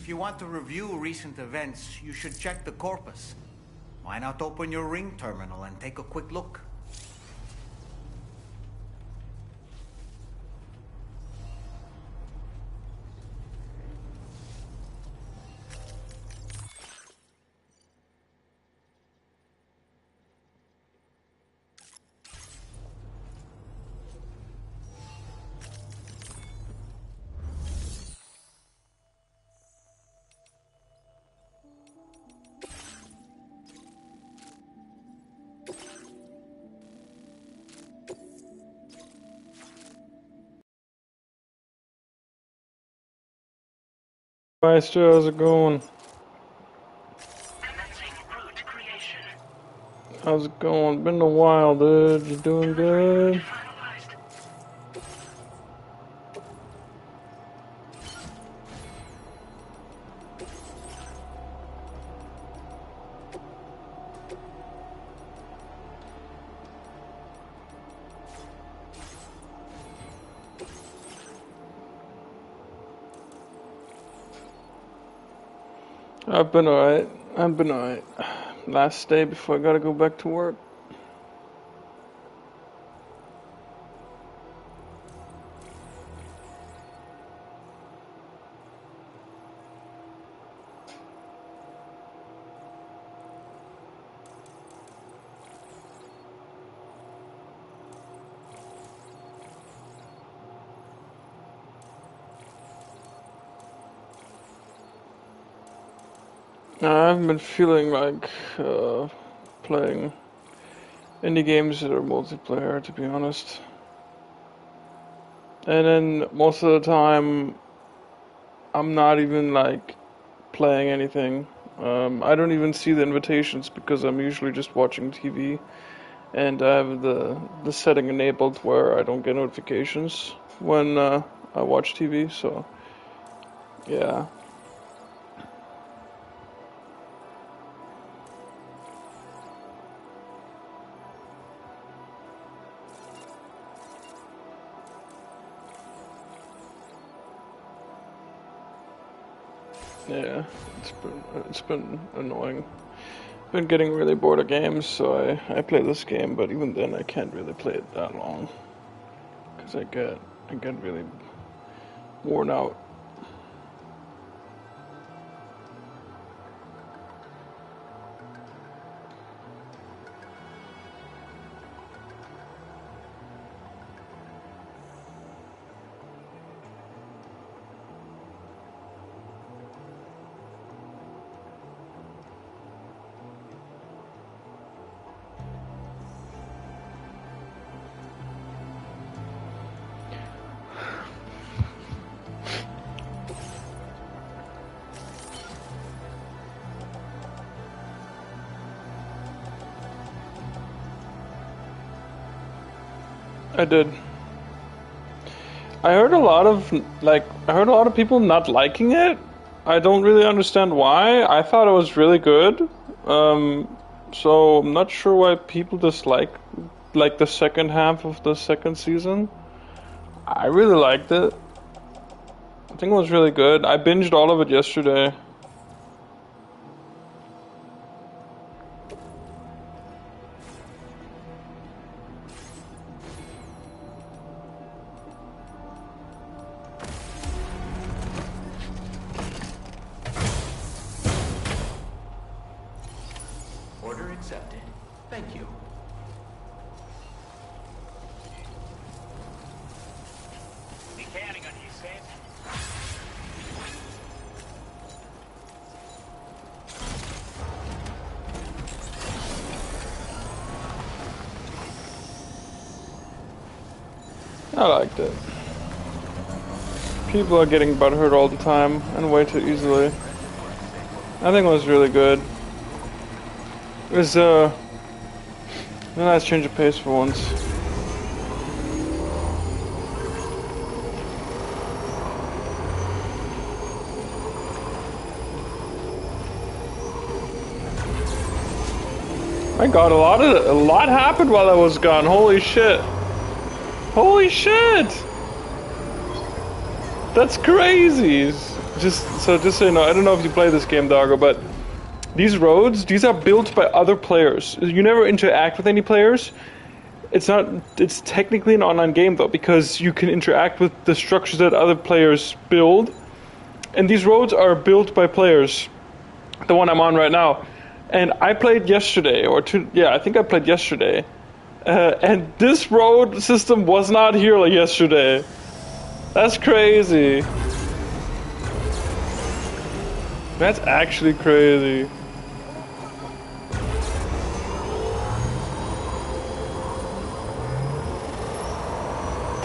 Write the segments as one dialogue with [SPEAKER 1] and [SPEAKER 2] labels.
[SPEAKER 1] If you want to review recent events, you should check the corpus. Why not open your ring terminal and take a quick look?
[SPEAKER 2] Maestro, how's it going? How's it going? Been a while, dude. You doing good? I've been alright. I've been alright. Last day before I gotta go back to work. I've been feeling like playing indie games that are multiplayer, to be honest. And then most of the time, I'm not even like playing anything. I don't even see the invitations because I'm usually just watching TV, and I have the setting enabled where I don't get notifications when I watch TV. So yeah. Yeah, it's been annoying. Been getting really bored of games, so I play this game, but even then I can't really play it that long because I get really worn out. I did. I heard a lot of people not liking it. I don't really understand why. I thought it was really good. So I'm not sure why people dislike the second half of the second season. I really liked it. I think it was really good. I binged all of it yesterday.
[SPEAKER 1] Order accepted. Thank you. Be counting on you, Sam.
[SPEAKER 2] I liked it. People are getting butthurt all the time and way too easily. I think it was really good. It was a nice change of pace for once. My God, a lot happened while I was gone. Holy shit! Holy shit! That's crazy! just so you know, I don't know if you play this game, Doggo, but these roads, these are built by other players. You never interact with any players. It's technically an online game though, because you can interact with the structures that other players build. And these roads are built by players. The one I'm on right now. And I played yesterday, I think I played yesterday. And this road system was not here like yesterday. That's crazy. That's actually crazy.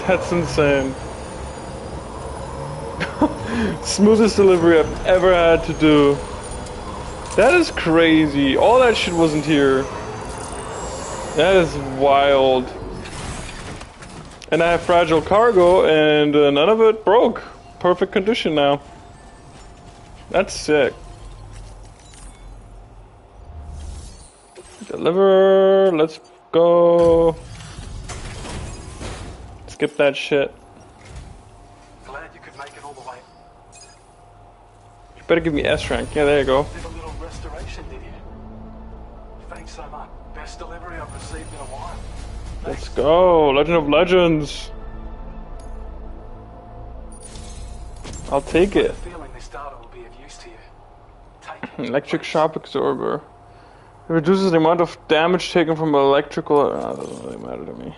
[SPEAKER 2] That's insane. Smoothest delivery I've ever had to do. That is crazy. All that shit wasn't here. That is wild. And I have fragile cargo and none of it broke. Perfect condition now. That's sick. Deliver. Let's go. Skip that shit.
[SPEAKER 3] Glad you could make it all the way.
[SPEAKER 2] You better give me S rank. Yeah, there you go.
[SPEAKER 3] Did a little restoration, did you? Thanks so much. Best delivery I've received in a while.
[SPEAKER 2] Let's go. Legend of Legends. I'll take it.
[SPEAKER 3] I have a feeling this data will be of use to you. Take it.
[SPEAKER 2] Electric shock absorber. It reduces the amount of damage taken from electrical. Doesn't really matter to me.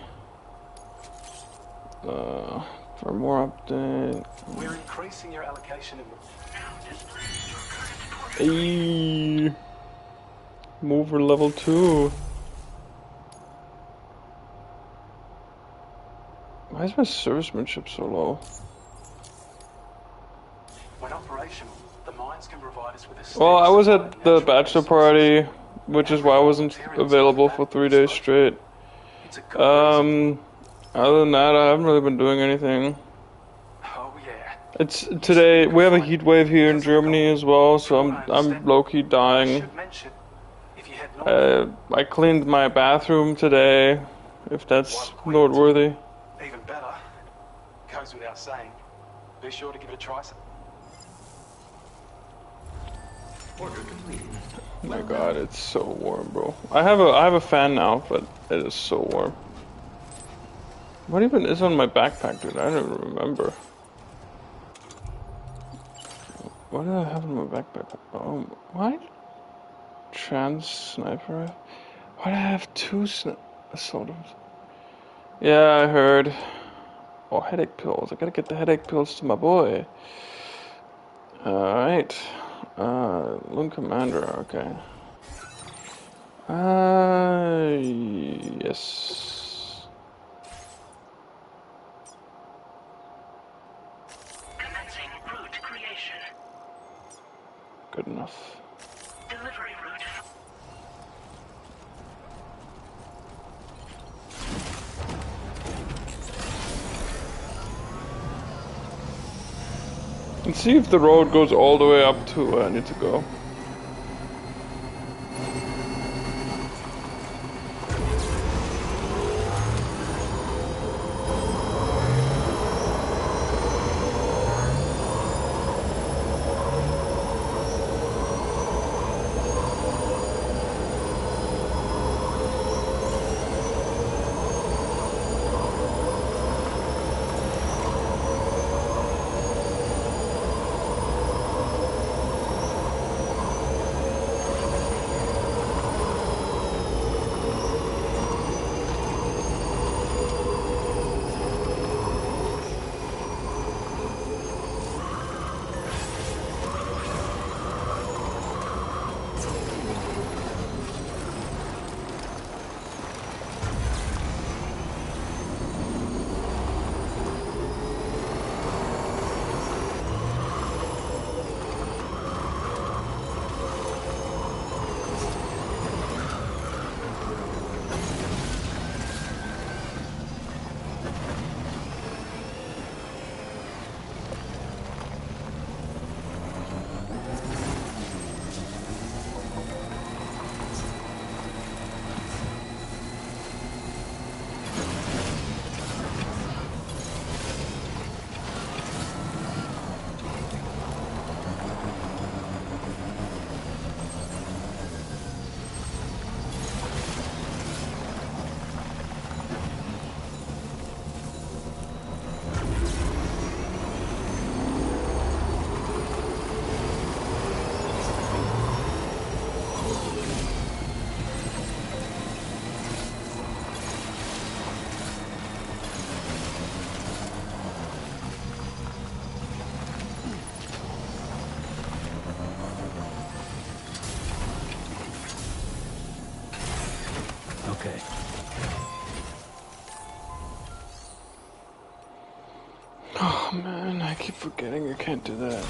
[SPEAKER 2] For more update.
[SPEAKER 3] We're increasing your allocation of
[SPEAKER 2] Hey. Mover level 2. Why is my servicemanship so low?
[SPEAKER 3] when operational, the mines can provide us with a
[SPEAKER 2] Well, I was at the bachelor party, which is why I wasn't available for 3 days straight.
[SPEAKER 3] It's a good reason.
[SPEAKER 2] Other than that, I haven't really been doing anything.
[SPEAKER 3] Oh yeah.
[SPEAKER 2] It's today. We have a heat wave here in Germany as well, so I'm low-key dying.
[SPEAKER 3] Should mention, if you had not
[SPEAKER 2] I cleaned my bathroom today, if that's noteworthy.
[SPEAKER 3] even better, goes without saying, be sure to give it a try.
[SPEAKER 1] Order complete.
[SPEAKER 2] Oh my god, it's so warm, bro. I have a fan now, but it is so warm. What even is on my backpack, dude? I don't remember. What do I have in my backpack? Oh, what? Trans sniper? Why do I have two assault? Yeah, I heard. Oh, headache pills. I gotta get the headache pills to my boy. Alright. Loon Commander, okay. Yes.
[SPEAKER 4] Commencing route creation.
[SPEAKER 2] Good enough.
[SPEAKER 4] Delivery route.
[SPEAKER 2] Let's see if the road goes all the way up to where I need to go.
[SPEAKER 5] Okay.
[SPEAKER 2] Oh man, I keep forgetting I can't do that.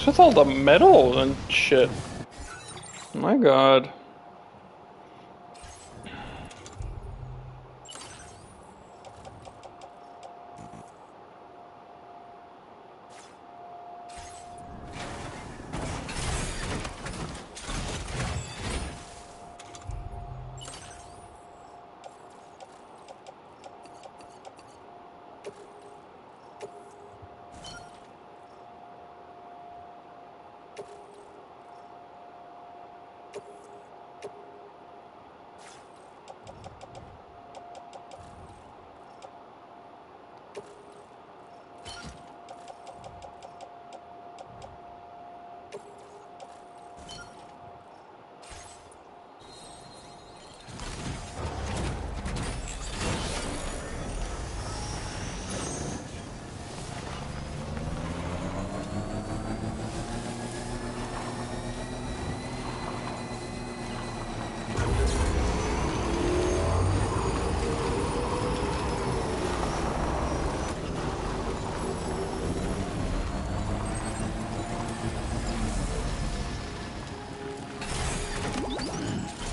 [SPEAKER 2] What's with all the metal and shit? My god.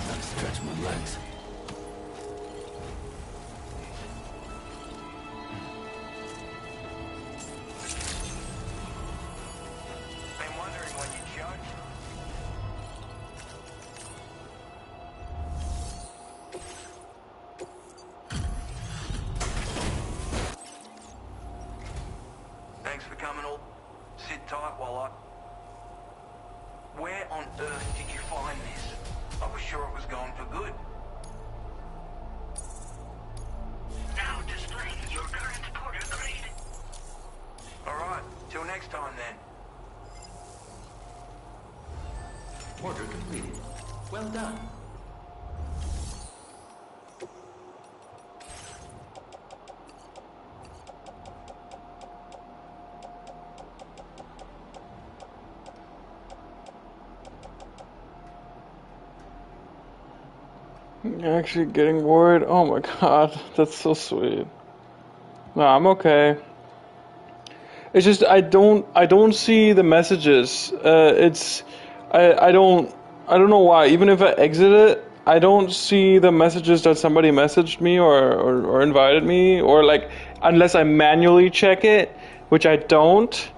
[SPEAKER 5] Gotta stretch my legs.
[SPEAKER 6] Been wondering when you judge. Thanks for coming all. Sit tight while I... Where on earth did you find this? I was sure it was gone for good.
[SPEAKER 4] Now displaying your current porter grade.
[SPEAKER 6] Alright, till next time then.
[SPEAKER 5] Order completed. Well done.
[SPEAKER 2] Actually getting worried. Oh my god, that's so sweet. No, I'm okay. It's just I don't see the messages. I don't know why. Even if I exit it, I don't see the messages that somebody messaged me or invited me, or like unless I manually check it, which I don't.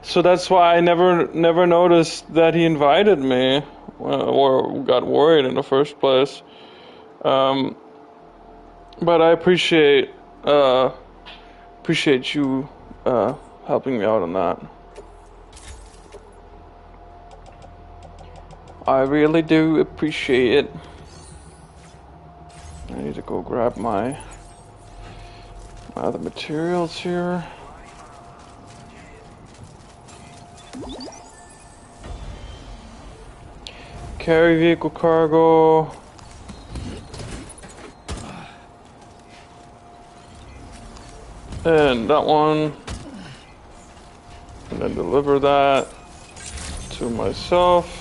[SPEAKER 2] So that's why I never noticed that he invited me or got worried in the first place. But I appreciate you helping me out on that. I really do appreciate it. I need to go grab my other materials here. Carry vehicle cargo. And that one. And then deliver that to myself.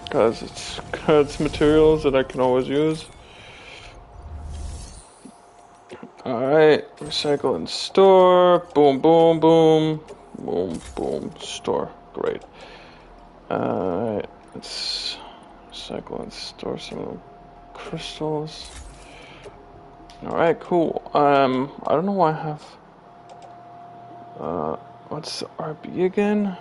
[SPEAKER 2] Because it's materials that I can always use. Alright, recycle and store. Boom, boom, boom. Boom, boom, store. Great. Alright, let's recycle and store some of the crystals. Alright, cool. I don't know why I have... what's the RB again?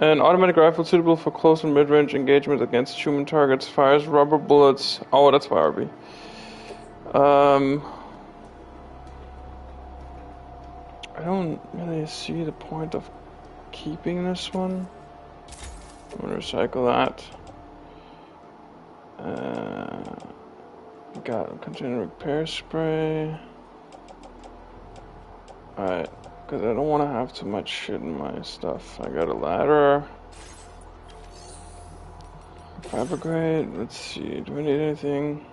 [SPEAKER 2] An automatic rifle suitable for close and mid-range engagement against human targets. Fires rubber bullets. Oh, that's YRB. I don't really see the point of keeping this one. I'm gonna recycle that. Got container repair spray. Alright, because I don't want to have too much shit in my stuff. I got a ladder. Fiber grade. Let's see. Do I need anything?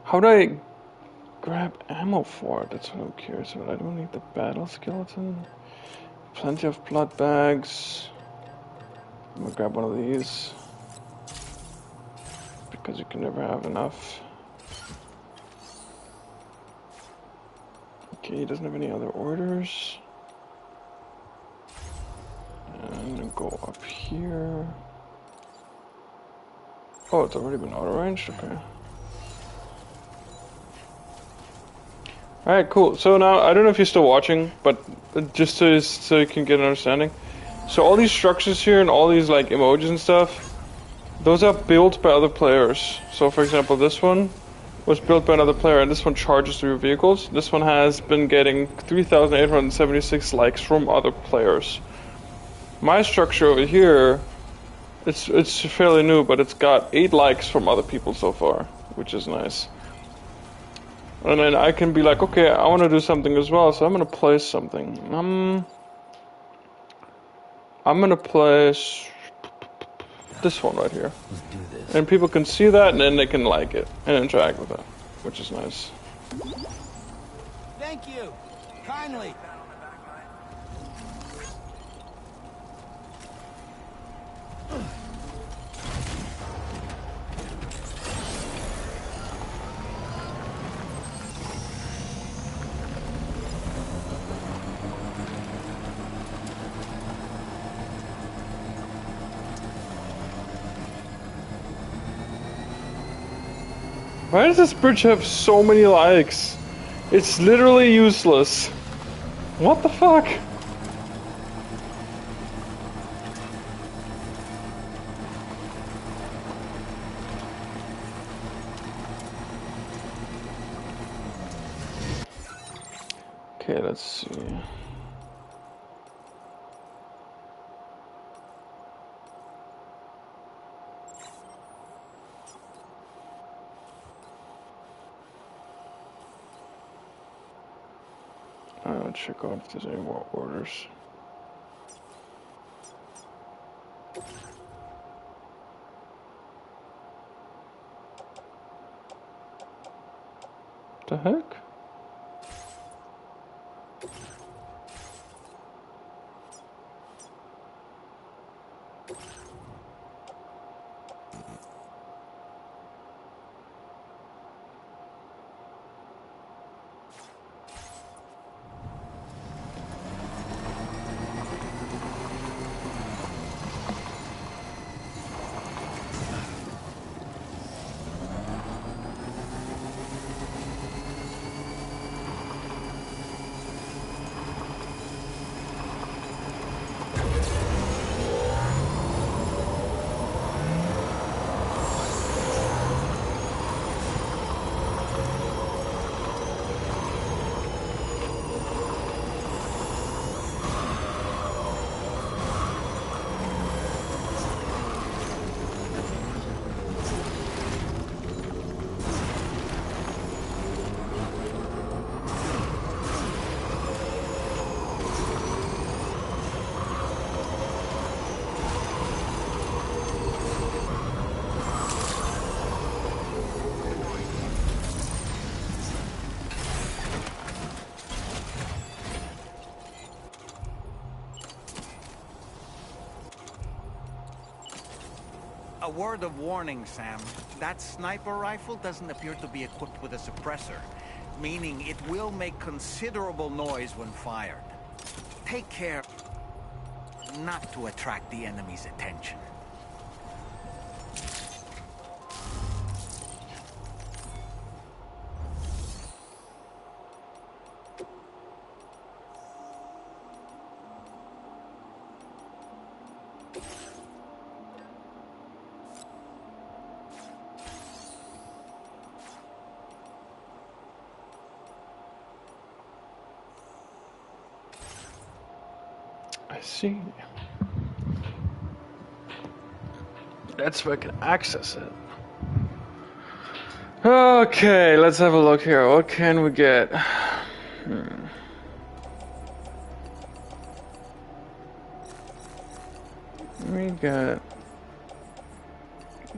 [SPEAKER 2] How do I grab ammo for it? That's what I'm curious about. I don't need the battle skeleton. Plenty of blood bags. I'm gonna grab one of these. Because you can never have enough. Okay, he doesn't have any other orders. And I'm gonna go up here. Oh, it's already been auto-ranged? Okay. Alright, cool. So now, I don't know if you're still watching, but just so you can get an understanding. So all these structures here and all these like emojis and stuff, those are built by other players. So for example, this one was built by another player and this one charges through your vehicles. This one has been getting 3,876 likes from other players. My structure over here, it's fairly new, but it's got 8 likes from other people so far, which is nice. And then I can be like, okay, I want to do something as well, so I'm gonna place something. I'm gonna place this one right here.
[SPEAKER 5] Let's do this.
[SPEAKER 2] And people can see that and then they can like it and interact with it, which is nice.
[SPEAKER 7] Thank you. Kindly.
[SPEAKER 2] Why does this bridge have so many likes? It's literally useless. What the fuck? Okay, let's see. I'll check out if there's any more orders. The heck?
[SPEAKER 1] A word of warning, Sam. That sniper rifle doesn't appear to be equipped with a suppressor, meaning it will make considerable noise when fired. Take care not to attract the enemy's attention.
[SPEAKER 2] see. That's where I can access it. Okay, let's have a look here. What can we get? We got...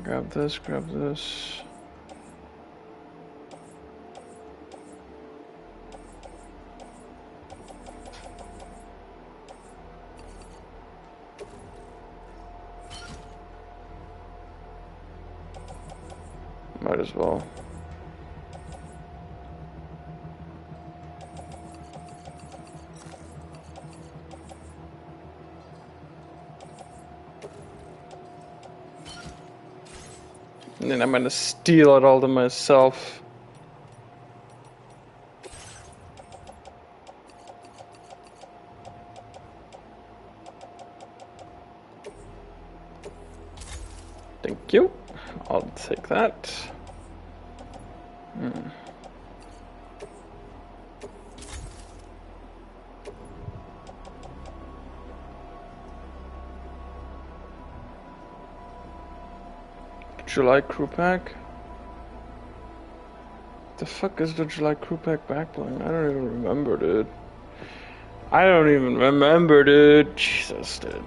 [SPEAKER 2] Grab this, grab this. Might as well. And then I'm gonna steal it all to myself. Thank you. I'll take that. July crew pack? The fuck is the July crew pack backbling? I don't even remember, dude. I don't even remember, dude. Jesus, dude.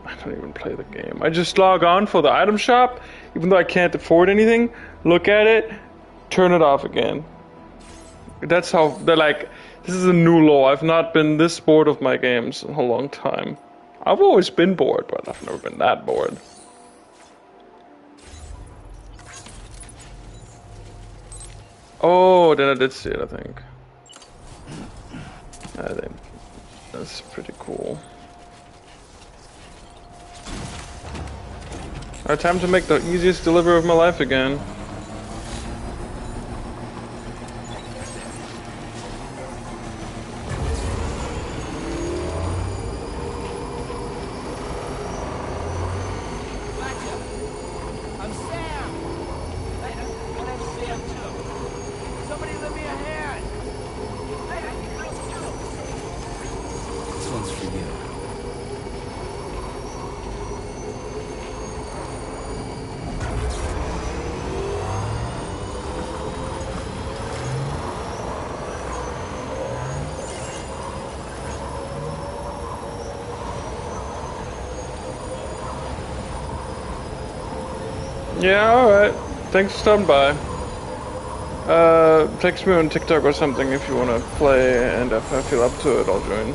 [SPEAKER 2] I don't even play the game. I just log on for the item shop, even though I can't afford anything, look at it, turn it off again. That's how, they're like, this is a new law. I've not been this bored of my games in a long time. I've always been bored, but I've never been that bored. Oh, then I did see it, I think. That's pretty cool. Alright, time to make the easiest delivery of my life again.
[SPEAKER 7] I'm Sam. I'm Sam too. Somebody lend me a hand.
[SPEAKER 5] This one's for you.
[SPEAKER 2] Yeah, alright. Thanks for stopping by. Text me on TikTok or something if you wanna play, and if I feel up to it, I'll join.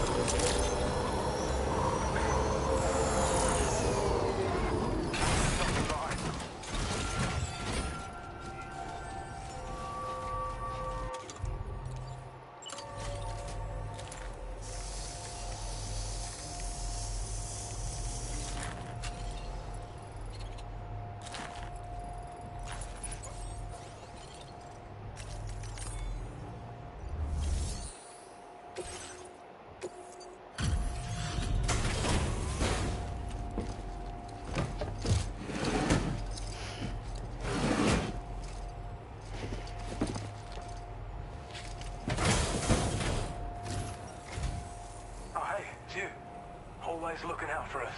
[SPEAKER 3] Always looking out for us.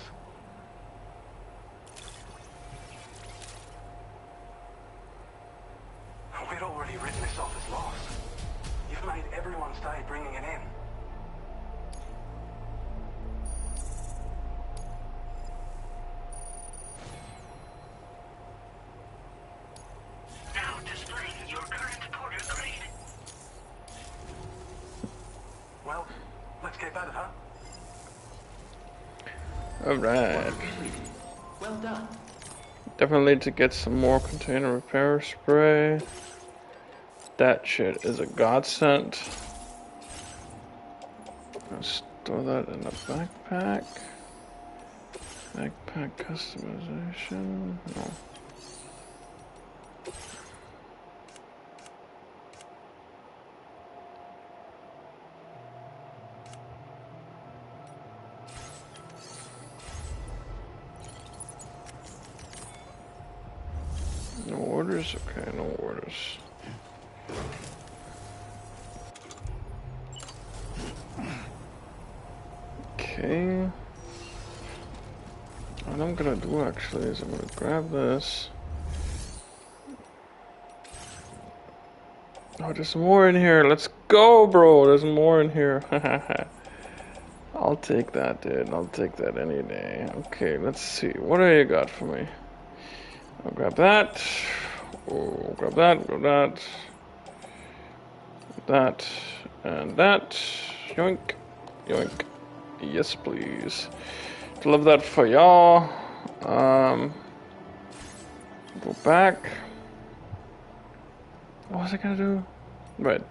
[SPEAKER 3] We'd already written this off as lost. You've made everyone's day bringing it in.
[SPEAKER 4] Now displaying your current porter grade.
[SPEAKER 3] Well, let's get at it, huh?
[SPEAKER 2] Alright.
[SPEAKER 5] Well done.
[SPEAKER 2] Definitely need to get some more container repair spray. That shit is a godsend. I'll store that in a backpack. Backpack customization. No. No orders? Okay, no orders. Okay. I'm gonna do actually is I'm gonna grab this. Oh, there's more in here. Let's go, bro. There's more in here. I'll take that, dude. I'll take that any day. Okay, let's see. What do you got for me? I'll grab that. Oh, grab that. Grab that. That. And that. Yoink. Yoink. Yes, please. Love that for y'all. Go back. What was I gonna do? Right.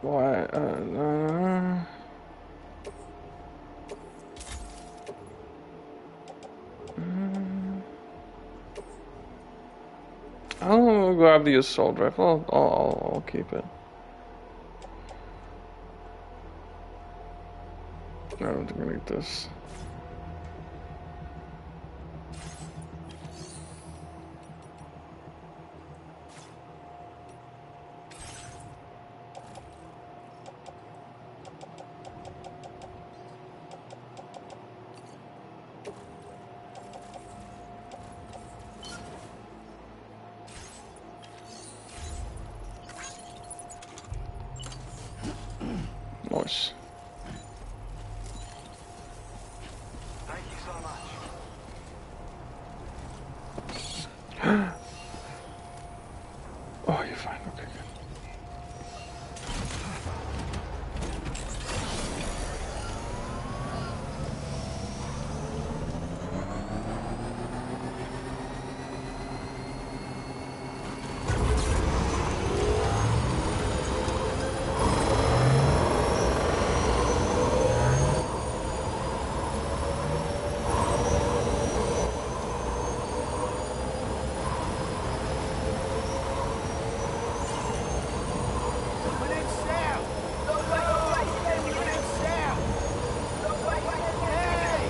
[SPEAKER 2] Why? I'll grab the assault rifle. I'll keep it. I don't think I need this. Nice.
[SPEAKER 6] Thank you so much.
[SPEAKER 2] Oh, you're fine. Okay, good.
[SPEAKER 7] We're in Sam! No way! We're in Sam! Hey!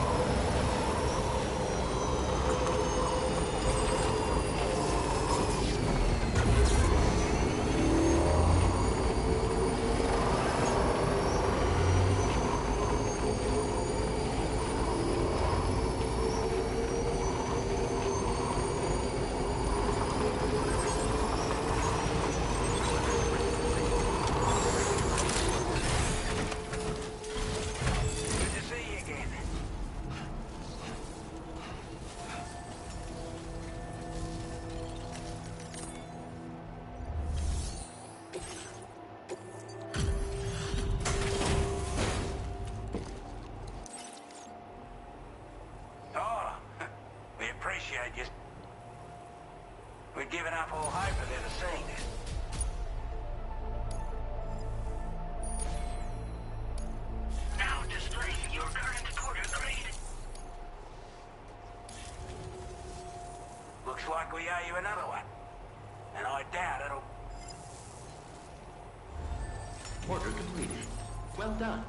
[SPEAKER 6] Good to see you again. Oh, we appreciate you. We'd given up all hope of ever seeing it.
[SPEAKER 4] Now displaying your current quarter grade.
[SPEAKER 6] Looks like we owe you another one. And I doubt it'll...
[SPEAKER 5] Order completed. Well done.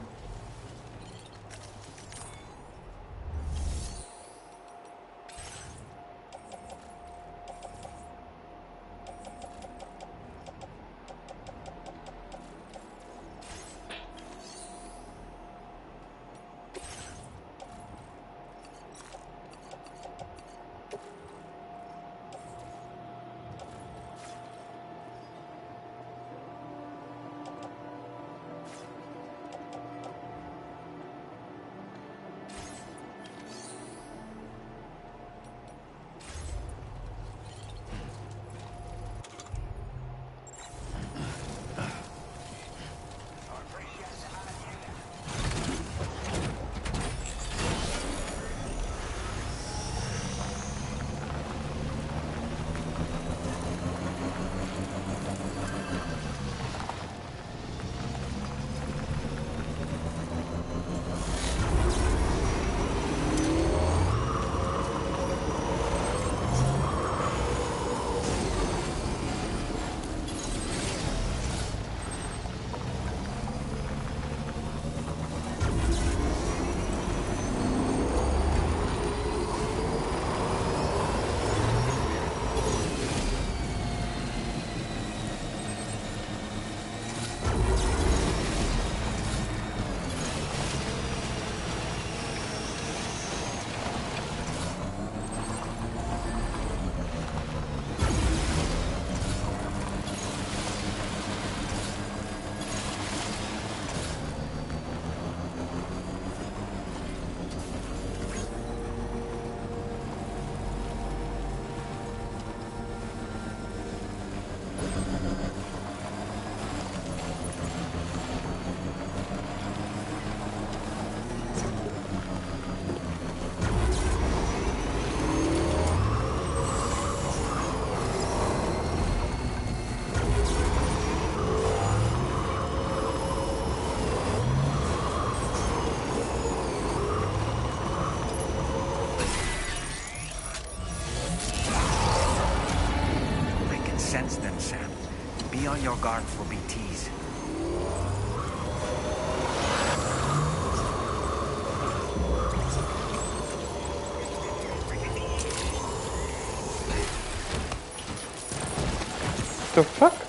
[SPEAKER 1] on your guard for BTs.
[SPEAKER 2] The fuck?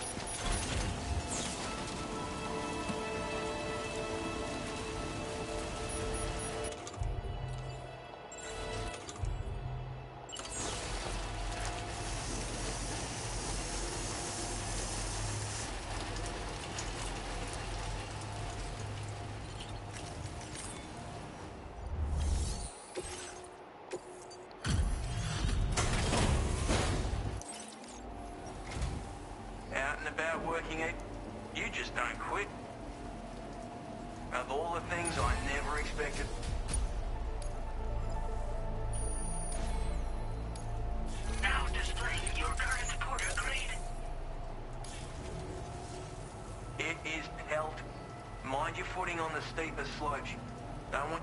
[SPEAKER 6] Out and about working it, you just don't quit. Of all the things I never expected.
[SPEAKER 4] Now displaying your current porter grade.
[SPEAKER 6] It is pelt. Mind your footing on the steeper slopes. Don't want...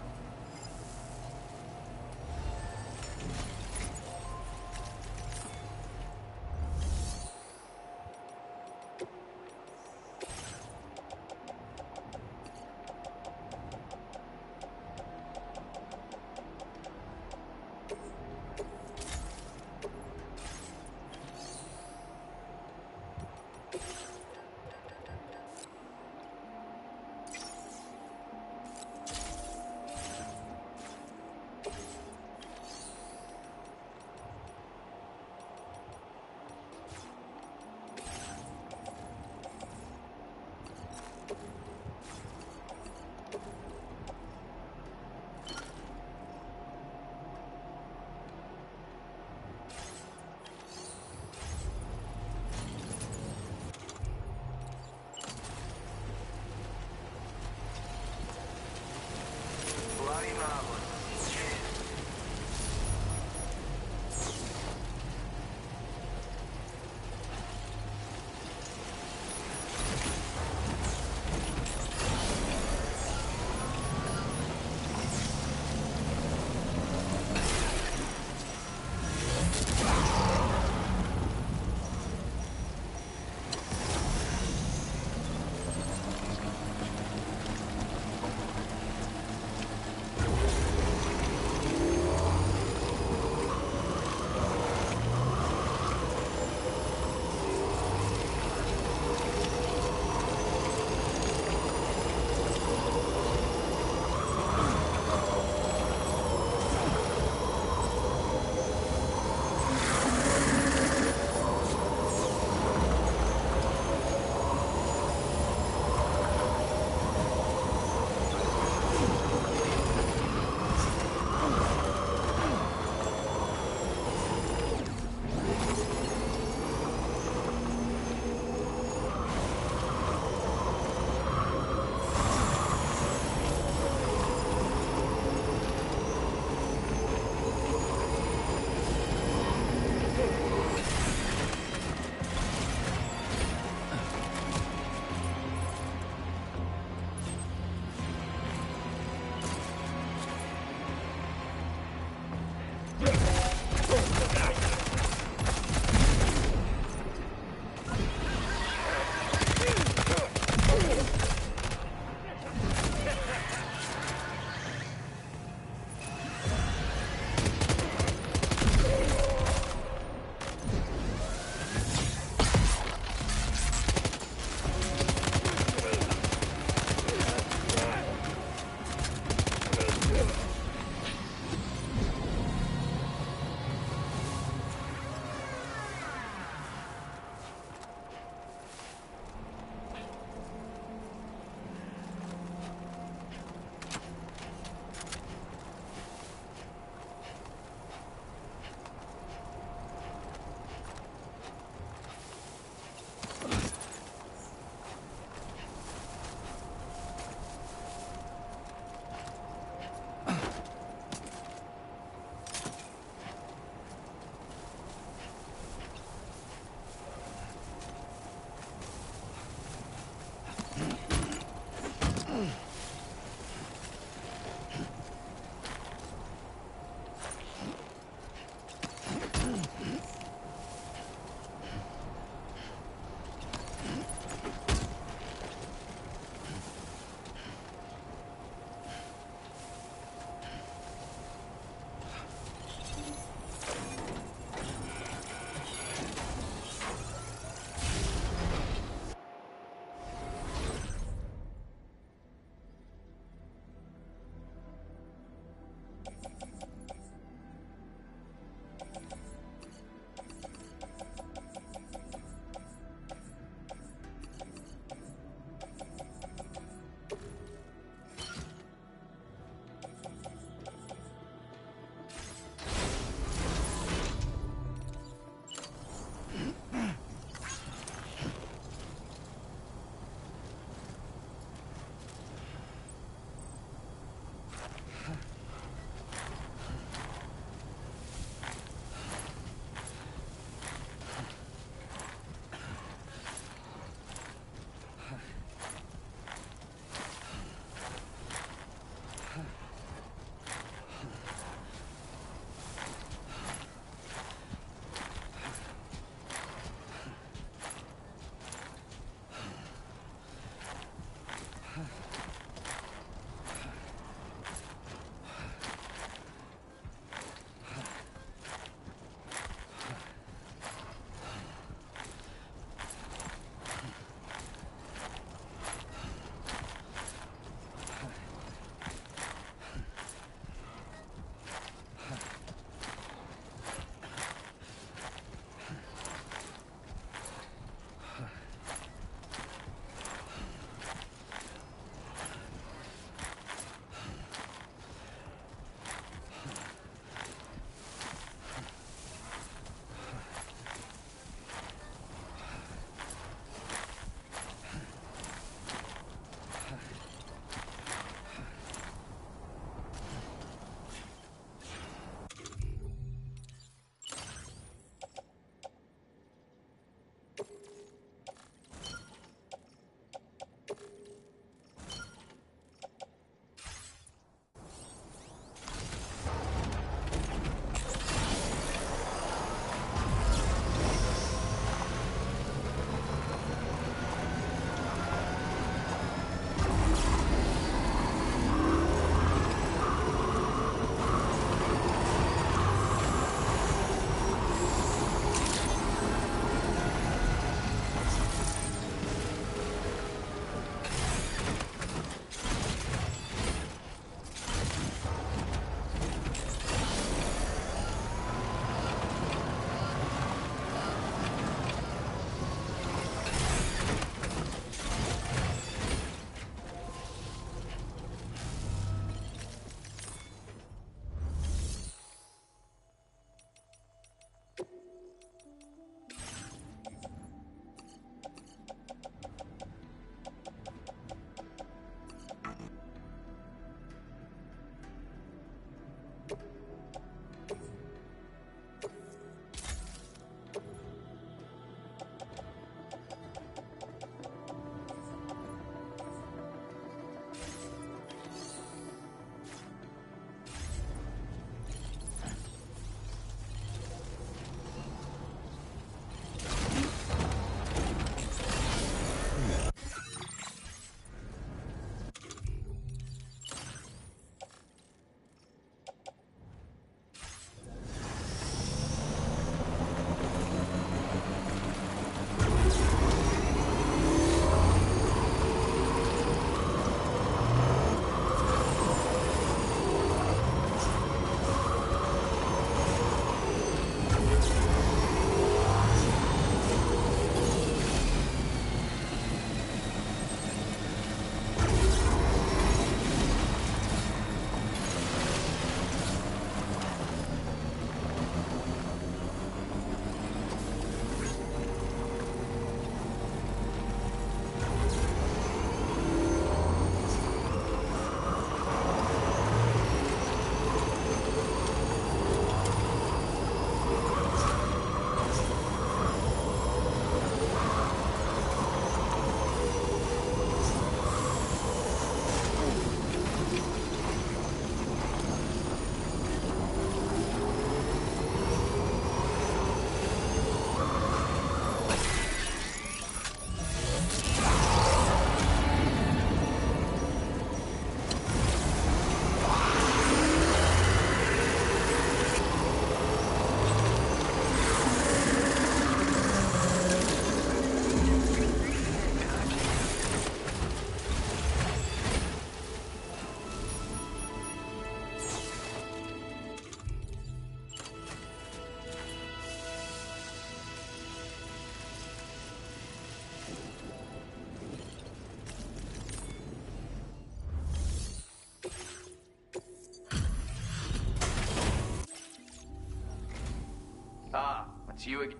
[SPEAKER 5] Ah, that's you again.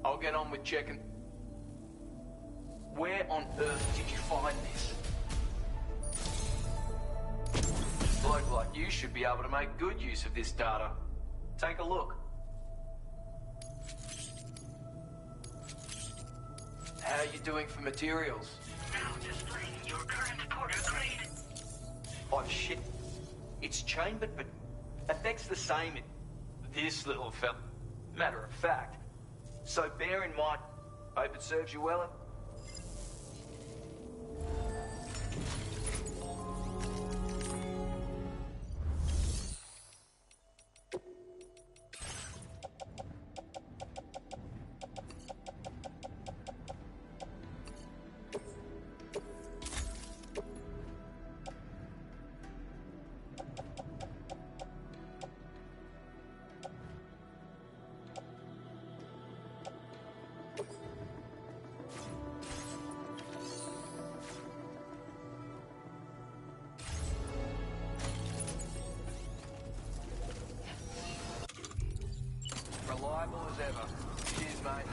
[SPEAKER 5] I'll get on with checking. Where on earth did you find this? A bloke like you should be able to make good use of this data. Take a look. How are you doing for materials?
[SPEAKER 4] Now displaying your current porter grade.
[SPEAKER 5] Oh shit. It's chambered, but effects the same in this little fella. Matter of fact. So bear in mind, hope it serves you well. Reliable as ever. Cheers, mate.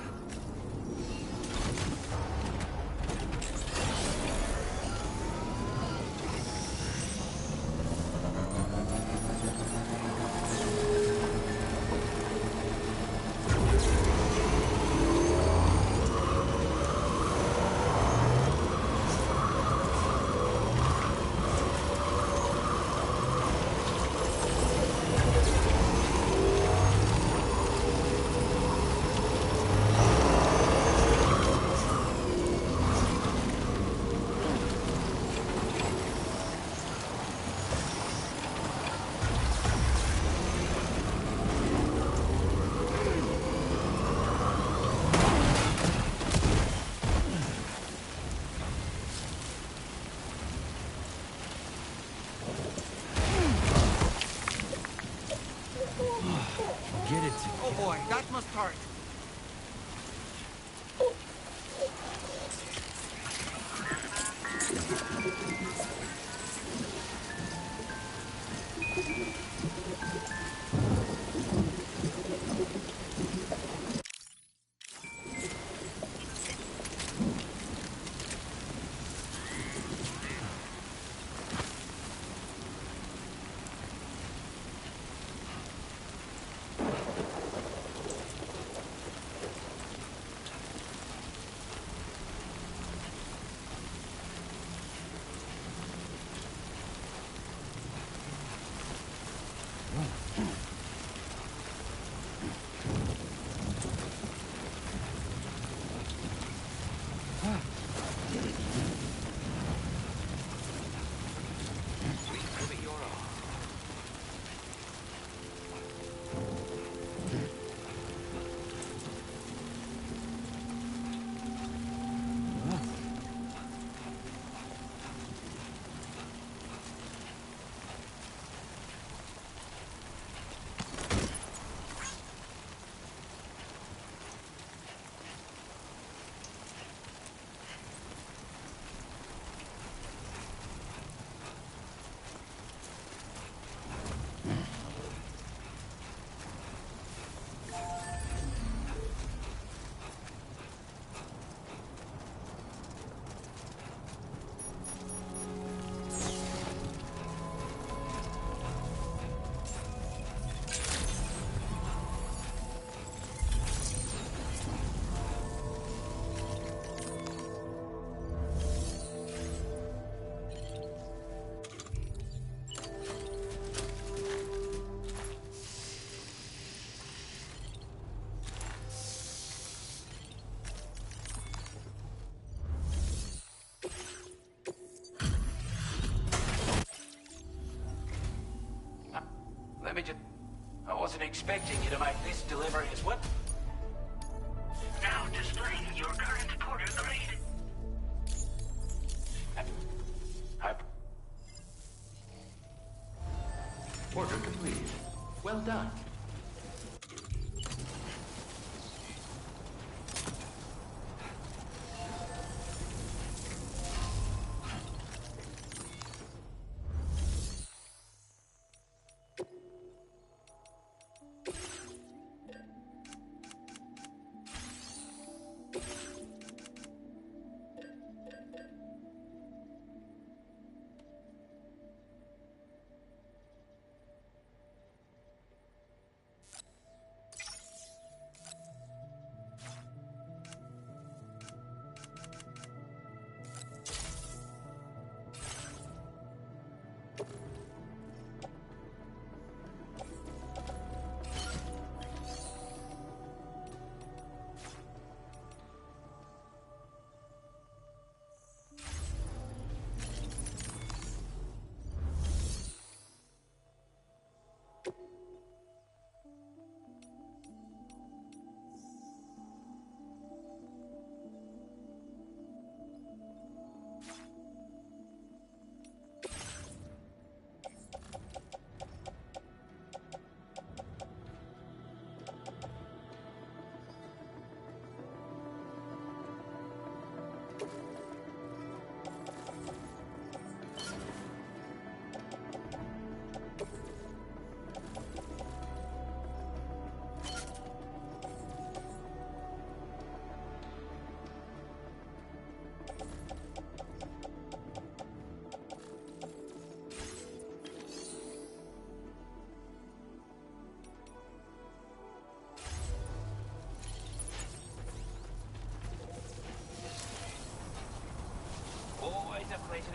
[SPEAKER 1] Oh boy, that must hurt.
[SPEAKER 5] Let me just... I wasn't expecting you to make this delivery as well.
[SPEAKER 4] Now displaying your current porter grade.
[SPEAKER 5] Hope. Order completed. Well done.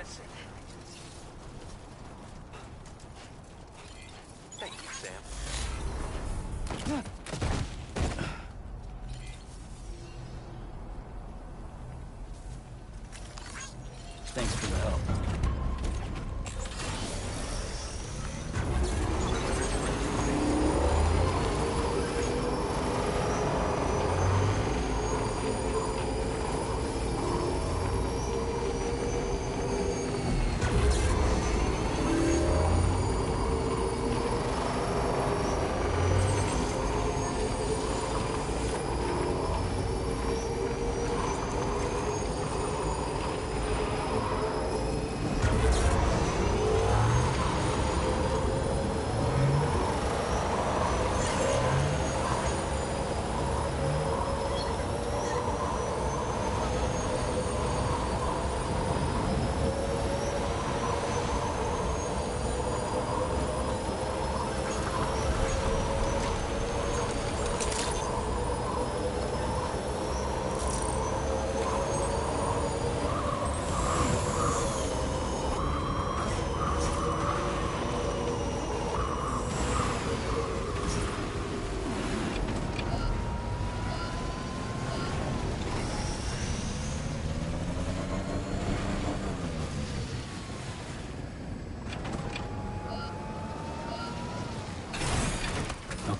[SPEAKER 5] menacing. Thank you, Sam.
[SPEAKER 8] Thanks for the help.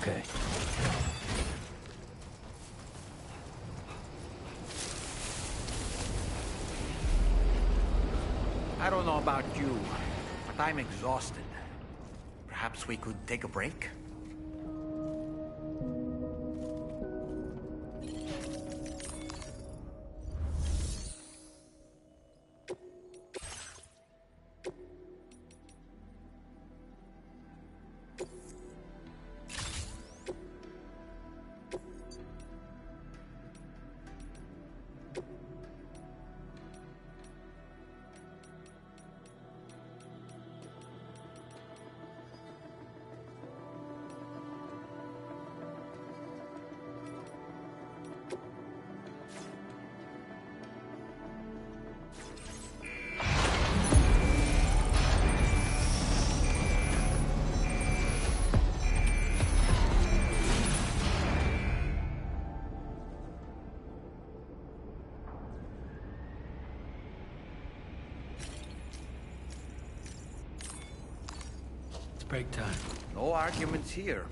[SPEAKER 8] Okay.
[SPEAKER 1] I don't know about you, but I'm exhausted. Perhaps we could take a break?
[SPEAKER 8] It's break time.
[SPEAKER 1] No arguments here.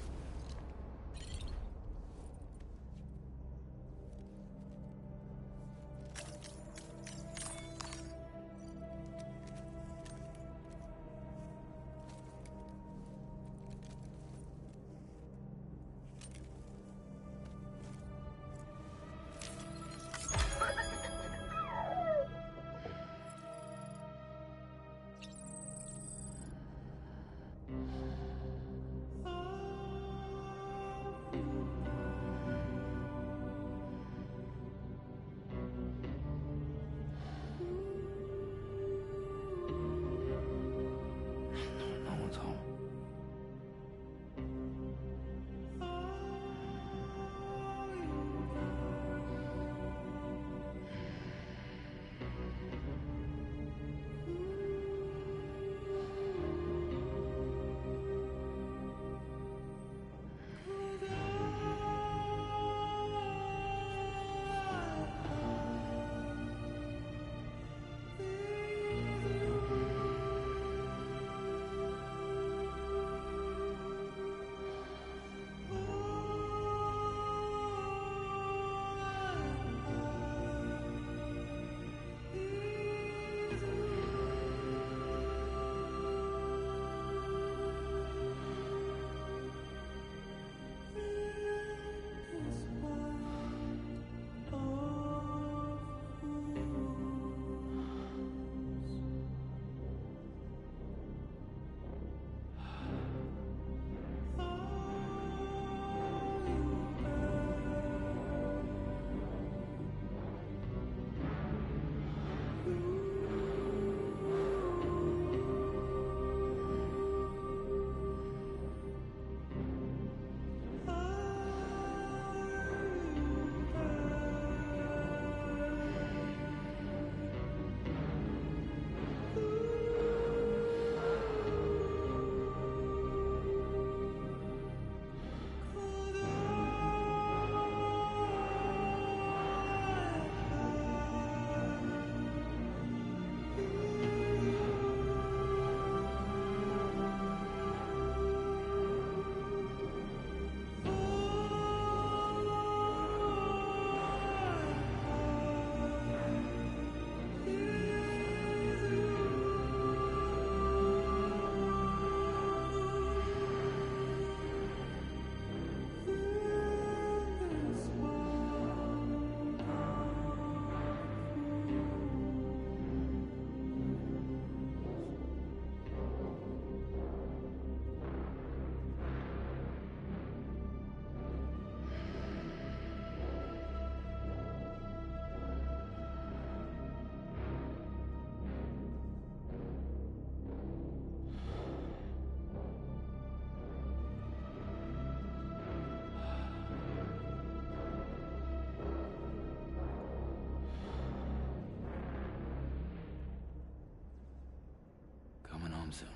[SPEAKER 8] him soon.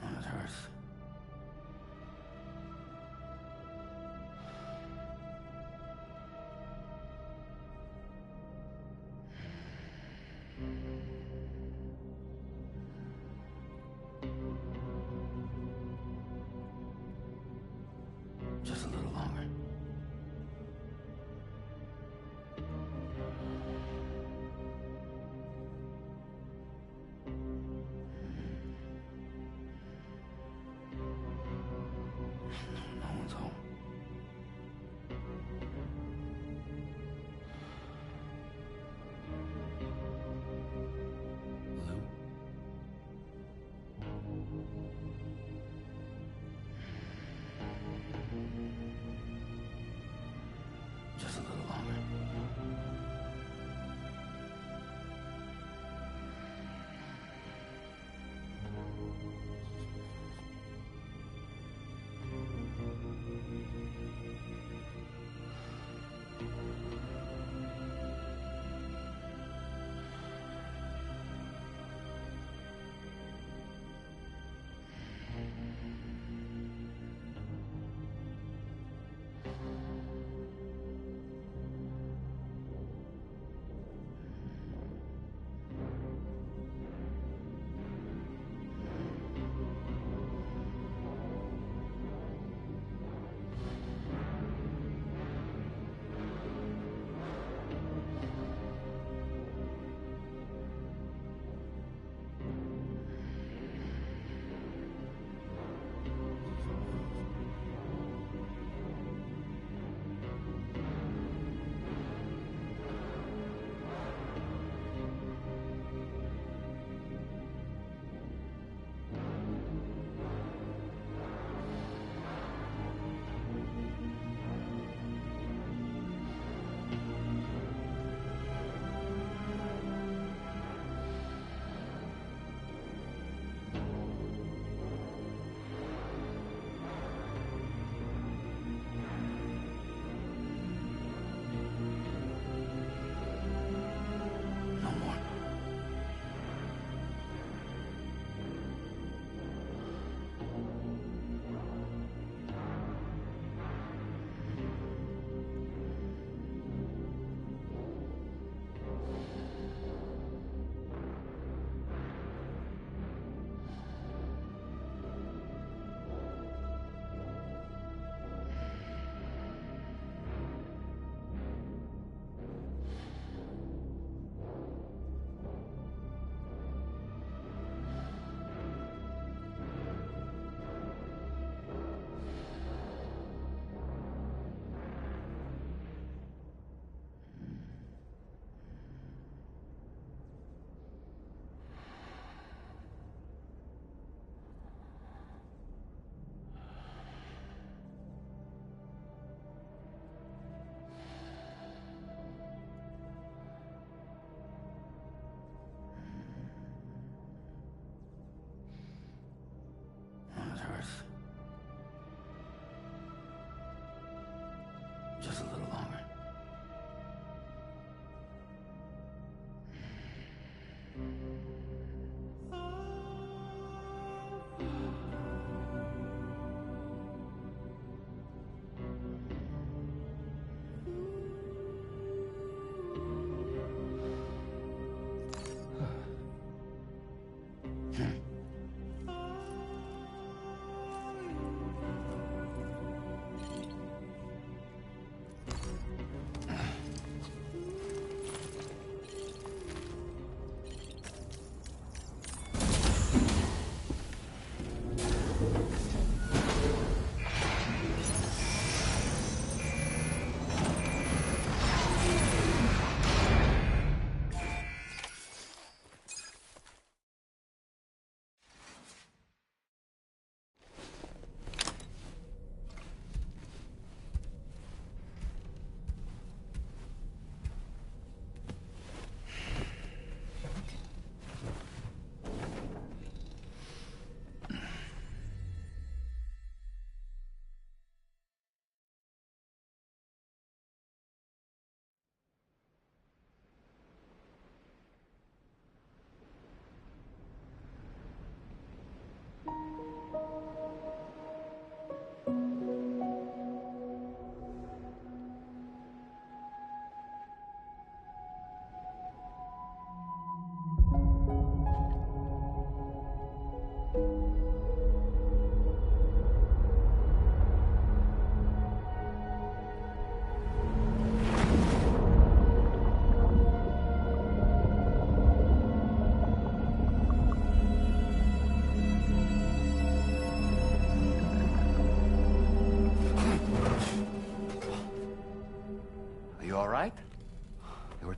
[SPEAKER 8] Oh, it hurts. Just a little longer. No one's home. Lou? Just a little longer. No more. Oh, it hurts. Just a little longer.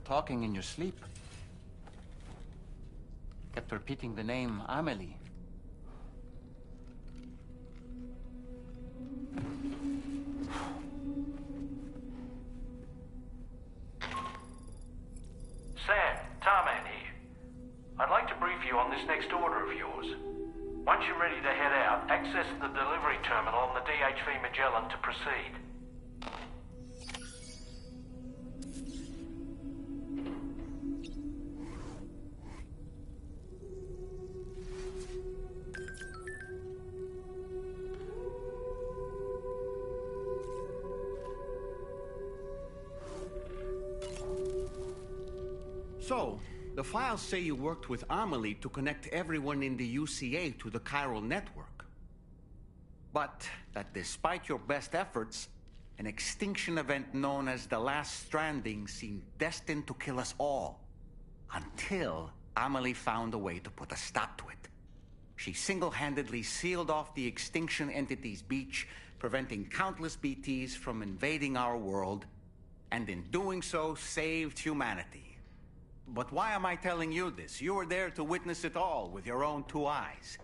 [SPEAKER 1] talking in your sleep. Kept repeating the name Amelie.
[SPEAKER 3] Sam, Tarman here. I'd like to brief you on this next order of yours. Once you're ready to head out, access the delivery terminal on the DHV Magellan to proceed.
[SPEAKER 1] So, the files say you worked with Amelie to connect everyone in the UCA to the chiral network. But that despite your best efforts, an extinction event known as the Last Stranding seemed destined to kill us all. Until Amelie found a way to put a stop to it. She single-handedly sealed off the extinction entity's beach, preventing countless BTs from invading our world, and in doing so, saved humanity. But why am I telling you this? You were there to witness it all with your own two eyes.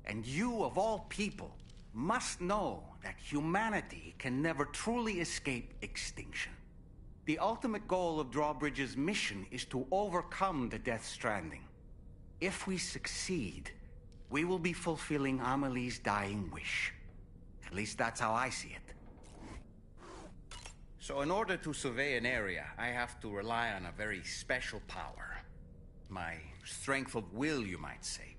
[SPEAKER 1] And you, of all people, must know that humanity can never truly escape extinction. The ultimate goal of Drawbridge's mission is to overcome the Death Stranding. If we succeed, we will be fulfilling Amelie's dying wish. At least that's how I see it. So in order to survey an area, I have to rely on a very special power. My strength of will, you might say.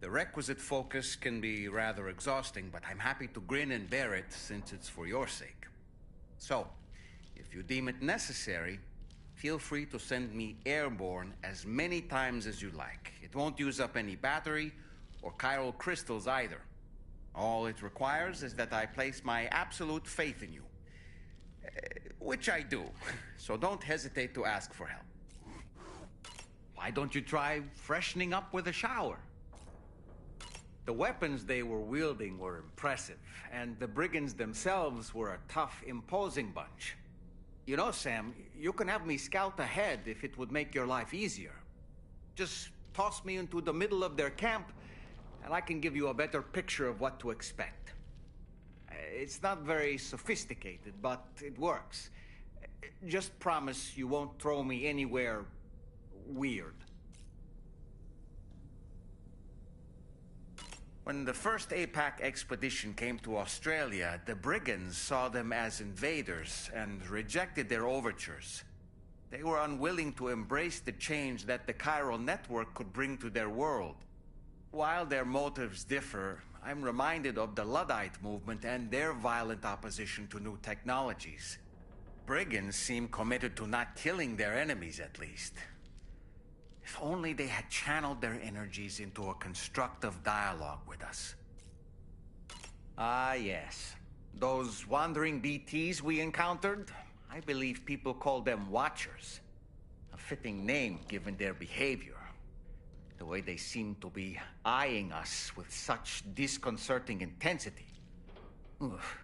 [SPEAKER 1] The requisite focus can be rather exhausting, but I'm happy to grin and bear it since it's for your sake. So, if you deem it necessary, feel free to send me airborne as many times as you like. It won't use up any battery or chiral crystals either. All it requires is that I place my absolute faith in you. Which I do, so don't hesitate to ask for help. Why don't you try freshening up with a shower? The weapons they were wielding were impressive, and the brigands themselves were a tough, imposing bunch. You know, Sam, you can have me scout ahead if it would make your life easier. Just toss me into the middle of their camp, and I can give you a better picture of what to expect. It's not very sophisticated, but it works. Just promise you won't throw me anywhere weird. When the first APAC expedition came to Australia, the brigands saw them as invaders and rejected their overtures. They were unwilling to embrace the change that the chiral network could bring to their world. While their motives differ, I'm reminded of the Luddite movement and their violent opposition to new technologies. Brigands seem committed to not killing their enemies, at least. If only they had channeled their energies into a constructive dialogue with us. Ah, yes. Those wandering BTs we encountered, I believe people call them Watchers. A fitting name given their behavior. The way they seem to be eyeing us with such disconcerting intensity. Oof.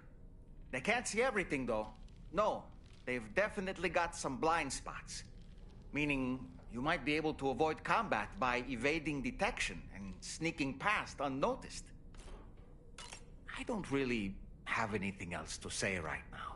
[SPEAKER 1] They can't see everything, though. No, they've definitely got some blind spots. Meaning, you might be able to avoid combat by evading detection and sneaking past unnoticed. I don't really have anything else to say right now.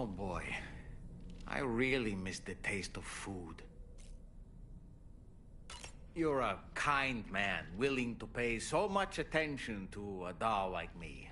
[SPEAKER 1] Oh boy. I really miss the taste of food. You're a kind man, willing to pay so much attention to a doll like me.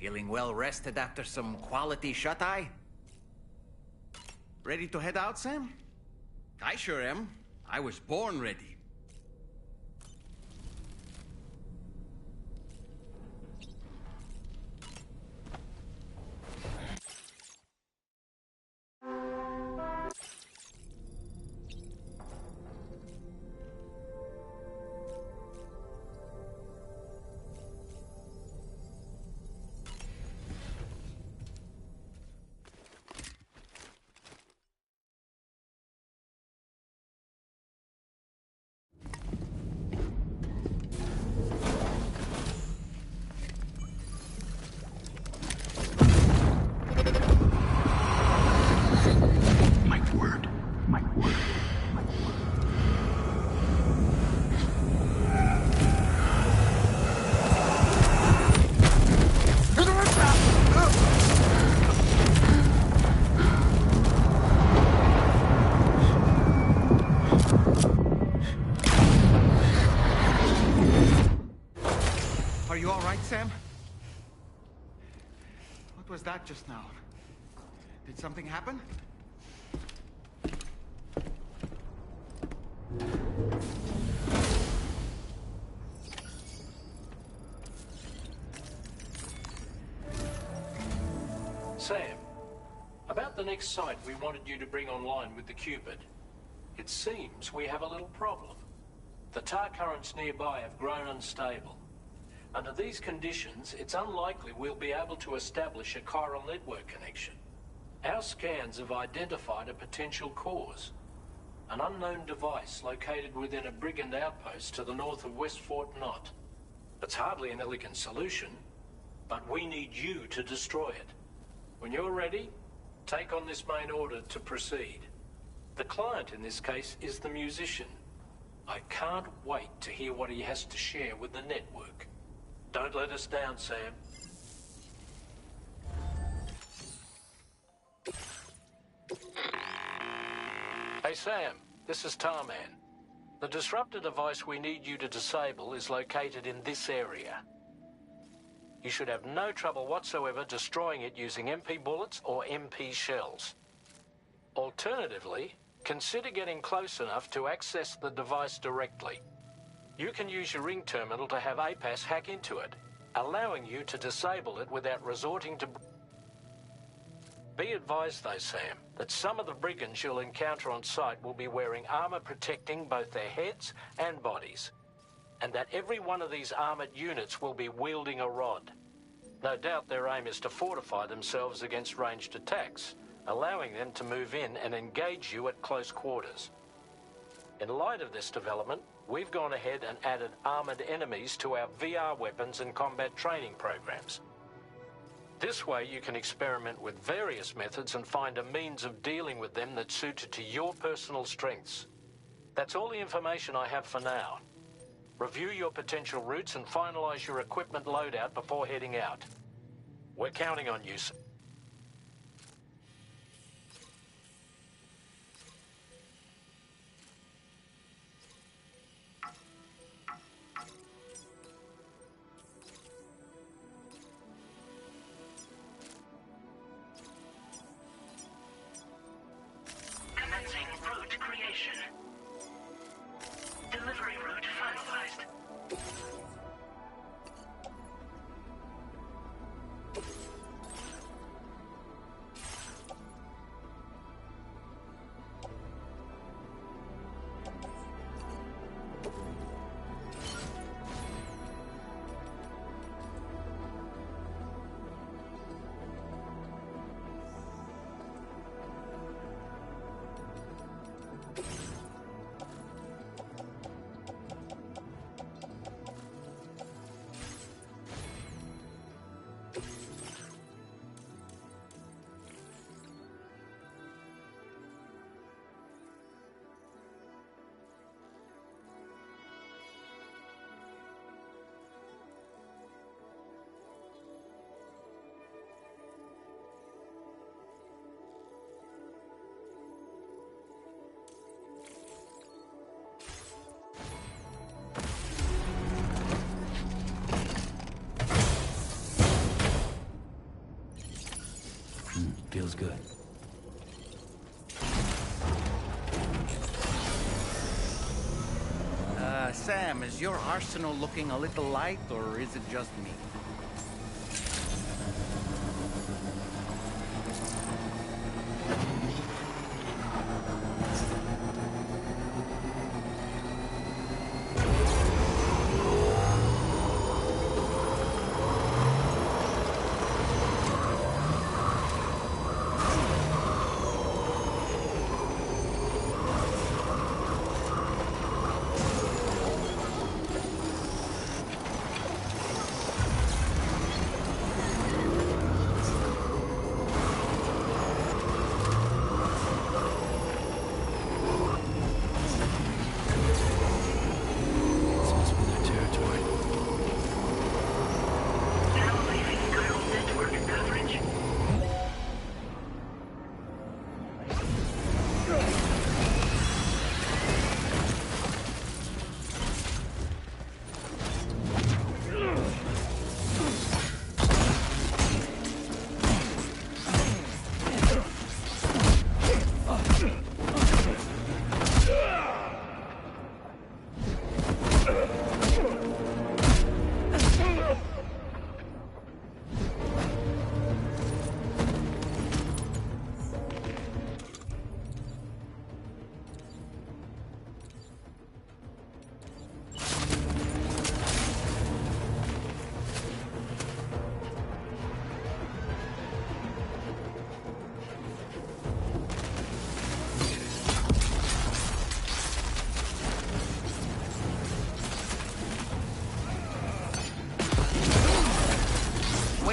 [SPEAKER 1] Feeling well rested after some quality shut-eye? Ready to head out, Sam? I sure am. I was born ready. Are you all right, Sam? What was that just now? Did something happen?
[SPEAKER 3] Sam, about the next site we wanted you to bring online with the Cupid. It seems we have a little problem. The tar currents nearby have grown unstable. Under these conditions, it's unlikely we'll be able to establish a chiral network connection. Our scans have identified a potential cause. An unknown device located within a brigand outpost to the north of West Fort Knott. It's hardly an elegant solution, but we need you to destroy it. When you're ready, take on this main order to proceed. The client in this case is the musician. I can't wait to hear what he has to share with the network. Don't let us down, Sam. Hey Sam, this is Tarman. The disruptor device we need you to disable is located in this area. You should have no trouble whatsoever destroying it using MP bullets or MP shells. Alternatively, consider getting close enough to access the device directly. You can use your ring terminal to have APAS hack into it, allowing you to disable it without resorting to... Be advised though, Sam, that some of the brigands you'll encounter on site will be wearing armor protecting both their heads and bodies, and that every one of these armored units will be wielding a rod. No doubt their aim is to fortify themselves against ranged attacks, allowing them to move in and engage you at close quarters. In light of this development, we've gone ahead and added armored enemies to our VR weapons and combat training programs. This way you can experiment with various methods and find a means of dealing with them that's suited to your personal strengths. That's all the information I have for now. Review your potential routes and finalize your equipment loadout before heading out. We're counting on you, sir.
[SPEAKER 4] Commencing route creation. Delivery route finalized.
[SPEAKER 8] Feels good.
[SPEAKER 1] Sam, is your arsenal looking a little light, or is it just me?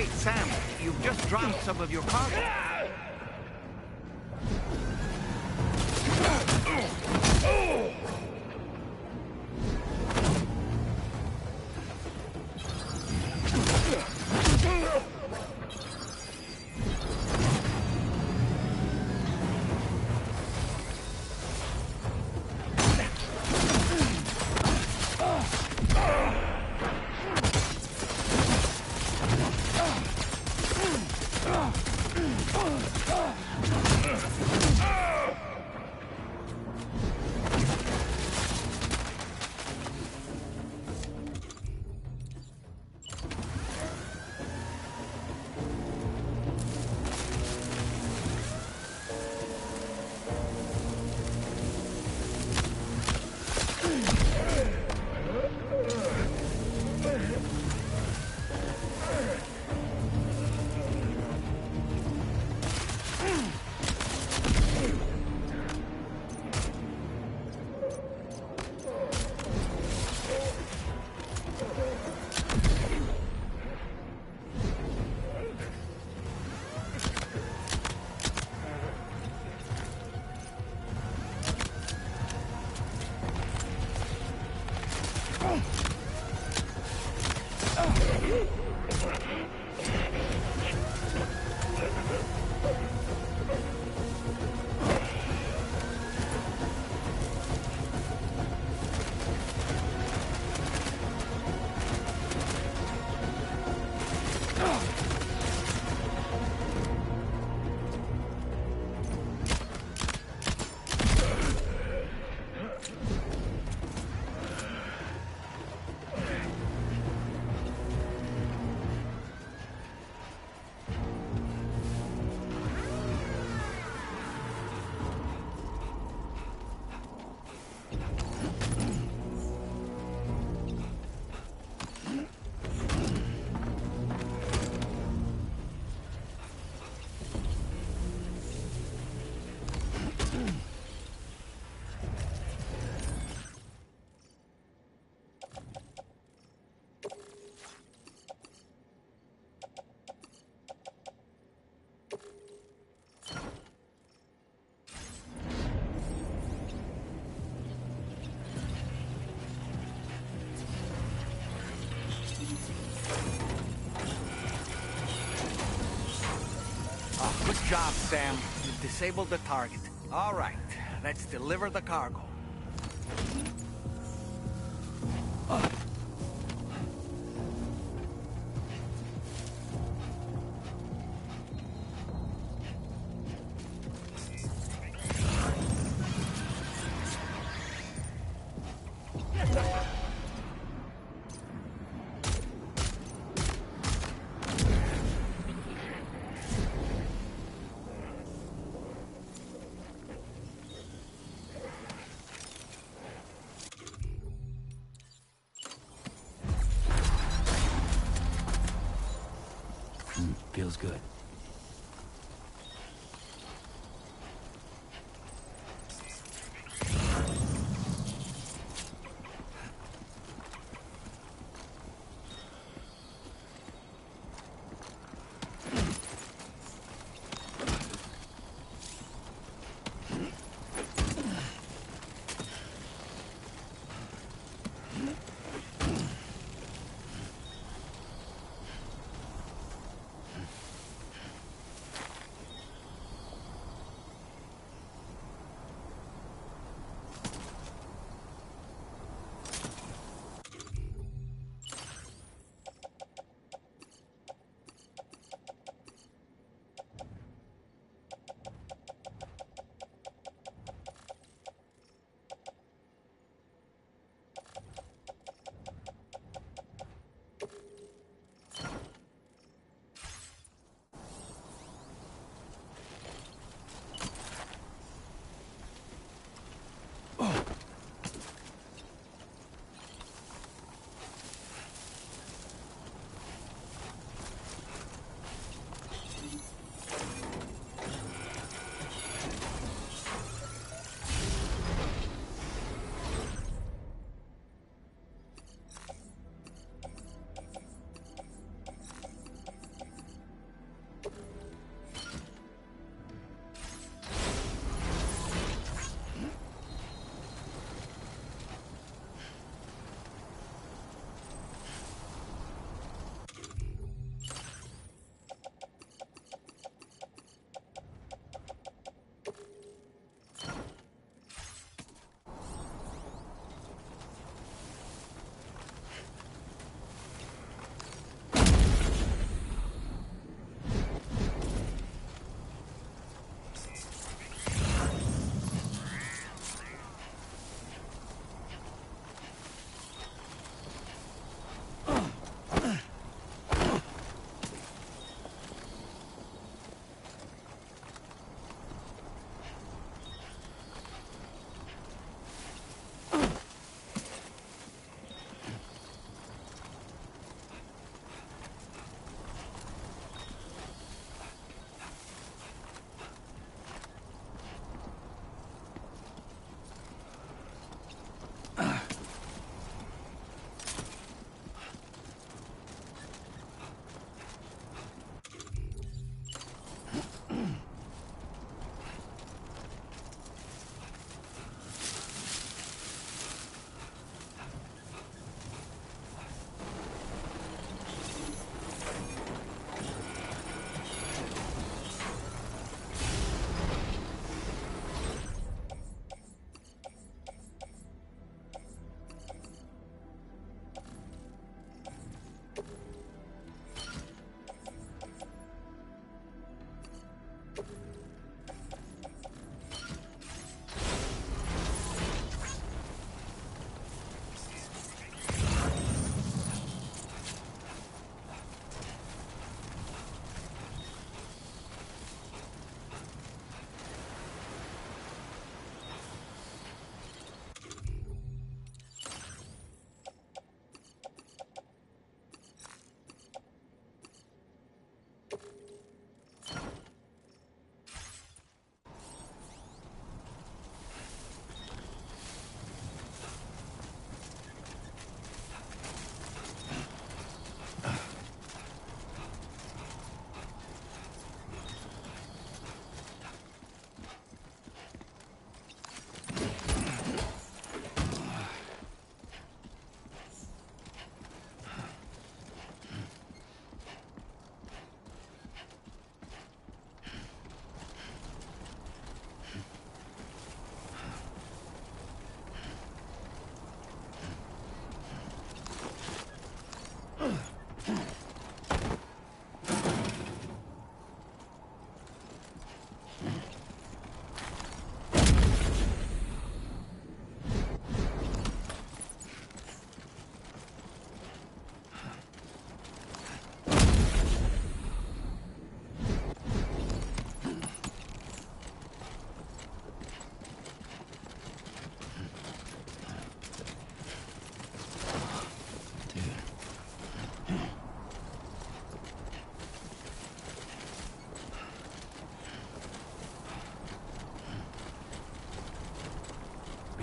[SPEAKER 1] Wait, Sam, you've just dropped some of your cargo. Good job, Sam. You've disabled the target. All right, let's deliver the cargo.
[SPEAKER 8] Feels good.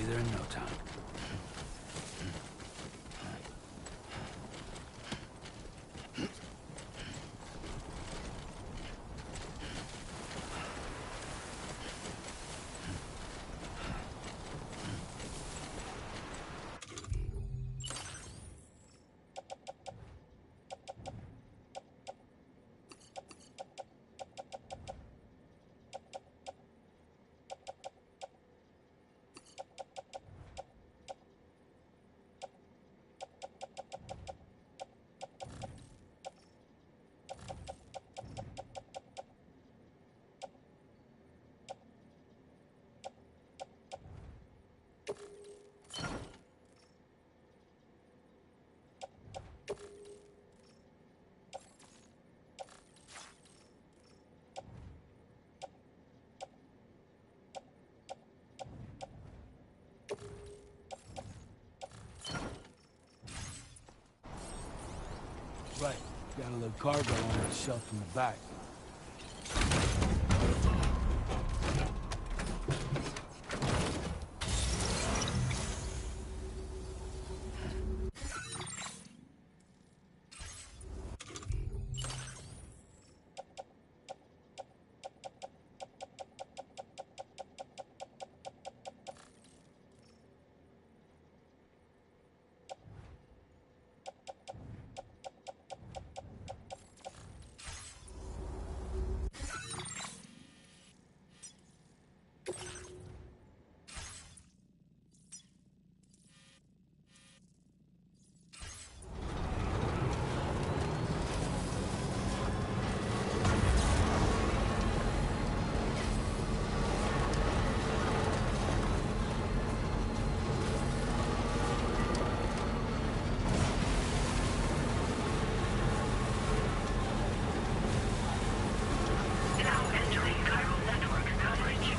[SPEAKER 8] there in no time. Right. Got a little cargo on the shelf in the back.
[SPEAKER 4] Now entering chiral network coverage.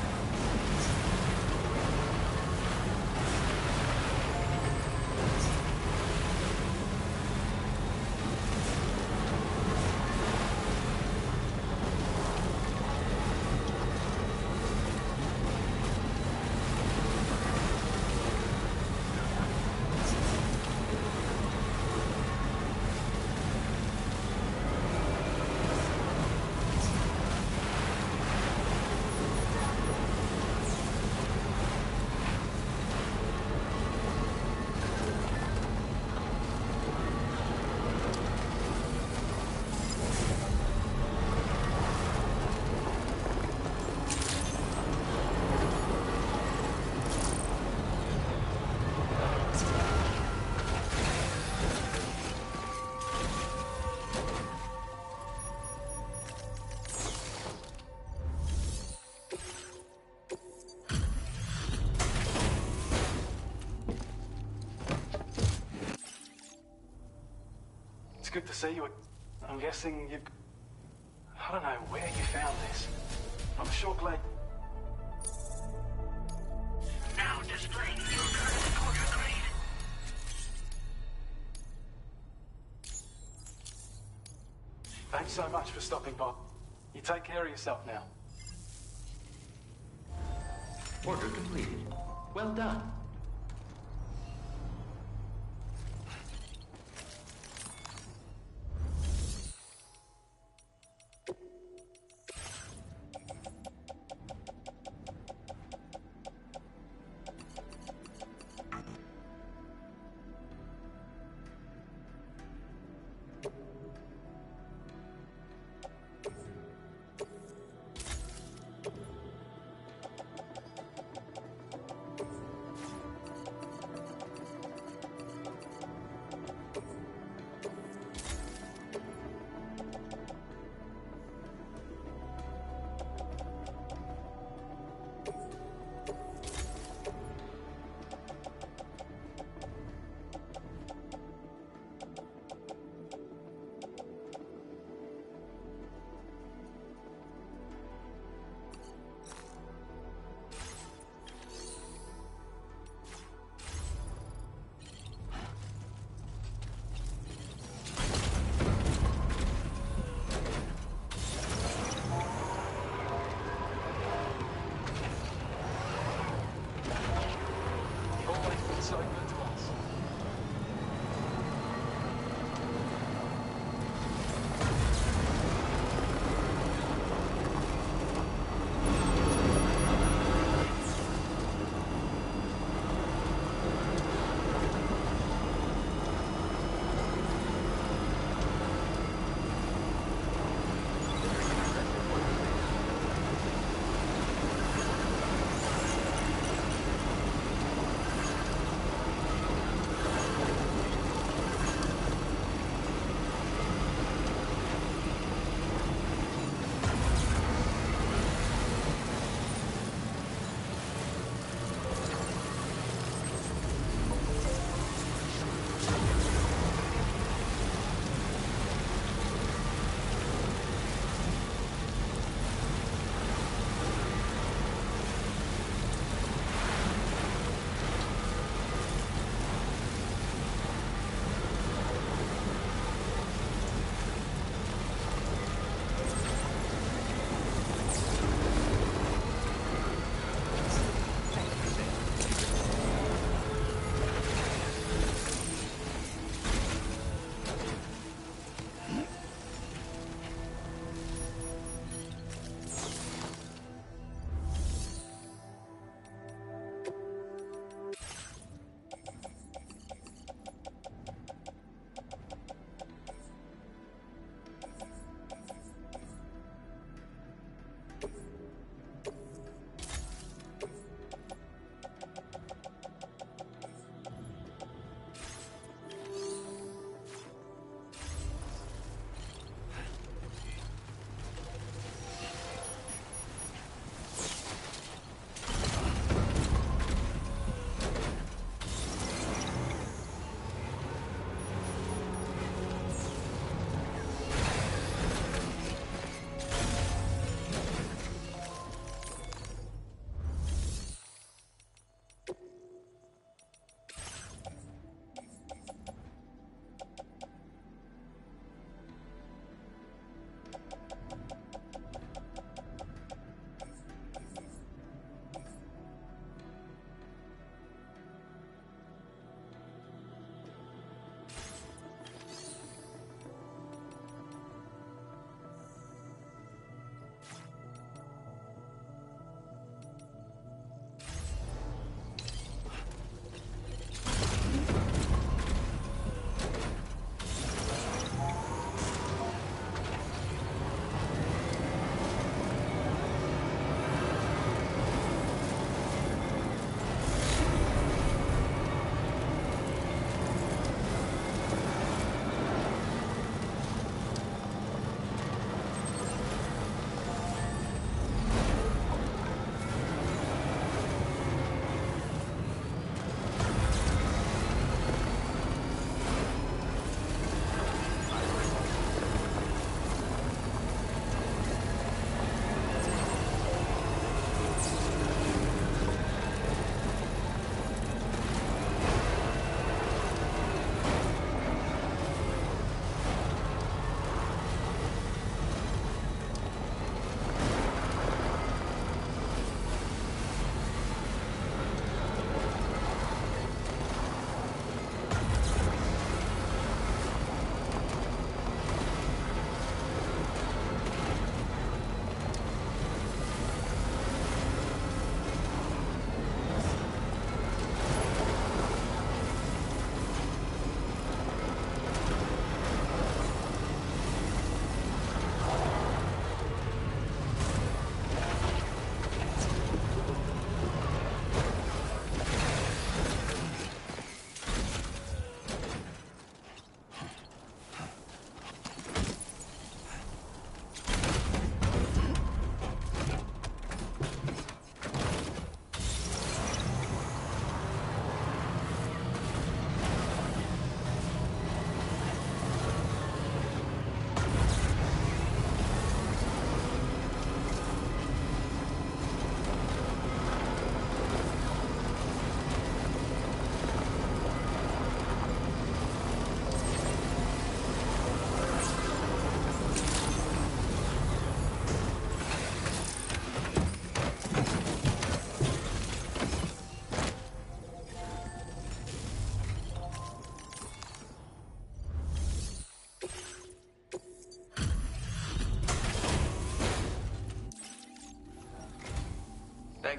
[SPEAKER 9] It's good to see you. I'm guessing you... I don't know where you found this. I'm sure glad...
[SPEAKER 4] Now displaying your current quarter grade.
[SPEAKER 9] Thanks so much for stopping by. You take care of yourself now.
[SPEAKER 5] Order completed. Well done.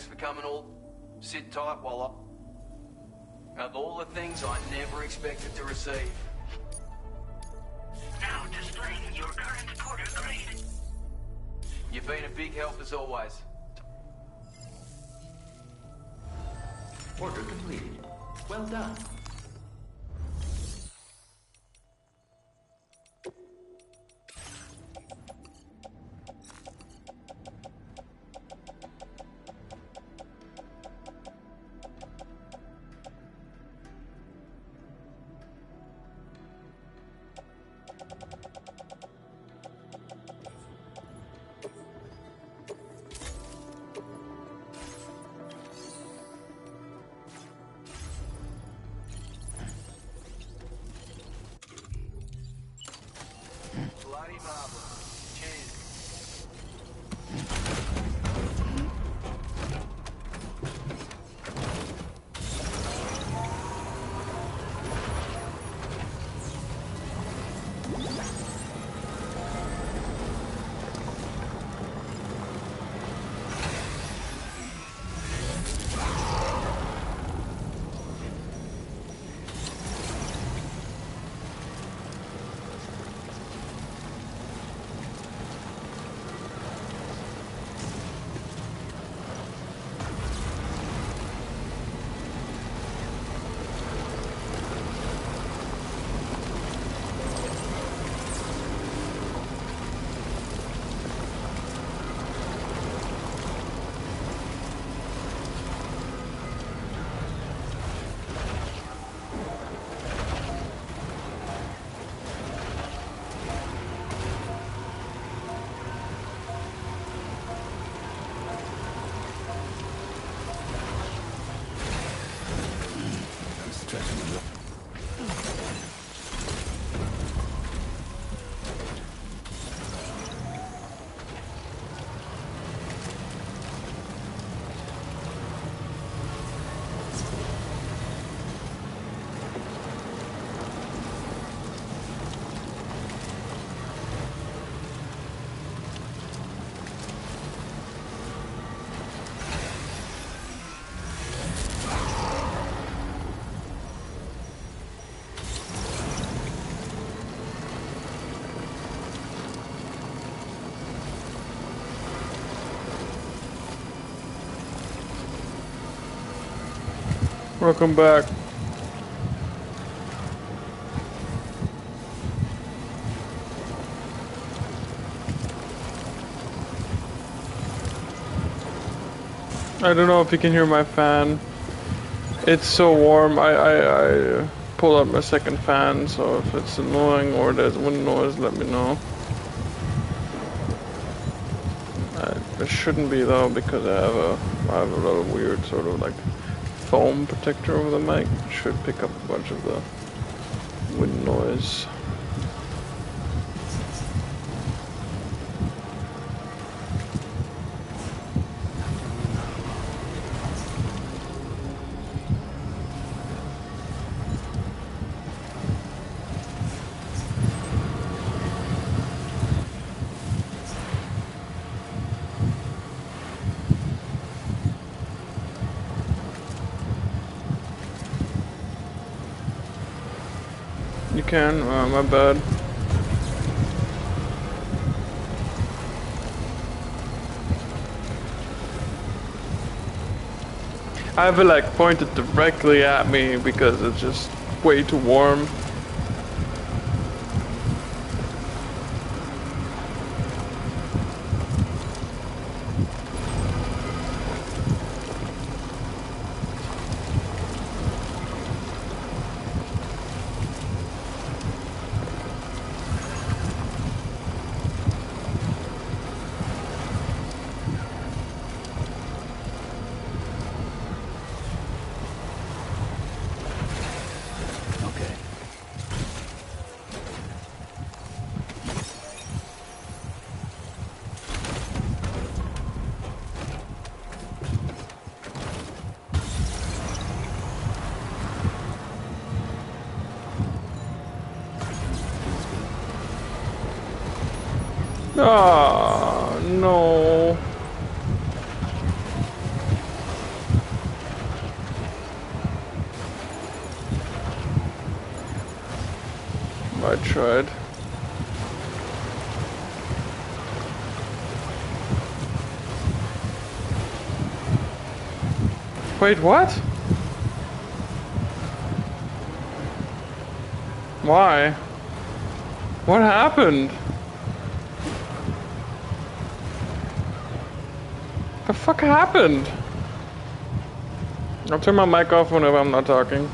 [SPEAKER 5] Thanks for coming all. Sit tight while of all the things I never expected to receive.
[SPEAKER 4] Now displaying your current quarter grade.
[SPEAKER 5] You've been a big help as always.
[SPEAKER 10] Order completed. Well done.
[SPEAKER 5] Bloody marvelous. Cheers.
[SPEAKER 2] Welcome back. I don't know if you can hear my fan. It's so warm. I pulled out my second fan, so if it's annoying or there's wind noise, let me know. It shouldn't be though, because I have a little weird sort of like foam protector over the mic. It should pick up a bunch of the wind noise. You can, my bad. I have it like pointed directly at me because it's just way too warm. Ah, no. I tried. Wait, what? Why? What happened? The fuck happened? I'll turn my mic off whenever I'm not talking.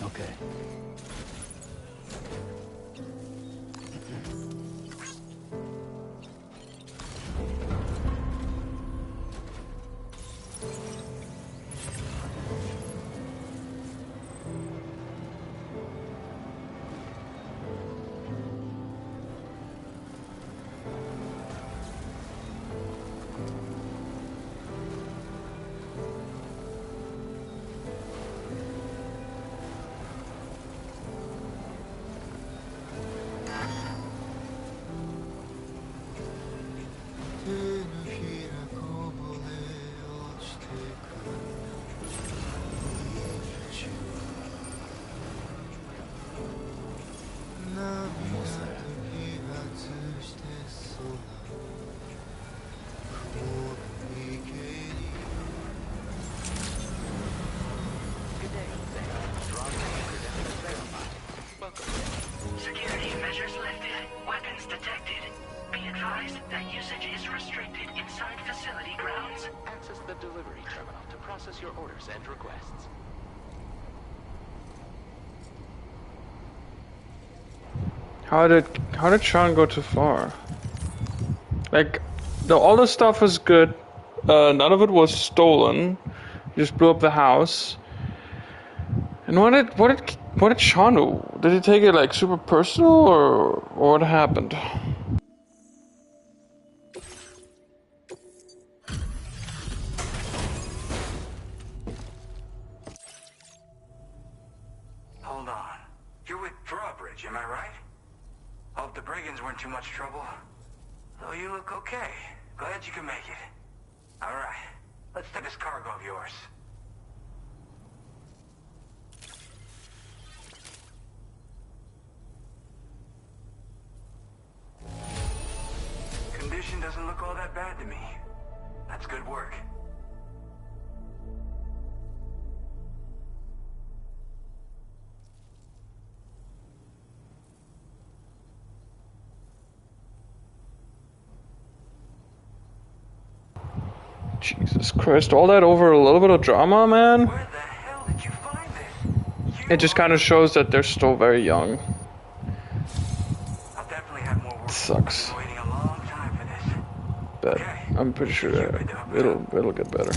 [SPEAKER 8] Okay.
[SPEAKER 4] Security measures lifted. Weapons detected. Be advised that usage is restricted inside facility grounds.
[SPEAKER 10] Access the delivery terminal to process your orders and requests.
[SPEAKER 2] How did Sean go too far? Like, all the stuff was good. None of it was stolen. He just blew up the house. And what did Sean do? Did he take it like super personal, or what happened?
[SPEAKER 6] Hold on. You're with Drawbridge, am I right? Hope the brigands weren't too much trouble. Though you look okay. Glad you can make it. Alright, let's take this cargo of yours. Condition doesn't look all that bad to me. That's good work.
[SPEAKER 2] Jesus Christ, all that over a little bit of drama, man?
[SPEAKER 6] Where the hell did you find this?
[SPEAKER 2] It just kind of shows that they're still very young.
[SPEAKER 6] I'll definitely have more work.
[SPEAKER 2] Sucks.
[SPEAKER 6] I've been waiting a long time for this.
[SPEAKER 2] But
[SPEAKER 6] Okay.
[SPEAKER 2] I'm pretty sure it'll get better.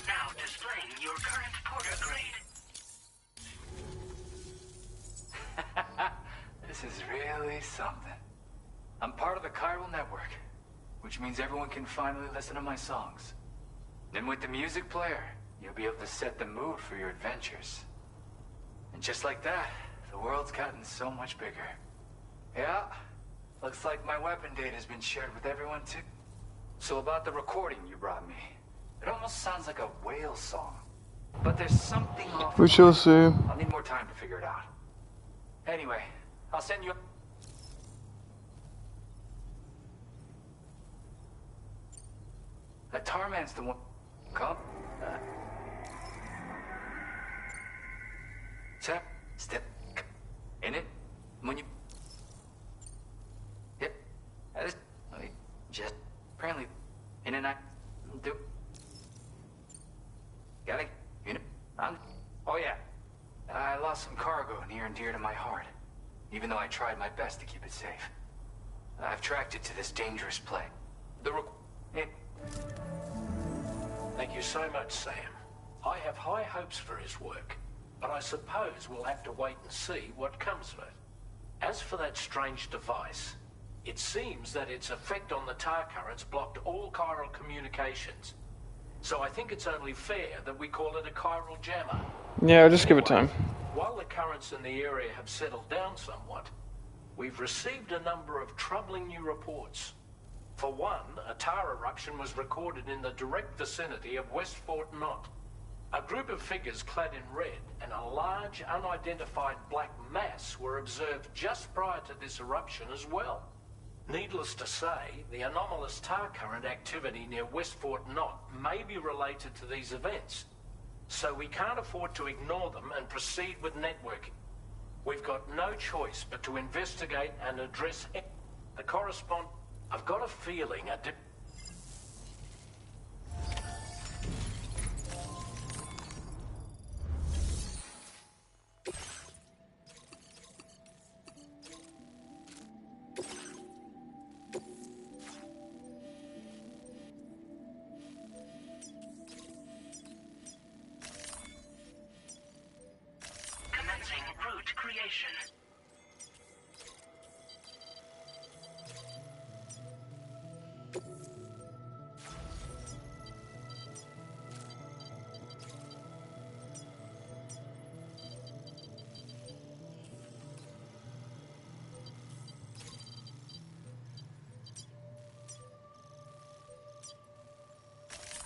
[SPEAKER 4] Now displaying your current porter grade.
[SPEAKER 5] This is really something. I'm part of the chiral network, which means everyone can finally listen to my songs. Then with the music player, you'll be able to set the mood for your adventures. And just like that, the world's gotten so much bigger.
[SPEAKER 6] Yeah. Looks like my weapon data's been shared with everyone too. So about the recording you brought me. It almost sounds like a whale song. But there's something off.
[SPEAKER 2] We shall see.
[SPEAKER 6] I'll need more time to figure it out. Anyway, I'll send you... The Tarman's the one... Come. Step. In it. When you... Yep. Just... Apparently... In and out... Do... Got it? You know? Oh yeah. I lost some cargo near and dear to my heart. Even though I tried my best to keep it safe. I've tracked it to this dangerous place.
[SPEAKER 3] Thank you so much, Sam. I have high hopes for his work, but I suppose we'll have to wait and see what comes of it. As for that strange device, it seems that its effect on the tar currents blocked all chiral communications. So I think it's only fair that we call it a chiral jammer.
[SPEAKER 2] Yeah, just give it time.
[SPEAKER 3] While the currents in the area have settled down somewhat, we've received a number of troubling new reports. For one, a tar eruption was recorded in the direct vicinity of West Fort Knot. A group of figures clad in red and a large unidentified black mass were observed just prior to this eruption as well. Needless to say, the anomalous tar current activity near West Fort Knot may be related to these events. So we can't afford to ignore them and proceed with networking. We've got no choice but to investigate and address the correspond. I've got a feeling
[SPEAKER 4] Commencing route creation.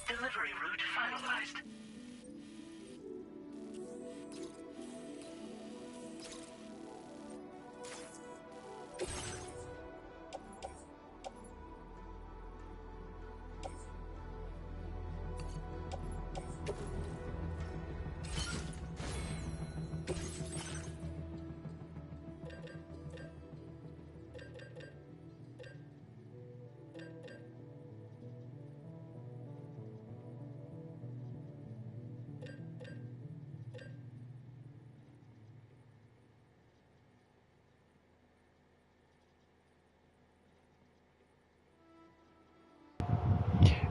[SPEAKER 4] Delivery route finalized.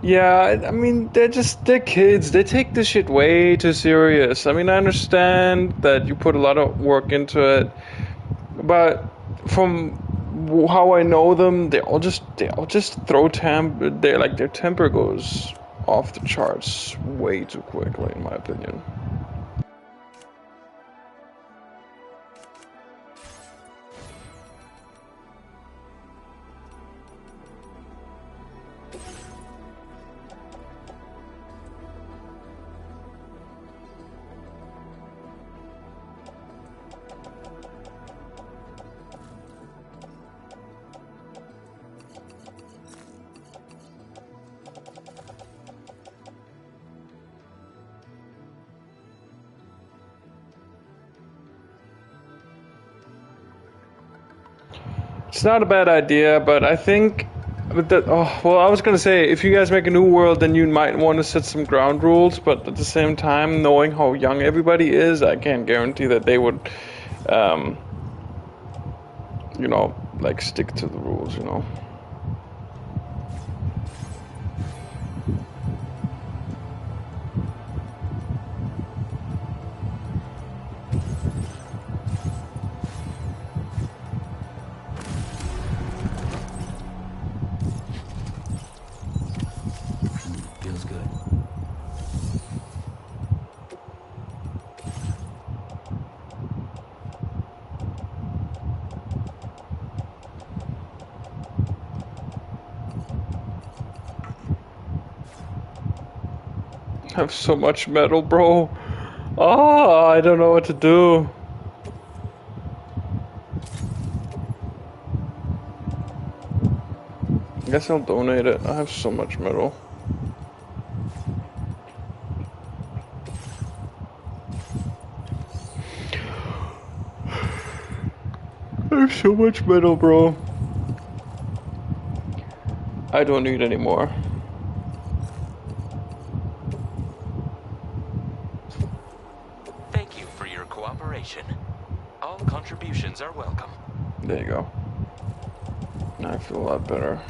[SPEAKER 2] Yeah, I mean, they're kids. They take this shit way too serious. I mean, I understand that you put a lot of work into it, but from how I know them, they all just throw their temper goes off the charts way too quickly, in my opinion. It's not a bad idea, but I think that, I was gonna say, if you guys make a new world, then you might want to set some ground rules, but at the same time, knowing how young everybody is, I can't guarantee that they would, like, stick to the rules,
[SPEAKER 8] Feels good.
[SPEAKER 2] I have so much metal, bro. Oh, I don't know what to do. I guess I'll donate it. I have so much metal. I have so much metal, bro. I don't need any more.
[SPEAKER 10] Thank you for your cooperation. All contributions are welcome.
[SPEAKER 2] There you go. I feel a lot better.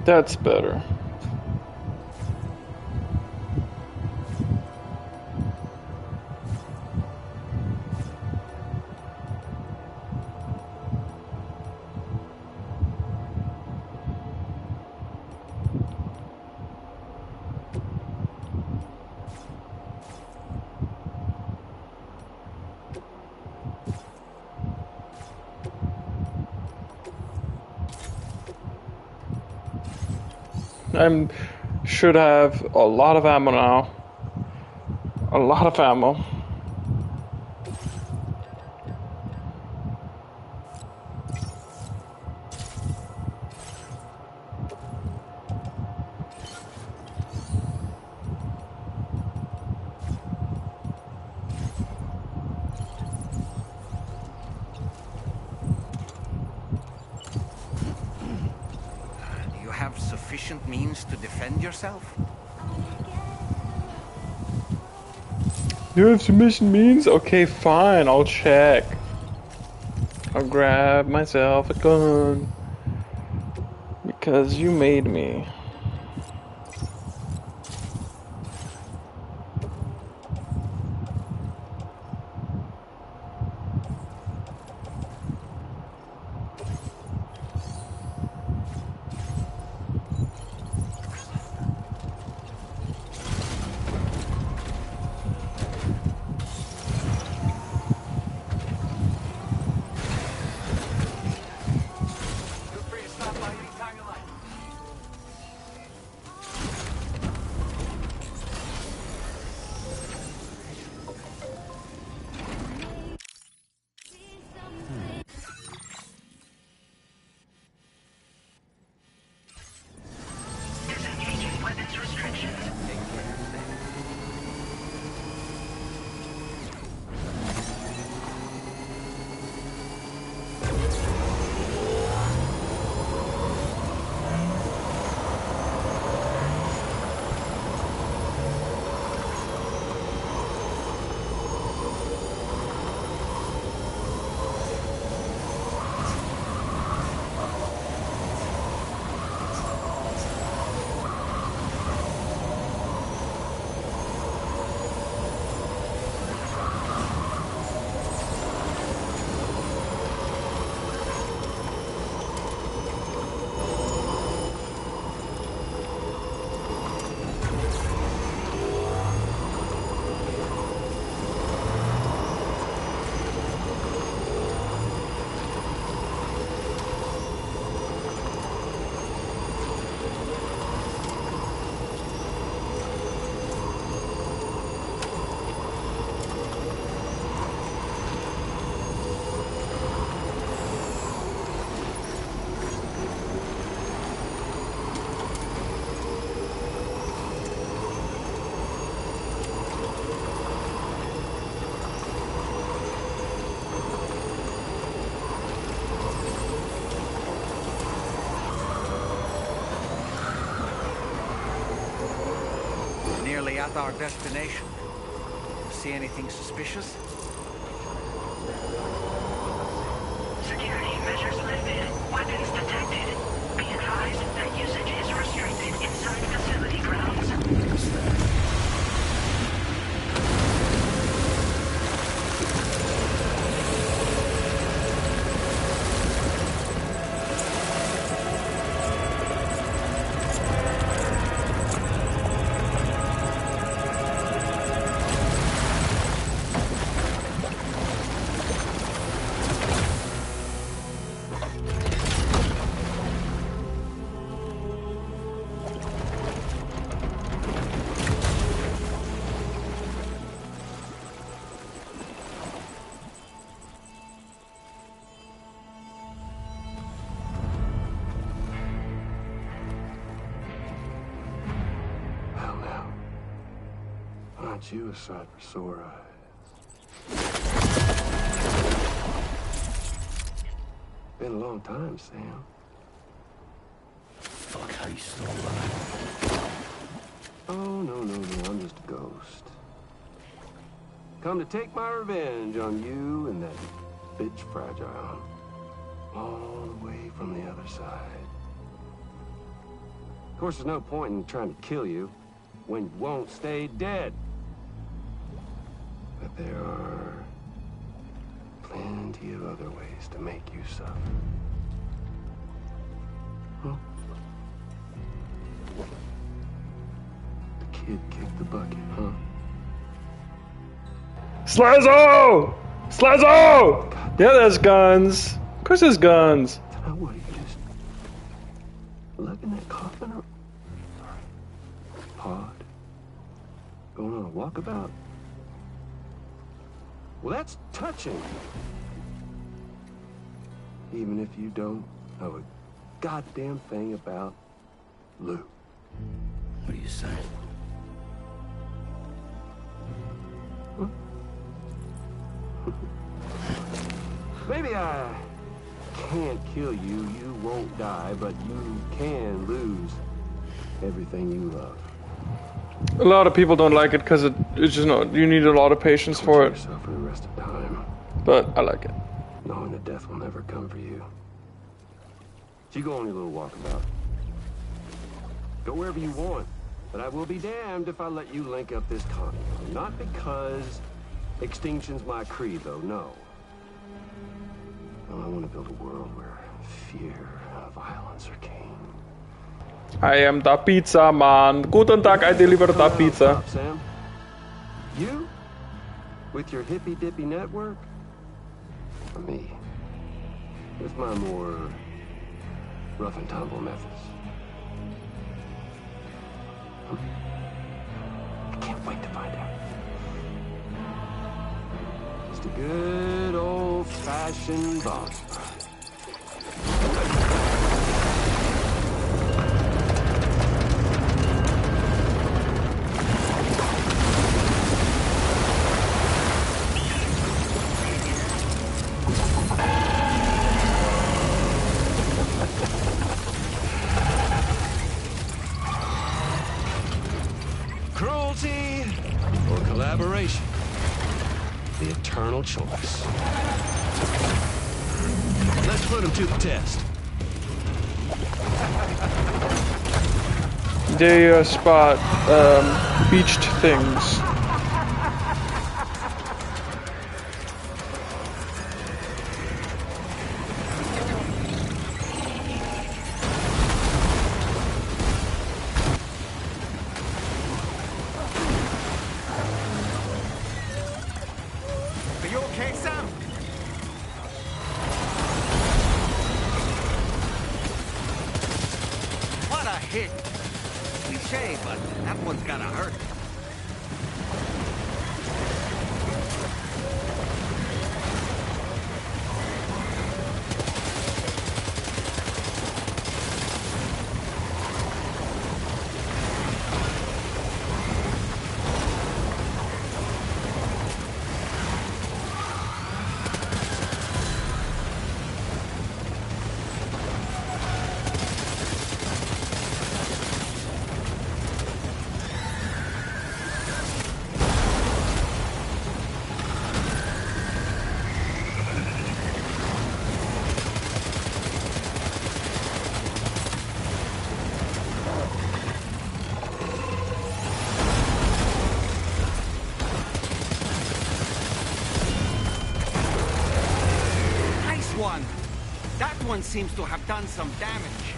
[SPEAKER 2] That's better. I should have a lot of ammo now. A lot of ammo.
[SPEAKER 1] Do you have sufficient means to defend yourself?
[SPEAKER 2] You have submission means? Okay, fine, I'll check. I'll grab myself a gun. Because you made me.
[SPEAKER 1] finally at our destination. See anything suspicious?
[SPEAKER 4] Security measures lifted. Weapons detected. Be advised that usage is restricted inside facility grounds.
[SPEAKER 11] Aren't you a sight for sore eyes? Been a long time, Sam.
[SPEAKER 8] Fuck, how you still alive?
[SPEAKER 11] Oh, no, I'm just a ghost. Come to take my revenge on you and that bitch Fragile. All the way from the other side. Of course, there's no point in trying to kill you when you won't stay dead. But there are plenty of other ways to make you suffer. Huh? The kid kicked the bucket, huh?
[SPEAKER 2] Slazzo! Slazzo! Yeah, there's guns. Of course there's guns.
[SPEAKER 11] What, you just lugging that coffin up? Pod? Going on a walkabout? Well, that's touching. Even if you don't know a goddamn thing about Lou.
[SPEAKER 8] What are you saying?
[SPEAKER 11] Huh? Maybe I can't kill you, you won't die, but you can lose everything you love.
[SPEAKER 2] A lot of people don't like it because it's just not. You need a lot of patience for it.
[SPEAKER 11] Yourself for the rest of time,
[SPEAKER 2] but I like it.
[SPEAKER 11] Knowing that death will never come for you. So you go on your little walkabout. Go wherever you want, but I will be damned if I let you link up this continent. Not because extinction's my creed, though. No. I want to build a world where fear and violence are king.
[SPEAKER 2] I am the pizza man. Guten Tag, I deliver the pizza.
[SPEAKER 11] Up, Sam. You? With your hippy-dippy network? For me. With my more rough and tumble methods. I can't wait to find out. Just a good old-fashioned boss fight. Cruelty or collaboration? The eternal choice. Let's put him to the test.
[SPEAKER 2] They spot beached things.
[SPEAKER 1] Are you okay, Sam? What a hit! Cliche, but that one's gotta hurt. one seems to have done some damage.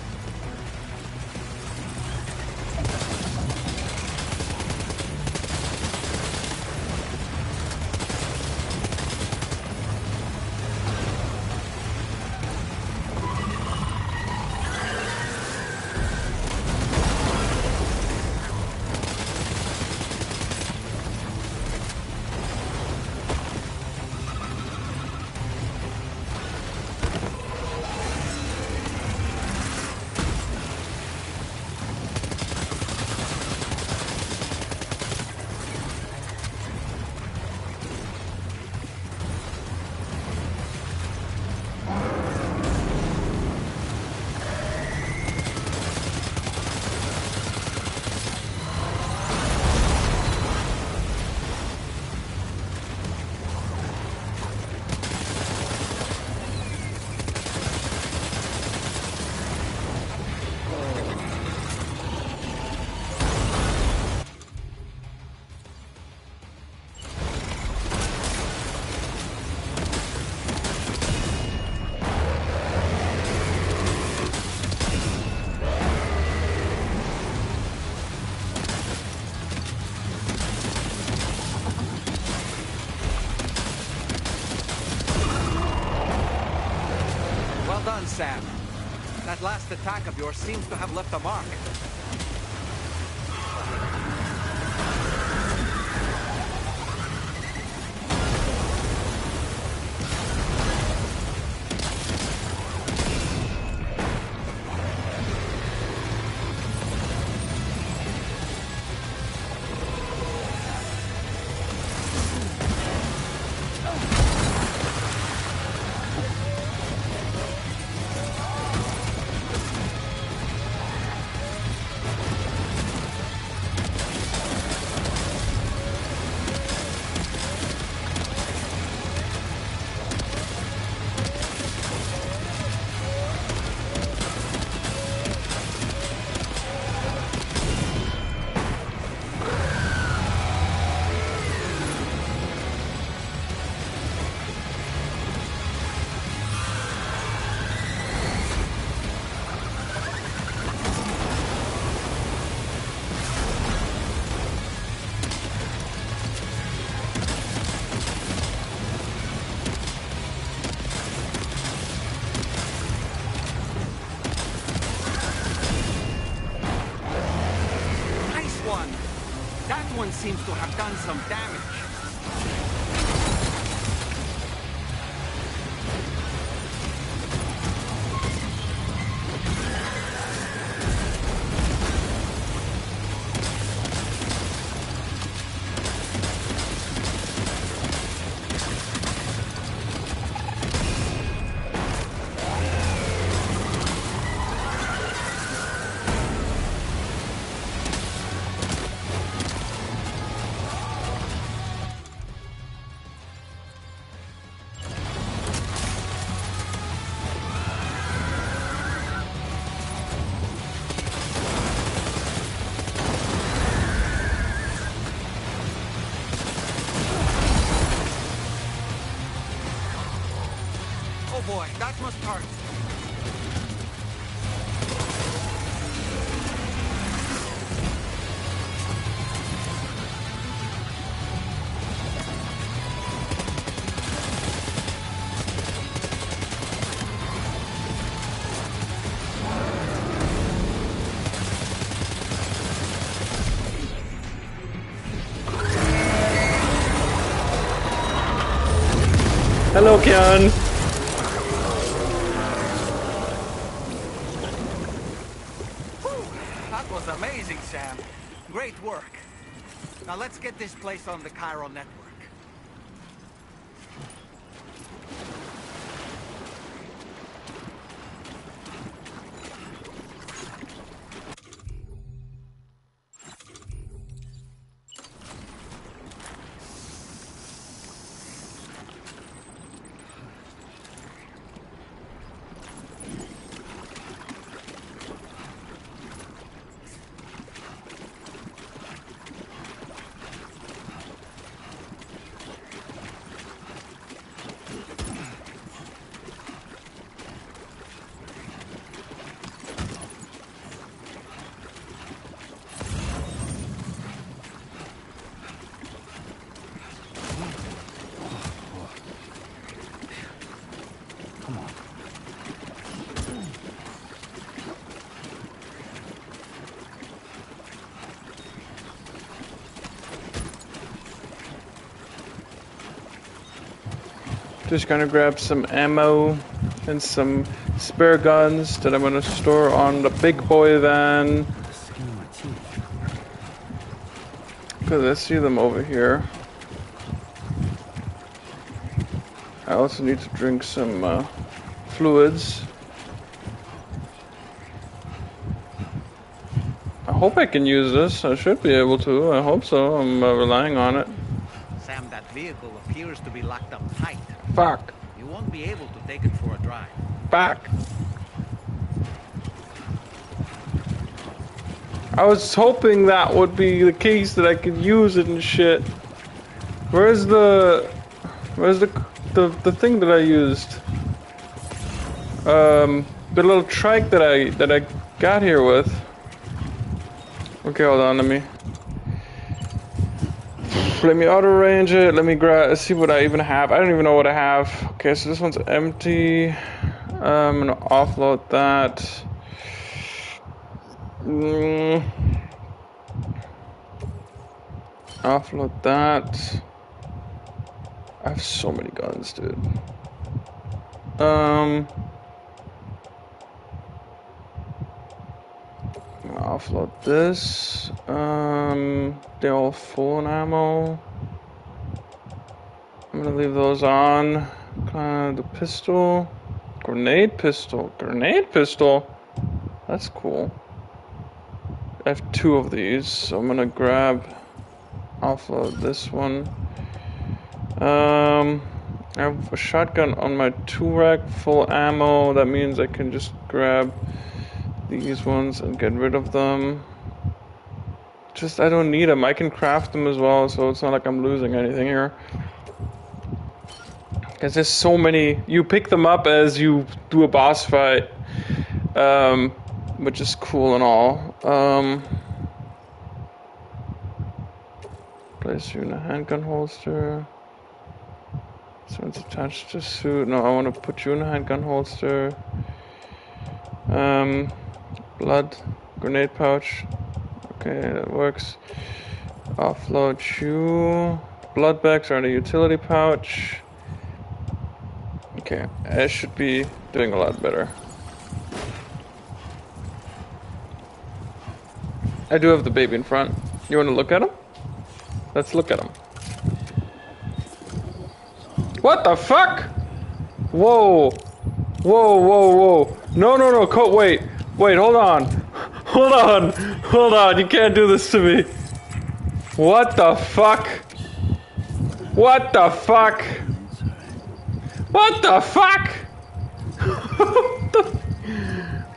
[SPEAKER 1] Sam. That last attack of yours seems to have left a mark. Seems to have done some damage. Boy, that must hurt.
[SPEAKER 2] Hello, Kian.
[SPEAKER 1] That was amazing, Sam. Great work. Now let's get this place on the Chiral network.
[SPEAKER 2] Just gonna grab some ammo and some spare guns that I'm gonna store on the big boy van. Cause I see them over here. I also need to drink some fluids. I hope I can use this. I should be able to. I hope so. I'm relying on it.
[SPEAKER 1] Sam, that vehicle appears to be locked up tight.
[SPEAKER 2] Fuck.
[SPEAKER 1] You won't be able to take it for a drive.
[SPEAKER 2] Fuck. I was hoping that would be the case, that I could use it and shit. Where's the thing that I used? The little trike that I got here with. Okay, hold on, let me auto range it. Let me see what I even have. I don't even know what I have. Okay, so this one's empty. I'm gonna offload that. Offload that. I have so many guns, dude. Offload this. They're all full on ammo. I'm gonna leave those on. The pistol. Grenade pistol. Grenade pistol? That's cool. I have 2 of these, so I'm gonna offload this one. I have a shotgun on my 2-rack, full ammo. That means I can just grab these ones and get rid of them. I don't need them. I can craft them as well, so it's not like I'm losing anything here. Because there's so many. You pick them up as you do a boss fight, which is cool and all. Place you in a handgun holster. So it's attached to suit. No, I want to put you in a handgun holster. Blood, grenade pouch. Okay, that works. Offload you. Blood bags are in a utility pouch. Okay, I should be doing a lot better. I do have the baby in front. You want to look at him? Let's look at him. What the fuck? Whoa. Whoa, whoa, whoa. No, no, no, wait. Wait, hold on. Hold on. Hold on, you can't do this to me. What the fuck? What the fuck? What the fuck?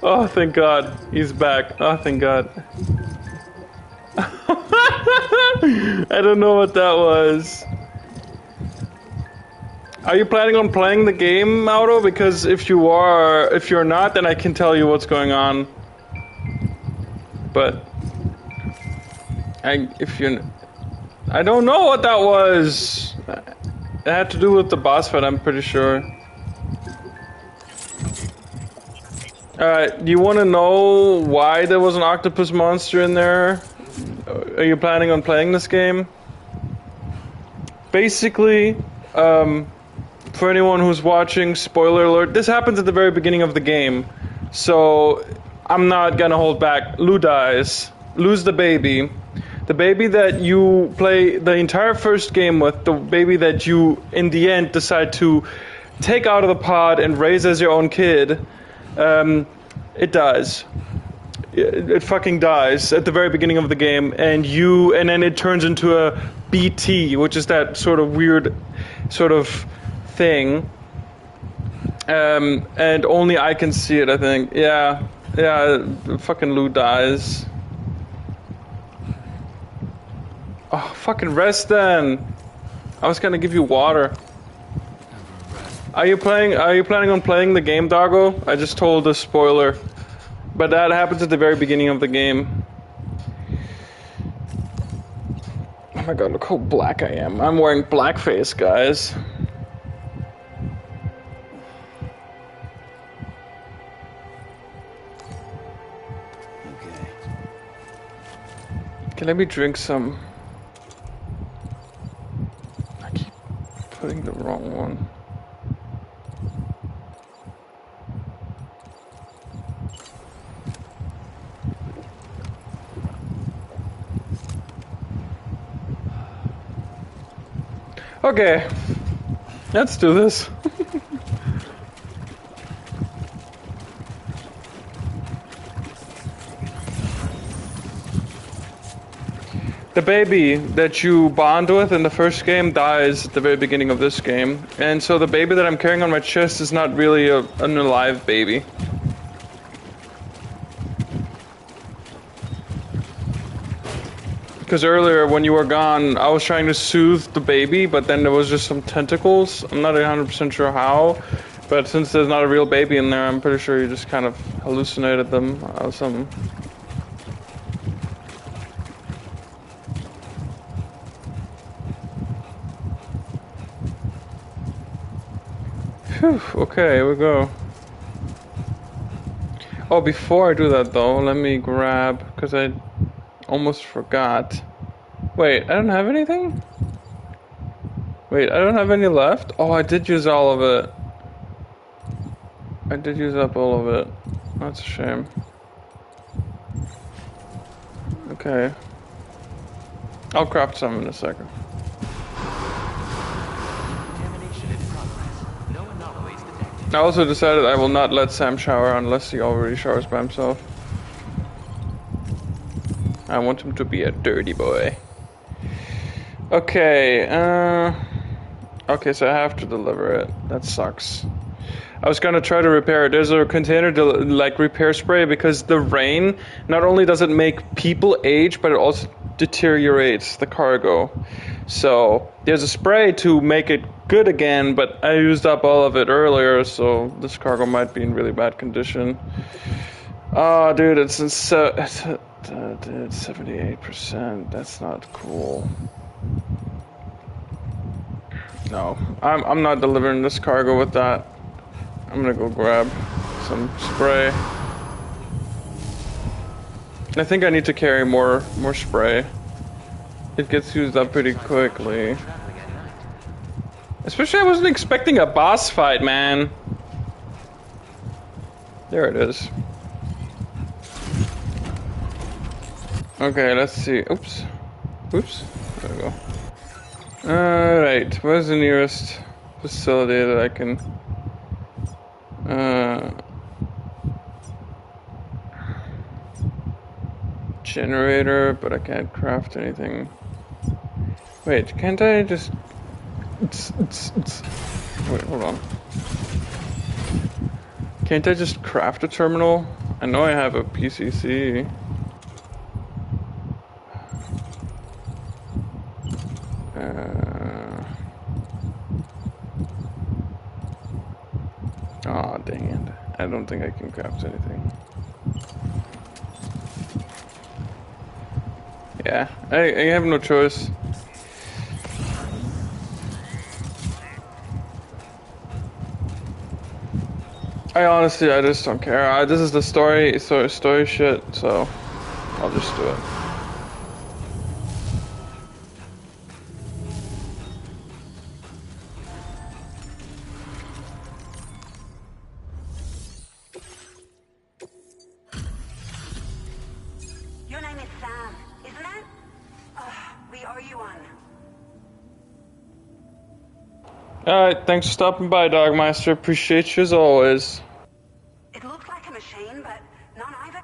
[SPEAKER 2] Oh, thank God. He's back. Oh, thank God. I don't know what that was. Are you planning on playing the game, Mauro? Because if you're not, then I can tell you what's going on. But I don't know what that was. It had to do with the boss fight, I'm pretty sure. Alright, do you want to know why there was an octopus monster in there? Are you planning on playing this game? Basically, for anyone who's watching, spoiler alert, this happens at the very beginning of the game. So, I'm not gonna hold back. Lou dies. Lou's the baby. The baby that you play the entire first game with, the baby that you, in the end, decide to take out of the pod and raise as your own kid, it dies. It fucking dies at the very beginning of the game, and then it turns into a BT, which is that sort of weird sort of thing. And only I can see it, I think. Yeah, fucking Lou dies. Oh, fucking rest then. I was gonna give you water. Are you planning on playing the game, Doggo? I just told a spoiler. But that happens at the very beginning of the game. Oh my god, look how black I am. I'm wearing blackface, guys. Okay, let me drink some. I keep putting the wrong one. Okay, let's do this. The baby that you bond with in the first game dies at the very beginning of this game, and so the baby that I'm carrying on my chest is not really an alive baby. Because earlier, when you were gone, I was trying to soothe the baby, but then there was just some tentacles. I'm not 100% sure how, but since there's not a real baby in there, I'm pretty sure you just kind of hallucinated them or something. Phew, okay, here we go. Oh, before I do that though, let me grab, because I almost forgot. Wait, I don't have anything? Wait, I don't have any left? Oh, I did use all of it. I did use up all of it. That's a shame. Okay. I'll craft some in a second. I also decided I will not let Sam shower unless he already showers by himself. I want him to be a dirty boy. Okay, okay, so I have to deliver it. That sucks. I was gonna try to repair it. There's a container like repair spray because the rain not only does it make people age, but it also deteriorates the cargo. So there's a spray to make it good again, but I used up all of it earlier, so this cargo might be in really bad condition. Oh, dude, it's 78%. That's not cool. No, I'm not delivering this cargo with that. I'm gonna go grab some spray. I think I need to carry more spray. It gets used up pretty quickly. Especially I wasn't expecting a boss fight, man. There it is. Okay, let's see. Oops. Oops. There we go. Alright, where's the nearest facility that I can... generator, but I can't craft anything. Wait, can't I just... Wait, hold on. Can't I just craft a terminal? I know I have a PCC. Aw, dang it. I don't think I can craft anything. Yeah, I have no choice. I just don't care. This is the story shit, so I'll just do it.
[SPEAKER 12] Your name is Sam, isn't it? We owe you one.
[SPEAKER 2] Alright, thanks for stopping by, Dogmeister. Appreciate you as always.
[SPEAKER 12] It looks like a machine, but none either.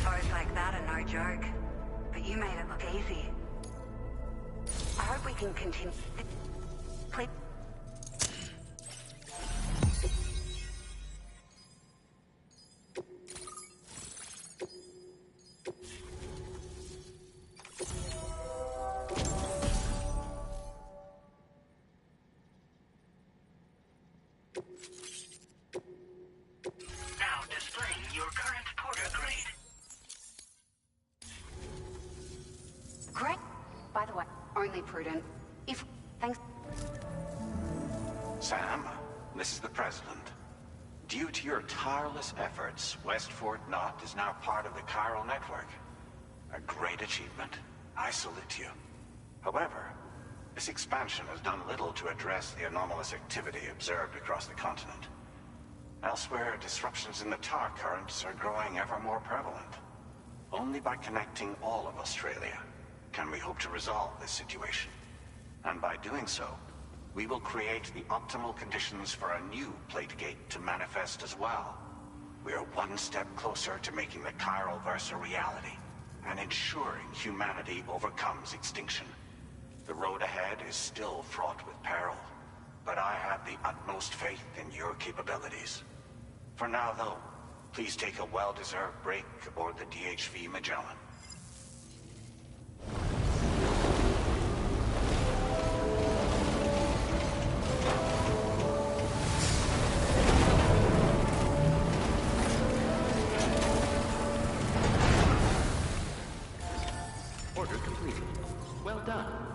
[SPEAKER 12] Foes like that are no joke, but you made it look easy. I hope we can continue. Please.
[SPEAKER 4] Now displaying your current porter grade.
[SPEAKER 12] Great. By the way, only prudent. If thanks.
[SPEAKER 13] Sam, this is the President. Due to your tireless efforts, West Fort Knot is now part of the chiral network. A great achievement. I salute you. However, this expansion has done little to address the anomalous activity observed across the continent. Elsewhere, disruptions in the tar currents are growing ever more prevalent. Only by connecting all of Australia can we hope to resolve this situation. And by doing so, we will create the optimal conditions for a new Plategate to manifest as well. We are one step closer to making the Chiral-verse a reality, and ensuring humanity overcomes extinction. The road ahead is still fraught with peril, but I have the utmost faith in your capabilities. For now, though, please take a well-deserved break aboard the DHV Magellan.
[SPEAKER 10] Order completed. Well done.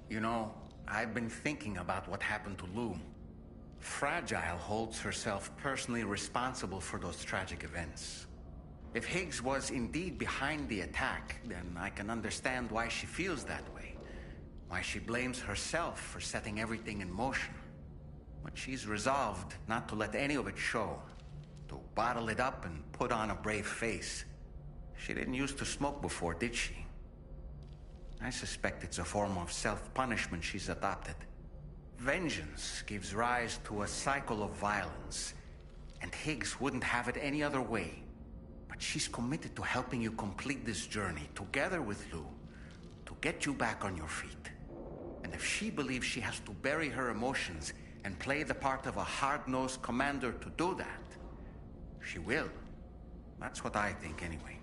[SPEAKER 1] You know, I've been thinking about what happened to Lou. Fragile holds herself personally responsible for those tragic events. If Higgs was indeed behind the attack, then I can understand why she feels that way. Why she blames herself for setting everything in motion. But she's resolved not to let any of it show. To bottle it up and put on a brave face. She didn't used to smoke before, did she? I suspect it's a form of self-punishment she's adopted. Vengeance gives rise to a cycle of violence, and Higgs wouldn't have it any other way. But she's committed to helping you complete this journey, together with Lou, to get you back on your feet. And if she believes she has to bury her emotions and play the part of a hard-nosed commander to do that, she will. That's what I think, anyway.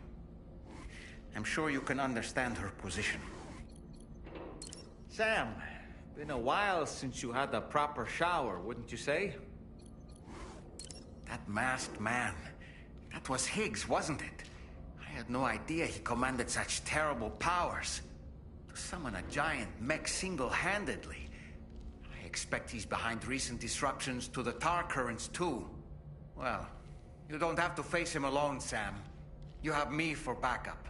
[SPEAKER 1] I'm sure you can understand her position.
[SPEAKER 14] Sam, been a while since you had a proper shower, wouldn't you say?
[SPEAKER 1] That masked man. That was Higgs, wasn't it? I had no idea he commanded such terrible powers. To summon a giant mech single-handedly. I expect he's behind recent disruptions to the tar currents, too. Well, you don't have to face him alone, Sam. You have me for backup.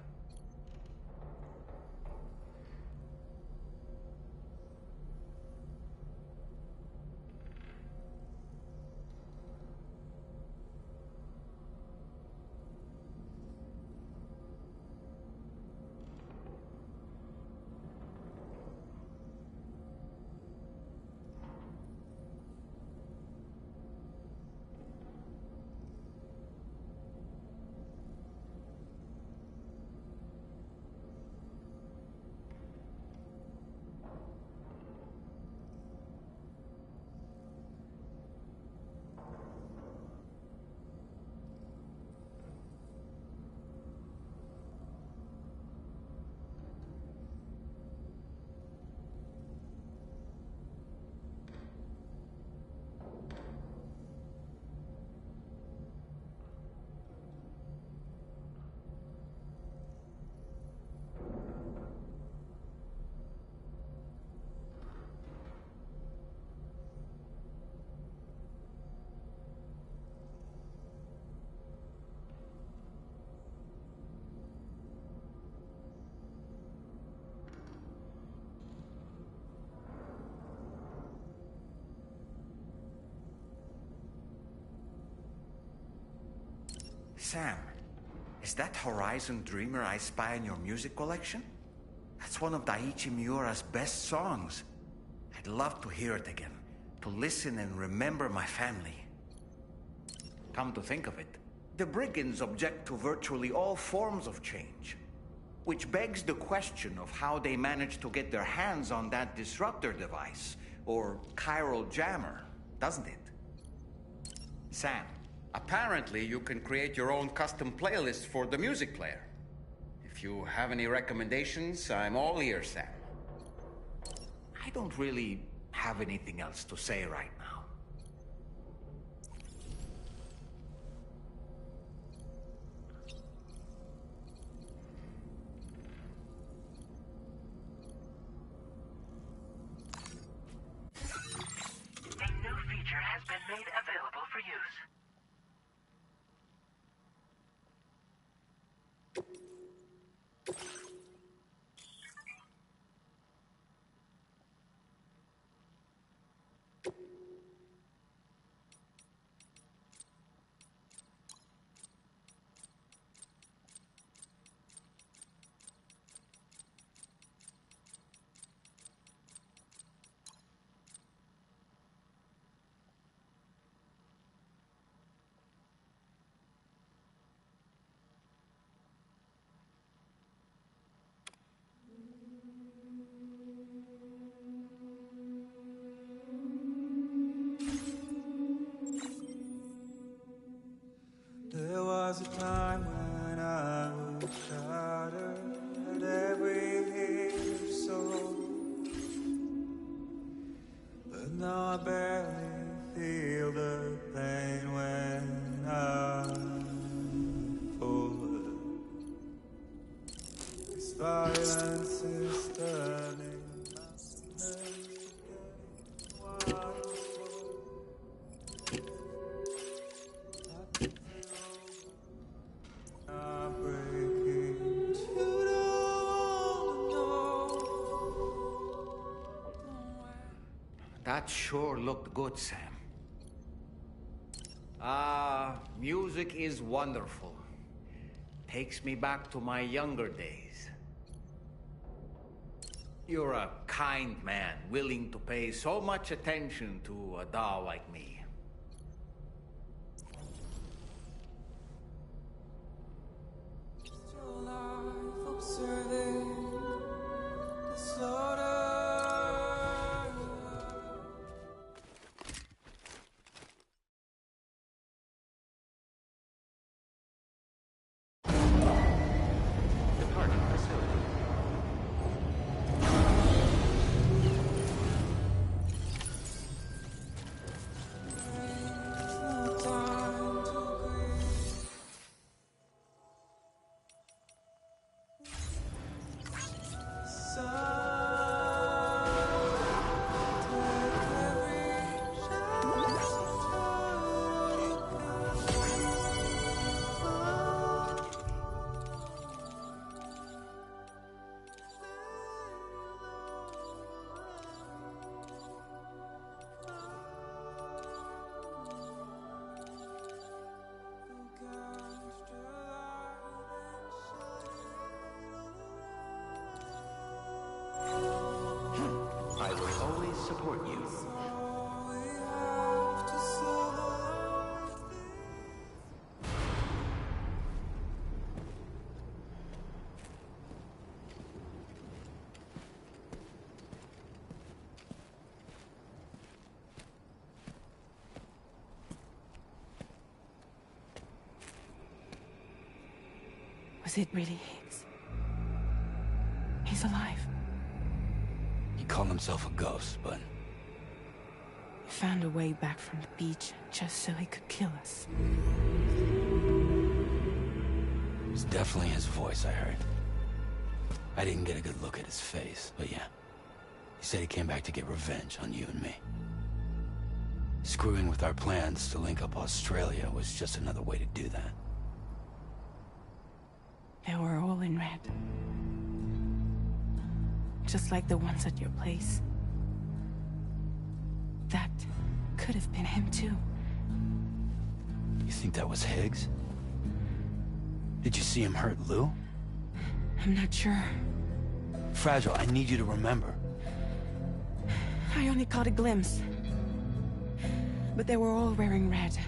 [SPEAKER 1] Sam, is that Horizon Dreamer I spy in your music collection? That's one of Daiichi Miura's best songs. I'd love to hear it again, to listen and remember my family. Come to think of it, the Brigands object to virtually all forms of change. Which begs the question of how they managed to get their hands on that disruptor device, or chiral jammer, doesn't it? Sam, apparently you can create your own custom playlist for the music player. If you have any recommendations, I'm all ears, Sam. I don't really have anything else to say right now.
[SPEAKER 4] A new feature has been made available for use.
[SPEAKER 15] There was a time when I was shattered at every hit of soul, but now I barely feel the pain when I fall. This violence is turning my
[SPEAKER 1] That sure looked good, Sam. Music is wonderful. Takes me back to my younger days. You're a kind man, willing to pay so much attention to a doll like me.
[SPEAKER 15] Observing the slaughter.
[SPEAKER 10] Departing facility. I will always support you.
[SPEAKER 16] Was it really Higgs? He's alive.
[SPEAKER 6] He called himself a ghost, but
[SPEAKER 16] He found a way back from the beach just so he could kill us.
[SPEAKER 6] it was definitely his voice I heard. I didn't get a good look at his face, but yeah. He said he came back to get revenge on you and me. Screwing with our plans to link up Australia was just another way to do that.
[SPEAKER 16] They were all in red. Just like the ones at your place. That could have been him too.
[SPEAKER 6] You think that was Higgs? Did you see him hurt Lou?
[SPEAKER 16] I'm not sure.
[SPEAKER 6] Fragile, I need you to remember.
[SPEAKER 16] I only caught a glimpse. But they were all wearing red.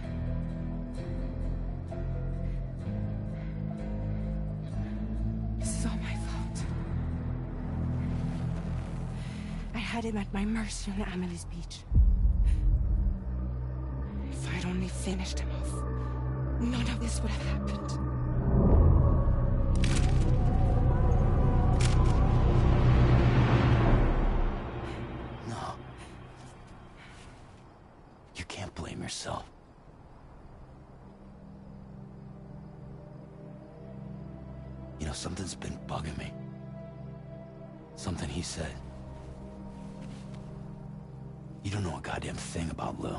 [SPEAKER 16] This is all my fault. I had him at my mercy on Amelie's beach. If I'd only finished him off, none of this would have happened.
[SPEAKER 6] No. You can't blame yourself. You know, something's been bugging me. Something he said. You don't know a goddamn thing about Lou.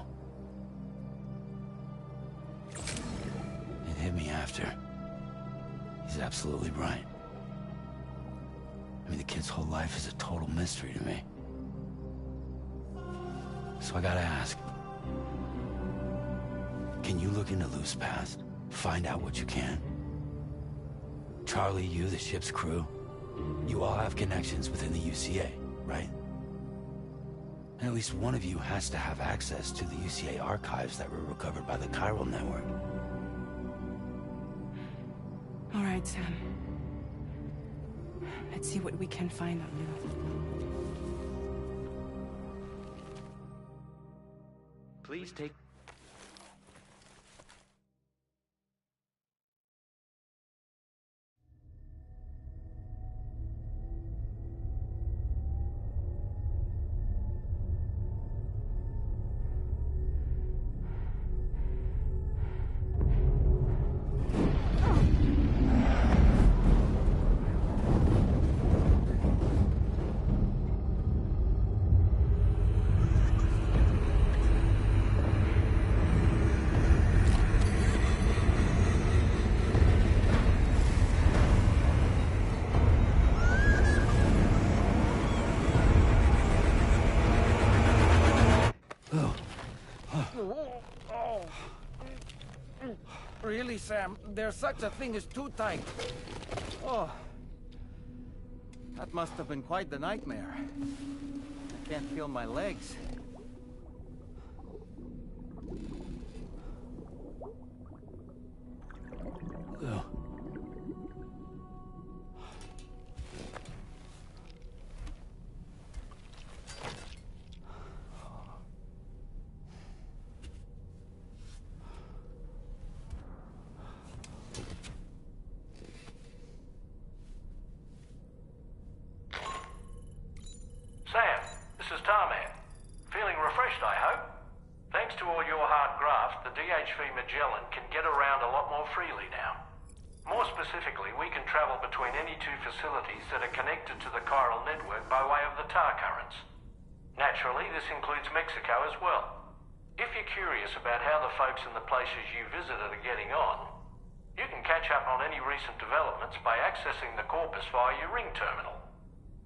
[SPEAKER 6] It hit me after. He's absolutely right. I mean, the kid's whole life is a total mystery to me. So I gotta ask. Can you look into Lou's past? Find out what you can? Charlie, you, the ship's crew, you all have connections within the UCA, right? And at least one of you has to have access to the UCA archives that were recovered by the Chiral Network.
[SPEAKER 16] All right, Sam. Let's see what we can find on Lou.
[SPEAKER 10] Please take...
[SPEAKER 7] really, Sam. There's such a thing as too tight. Oh. That must have been quite the nightmare. I can't feel my legs.
[SPEAKER 8] Ugh.
[SPEAKER 3] Sam, this is Tarman. Feeling refreshed, I hope? Thanks to all your hard graft, the DHV Magellan can get around a lot more freely now. More specifically, we can travel between any two facilities that are connected to the chiral network by way of the tar currents. Naturally, this includes Mexico as well. If you're curious about how the folks in the places you visited are getting on, you can catch up on any recent developments by accessing the corpus via your ring terminal.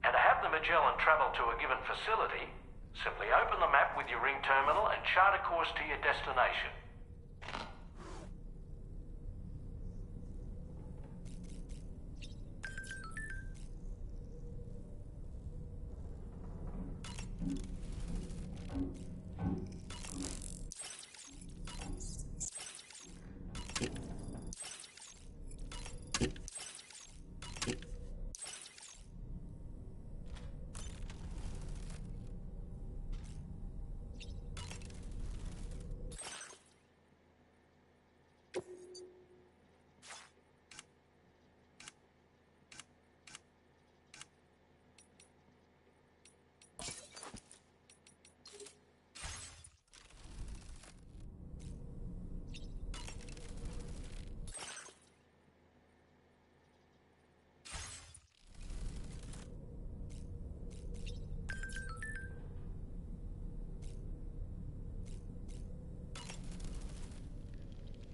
[SPEAKER 3] And to have the Magellan travel to a given facility, simply open the map with your ring terminal and chart a course to your destination.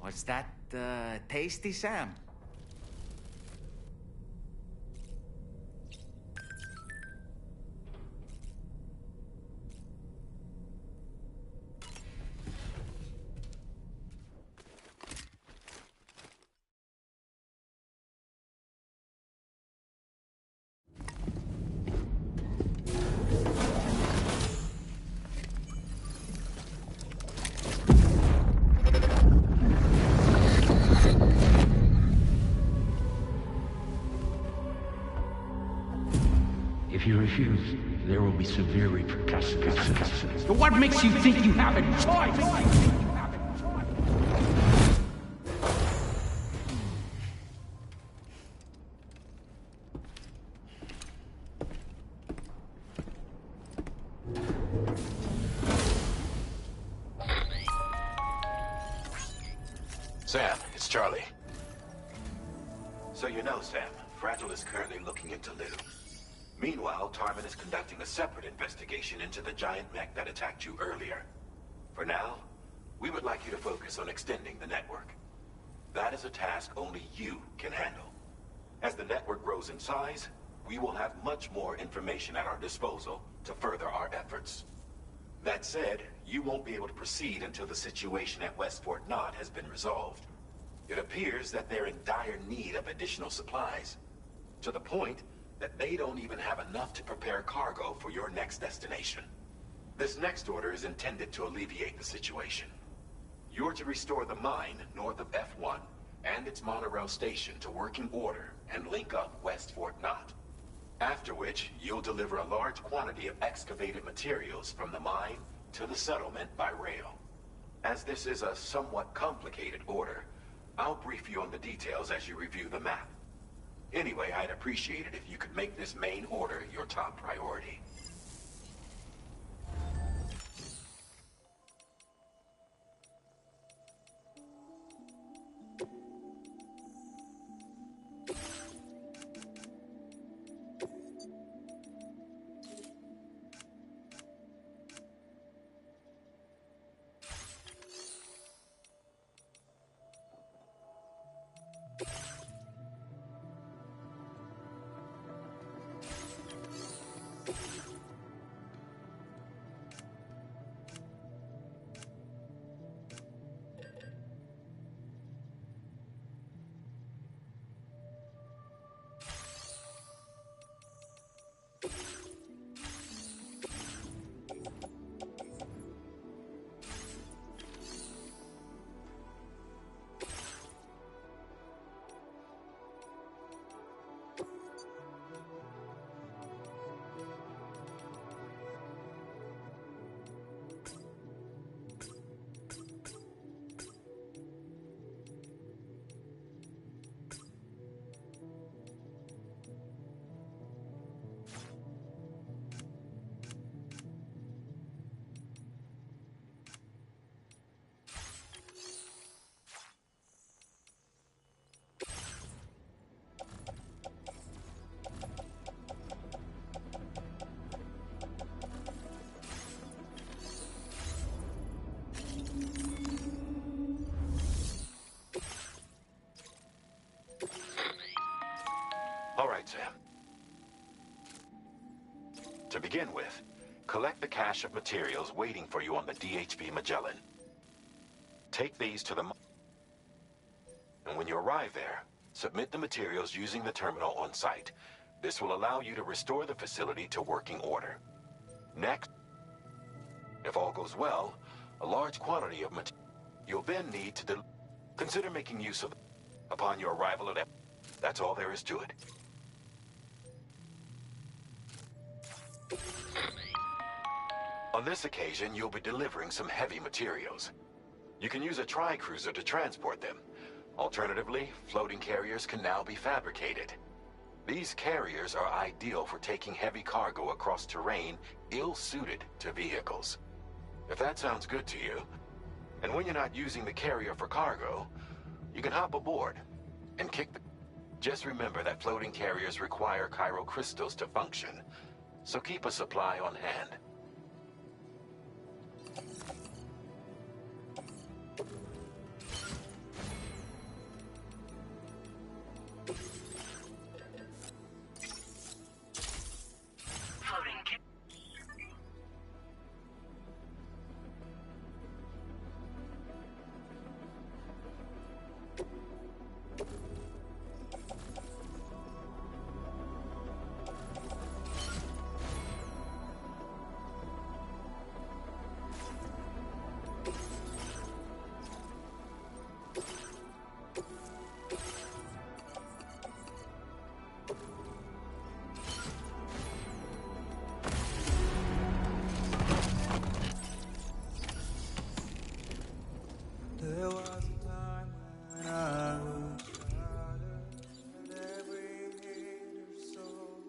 [SPEAKER 1] Was that, tasty, Sam?
[SPEAKER 17] If you refuse, there will be severe repercussions.
[SPEAKER 18] But what makes you think you have a choice?
[SPEAKER 13] Sam, it's Charlie. So you know, Sam, Fragile is currently looking into Lou. Meanwhile, Tarman is conducting a separate investigation into the giant mech that attacked you earlier. For now, we would like you to focus on extending the network. That is a task only you can handle. As the network grows in size, we will have much more information at our disposal to further our efforts. That said, you won't be able to proceed until the situation at West Fort Knott has been resolved. It appears that they're in dire need of additional supplies, to the point that they don't even have enough to prepare cargo for your next destination. This next order is intended to alleviate the situation. You're to restore the mine north of F1 and its monorail station to working order and link up West Fort Knott. After which, you'll deliver a large quantity of excavated materials from the mine to the settlement by rail. As this is a somewhat complicated order, I'll brief you on the details as you review the map. Anyway, I'd appreciate it if you could make this main order your top priority. right, Sam. To begin with, collect the cache of materials waiting for you on the DHB Magellan. Take these to the... And when you arrive there, submit the materials using the terminal on site. This will allow you to restore the facility to working order. Next, if all goes well, a large quantity of material you'll then need to consider making use of upon your arrival at... That's all there is to it. On this occasion, you'll be delivering some heavy materials. You can use a tri-cruiser to transport them. Alternatively, floating carriers can now be fabricated. These carriers are ideal for taking heavy cargo across terrain ill-suited to vehicles. If that sounds good to you, and when you're not using the carrier for cargo, you can hop aboard and kick the... Just remember that floating carriers require chiral crystals to function, so keep a supply on hand.
[SPEAKER 15] There was a time when I was shattered at every hit or soul,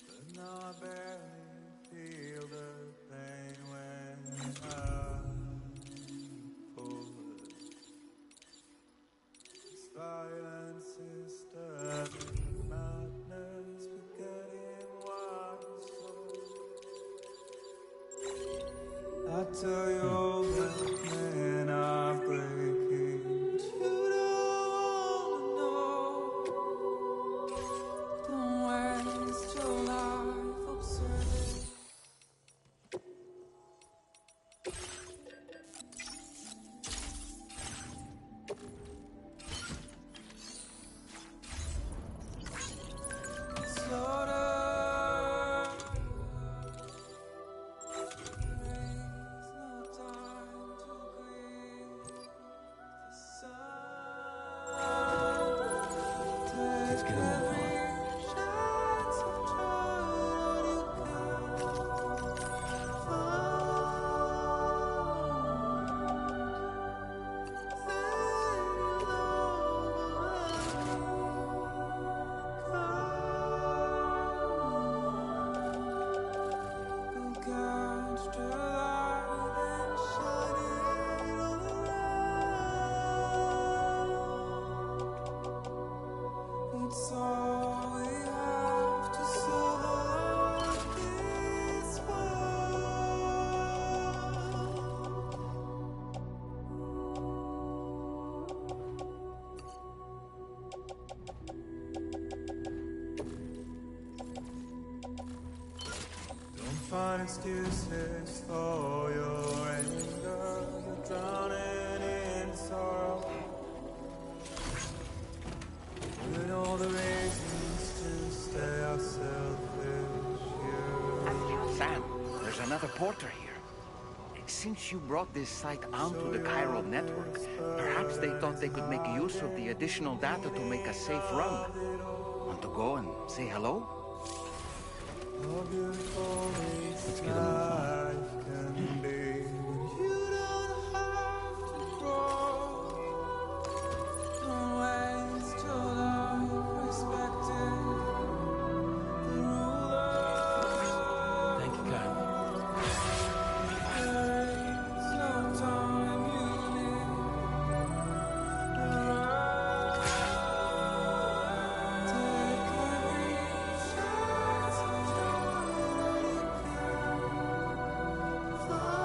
[SPEAKER 15] but now I barely feel the pain when I fall. This violence is stirring madness, forgetting what is soul. I tell you all that men are breaking, but you don't know. Don't waste your life observing. Slaughter. It's all we have to solve this Don't find excuses for your anger. You're drowning in sorrow. We know the reasons to stay ourselfish here.
[SPEAKER 1] Sam, there's another porter here. Since you brought this site onto the chiral network, perhaps they thought they could make use of the additional data to make a safe run. Want to go and say hello?
[SPEAKER 15] Let's get a move on. Fly.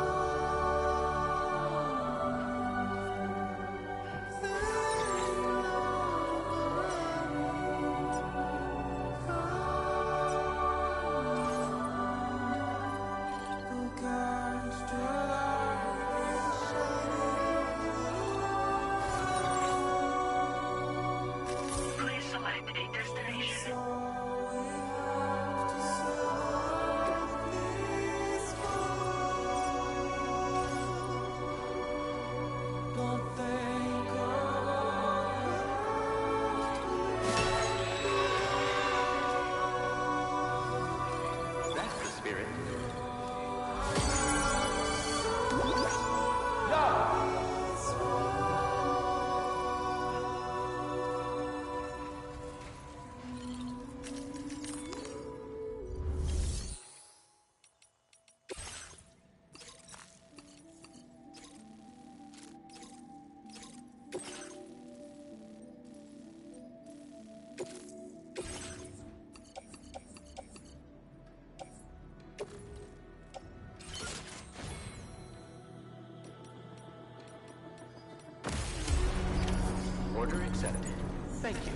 [SPEAKER 10] Order accepted. Thank you.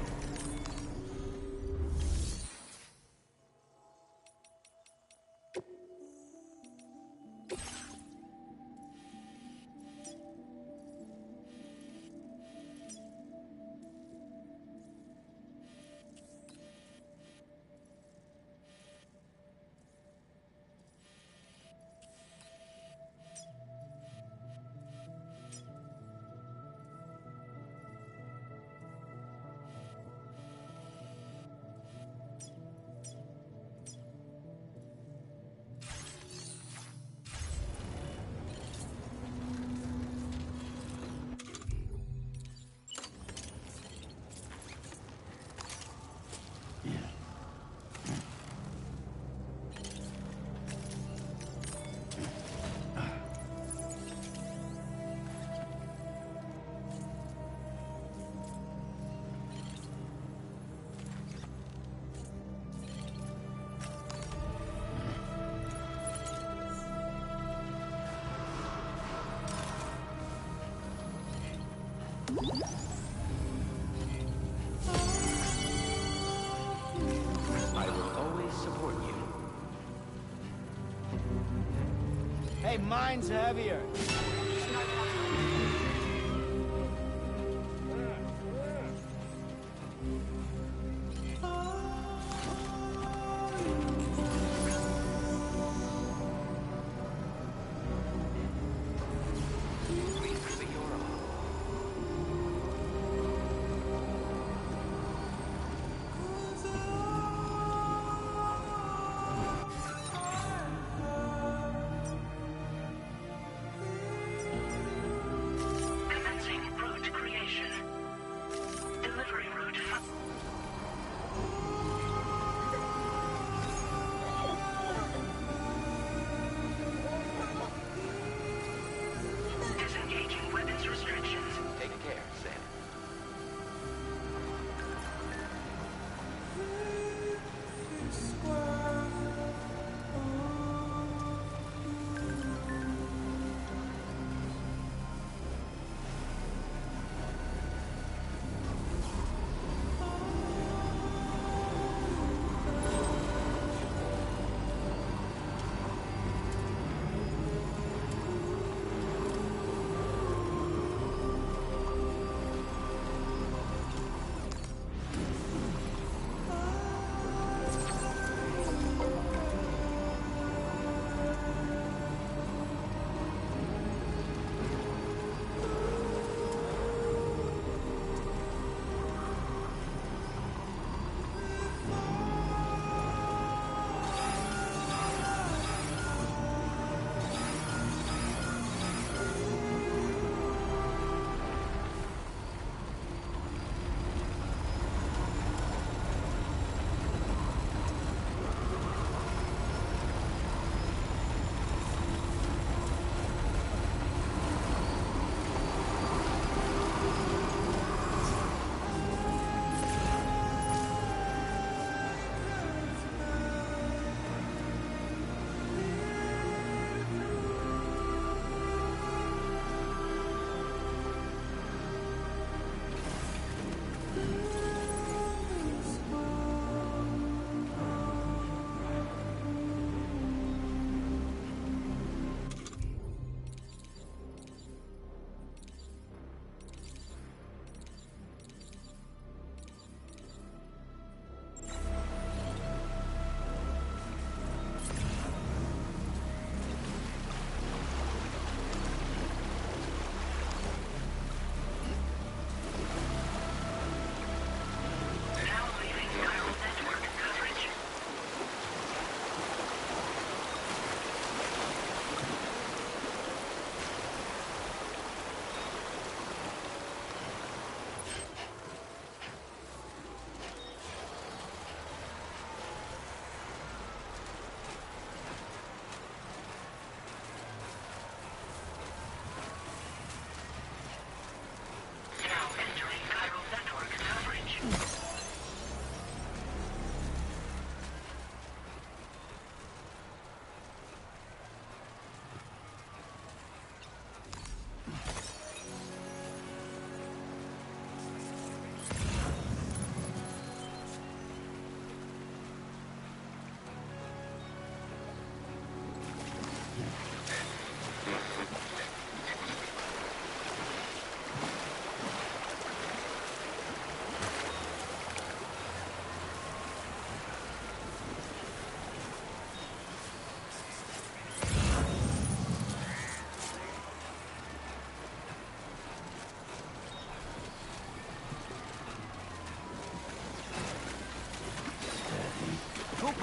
[SPEAKER 10] I will always support you.
[SPEAKER 7] Hey, mine's heavier.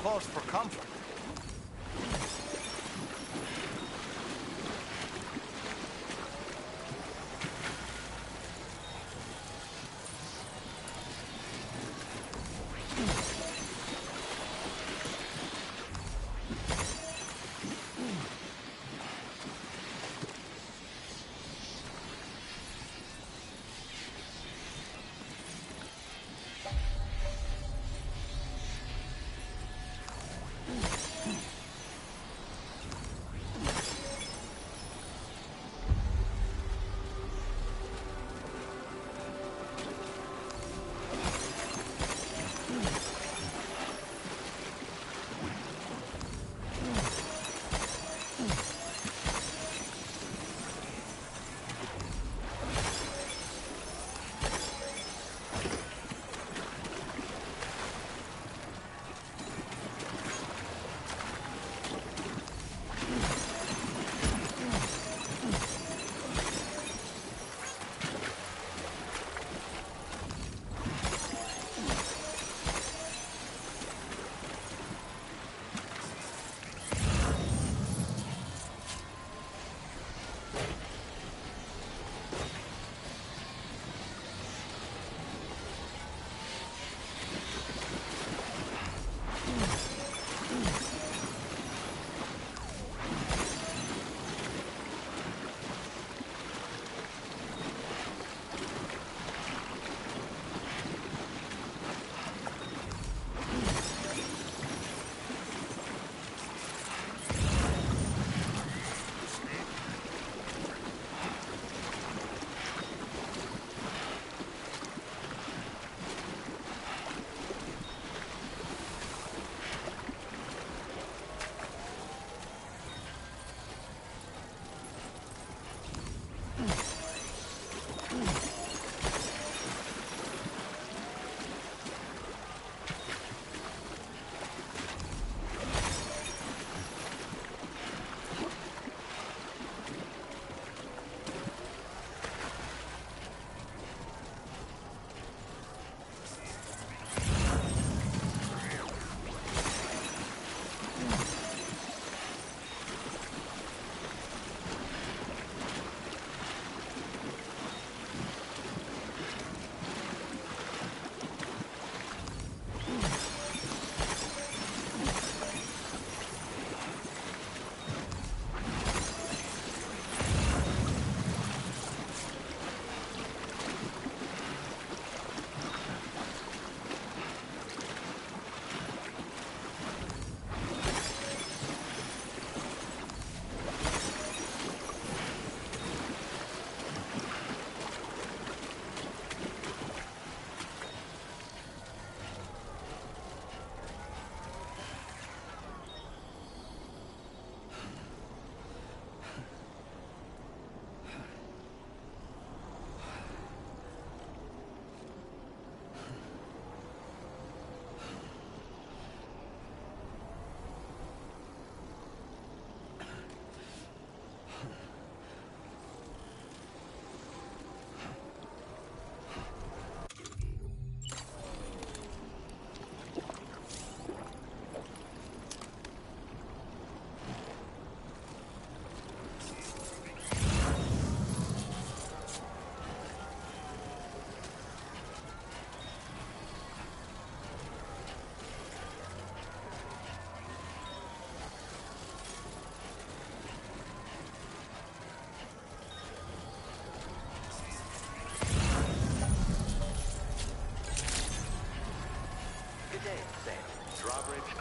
[SPEAKER 1] close for comfort.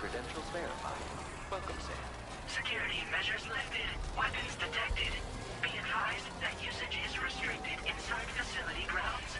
[SPEAKER 10] Credentials verified. Welcome, Sam.
[SPEAKER 4] Security measures lifted. Weapons detected. Be advised that usage is restricted inside facility grounds.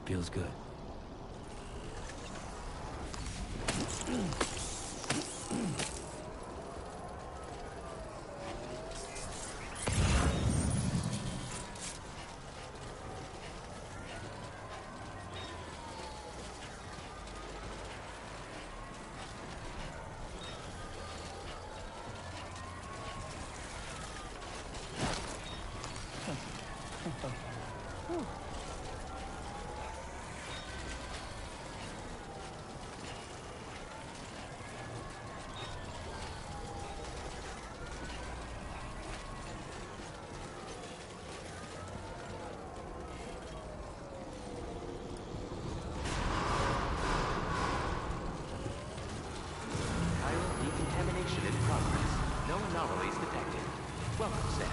[SPEAKER 8] Feels good.
[SPEAKER 10] Chiral decontamination in progress. No anomalies detected. Welcome, Sam.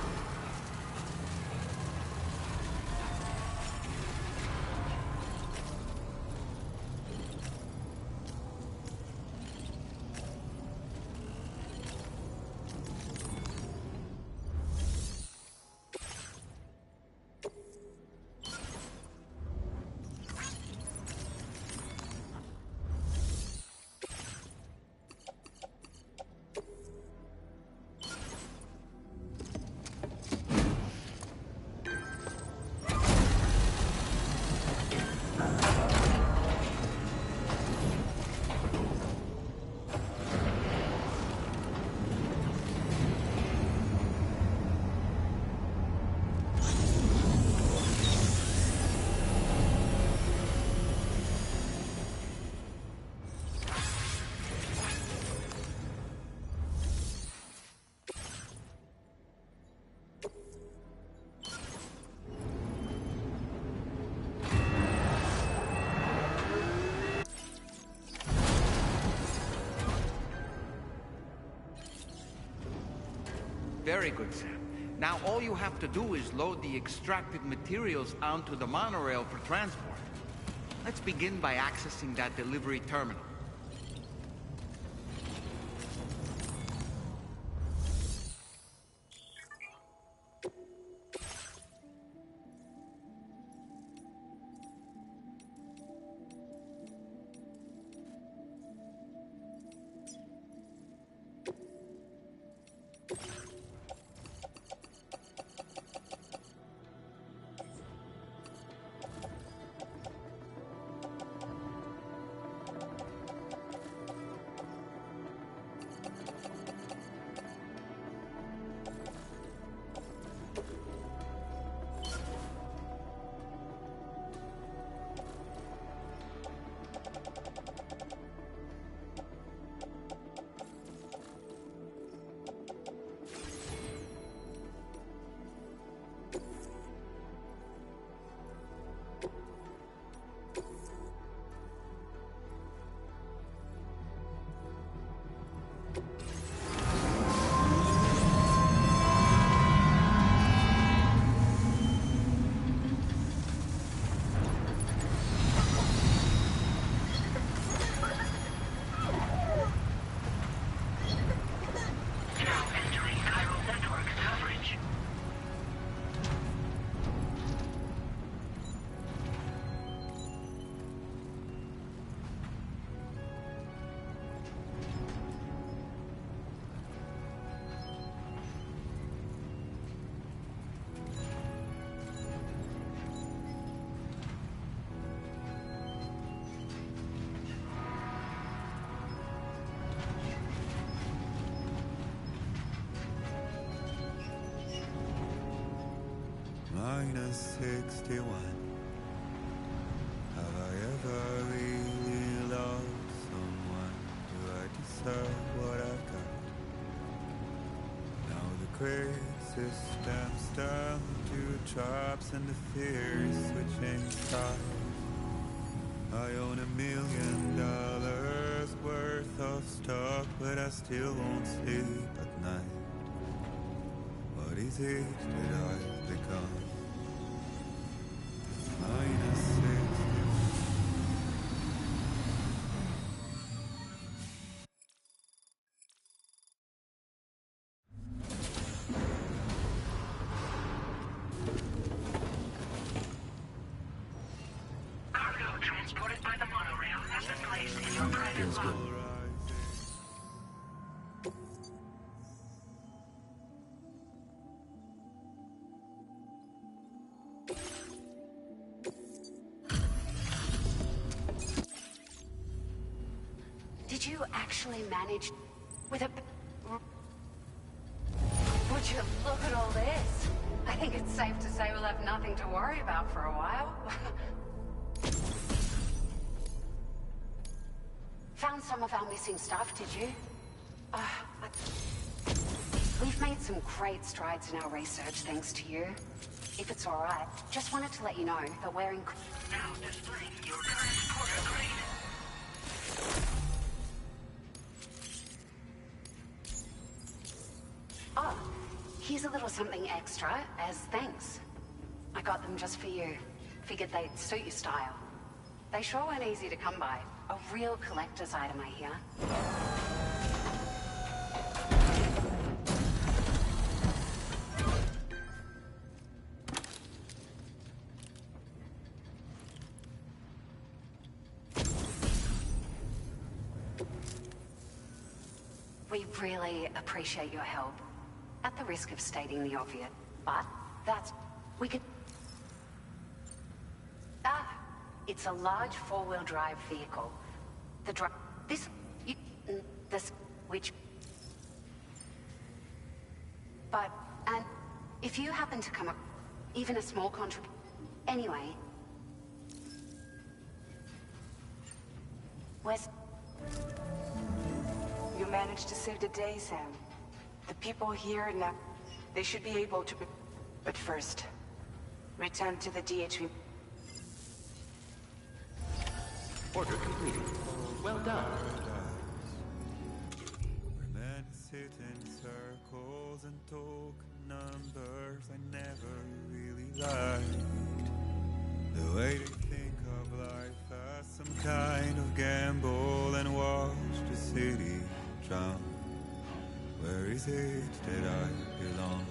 [SPEAKER 1] Very good, Sam. Now all you have to do is load the extracted materials onto the monorail for transport. Let's begin by accessing that delivery terminal.
[SPEAKER 15] -61. Have I ever really loved someone? Do I deserve what I've got? Now the crazy system's down to traps and the fear is switching sides. I own $1 million worth of stock, but I still won't sleep at night. What is it that I've become? -60.
[SPEAKER 12] you actually manage with a... Would you look at all this? I think it's safe to say we'll have nothing to worry about for a while. Found some of our missing stuff, did you? We've made some great strides in our research thanks to you. If it's alright, just wanted to let you know that we're in...
[SPEAKER 4] Now displaying your transporter grade.
[SPEAKER 12] Oh, here's a little something extra as thanks. I got them just for you. Figured they'd suit your style. They sure weren't easy to come by. A real collector's item, I hear. We really appreciate your help. At the risk of stating the obvious, but that's... we could... It's a large four-wheel drive vehicle. The which... But, and if you happen to come up, even a small contribution... Anyway... Where's...
[SPEAKER 19] You managed to save the day, Sam. The people here now, they should be able to... But first, return to the DHV.
[SPEAKER 10] Order completed. Well done.
[SPEAKER 15] Where men sit in circles and talk numbers I never really liked. The way they think of life as some kind of gamble and watch the city drown. Where is it that I belong?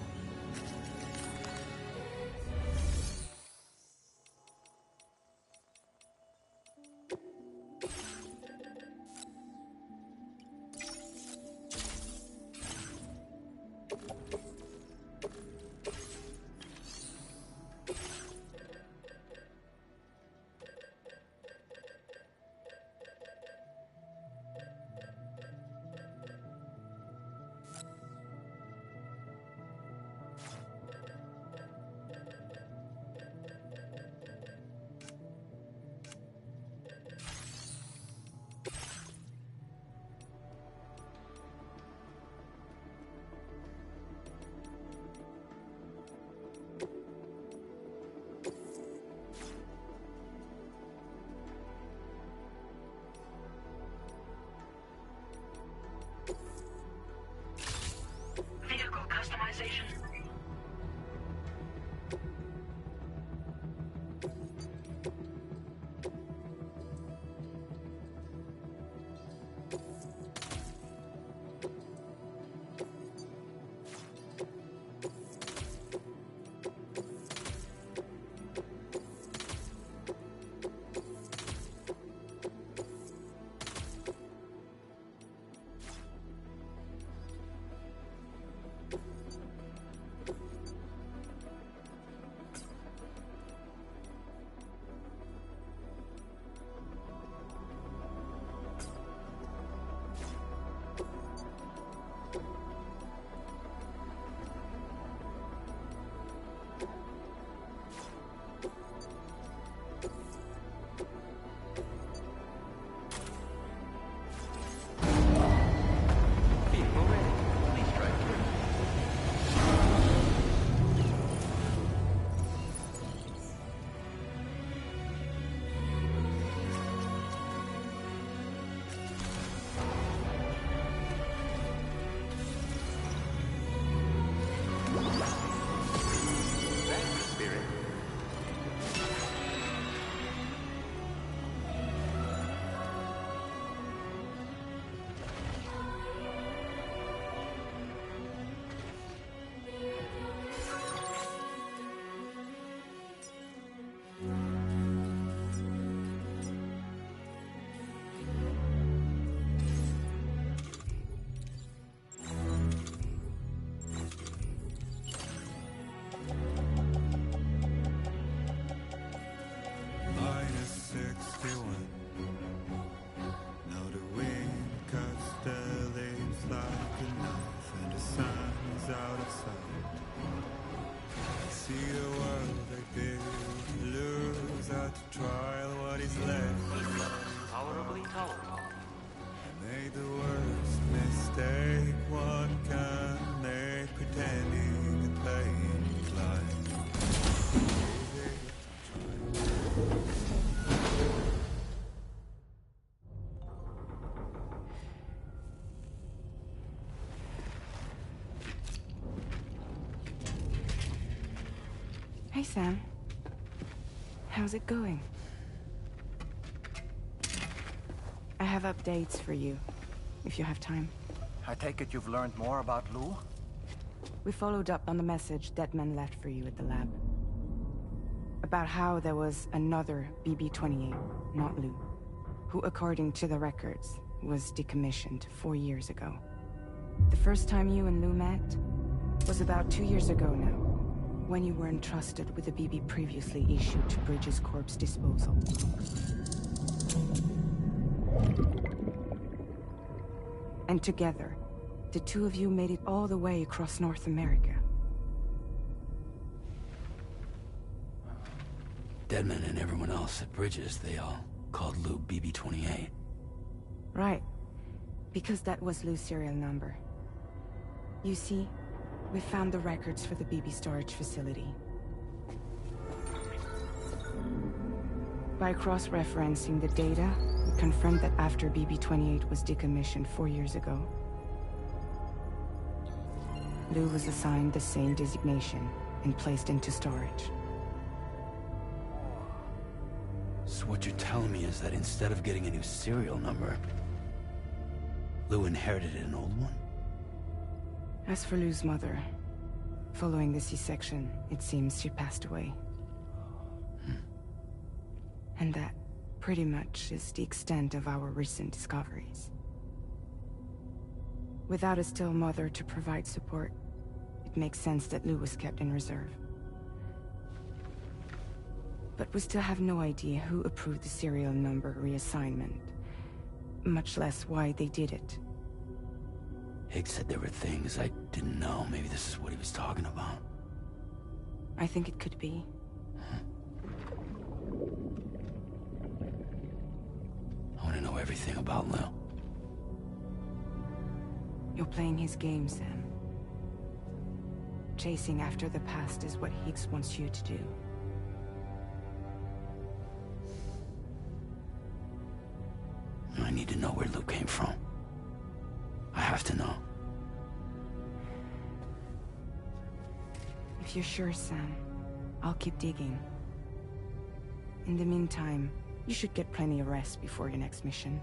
[SPEAKER 16] Hey, Sam. How's it going? I have updates for you, if you have time.
[SPEAKER 7] I take it you've learned more about Lou?
[SPEAKER 16] We followed up on the message Deadman left for you at the lab. About how there was another BB-28, not Lou, who, according to the records, was decommissioned 4 years ago. The first time you and Lou met was about 2 years ago now, when you were entrusted with the BB previously issued to Bridges Corp's disposal. And together, the two of you made it all the way across North America.
[SPEAKER 17] Deadman and everyone else at Bridges, they all called Lou BB-28.
[SPEAKER 16] Right. Because that was Lou's serial number. You see, we found the records for the BB storage facility. By cross-referencing the data, we confirmed that after BB-28 was decommissioned 4 years ago, Lou was assigned the same designation and placed into storage.
[SPEAKER 17] So what you're telling me is that instead of getting a new serial number, Lou inherited an old one?
[SPEAKER 16] As for Lou's mother, following the C-section, it seems she passed away. And that, pretty much, is the extent of our recent discoveries. Without a still mother to provide support, it makes sense that Lou was kept in reserve. But we still have no idea who approved the serial number reassignment, much less why they did it.
[SPEAKER 17] Higgs said there were things I didn't know. Maybe this is what he was talking about.
[SPEAKER 16] I think it could be.
[SPEAKER 17] I want to know everything about Lou.
[SPEAKER 16] You're playing his game, Sam. Chasing after the past is what Higgs wants you to do.
[SPEAKER 17] I need to know where Lou came from. I have to know.
[SPEAKER 16] If you're sure, Sam, I'll keep digging. In the meantime, you should get plenty of rest before your next mission.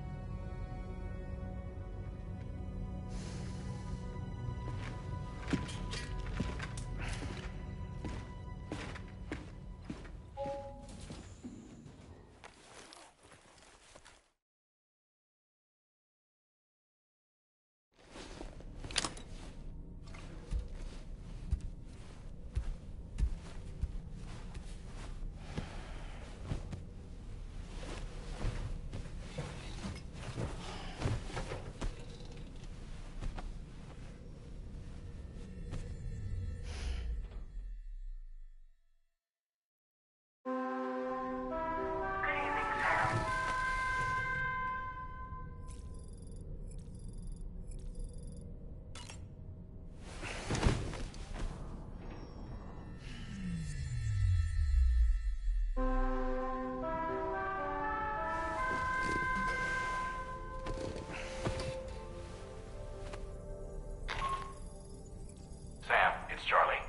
[SPEAKER 6] Sam, it's Charlie.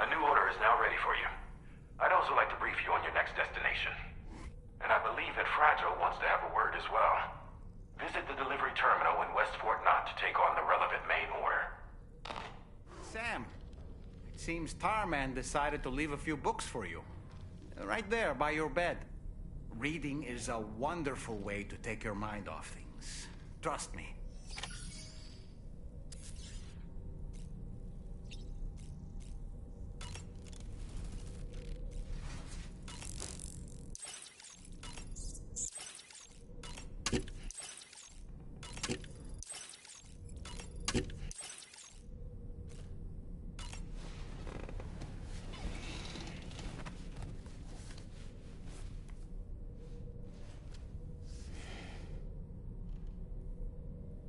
[SPEAKER 6] A new order is now ready for you. I'd also like to brief you on your next destination. And I believe that Fragile wants to have a word as well. Visit the delivery terminal in West Fort Knott to take on the relevant main order.
[SPEAKER 1] Sam, it seems Tarman decided to leave a few books for you. Right there, by your bed. Reading is a wonderful way to take your mind off things. Trust me.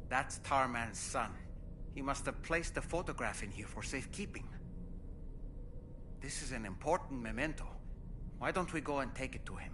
[SPEAKER 1] That's Tarman's son. He must have placed a photograph in here for safekeeping. This is an important memento. Why don't we go and take it to him?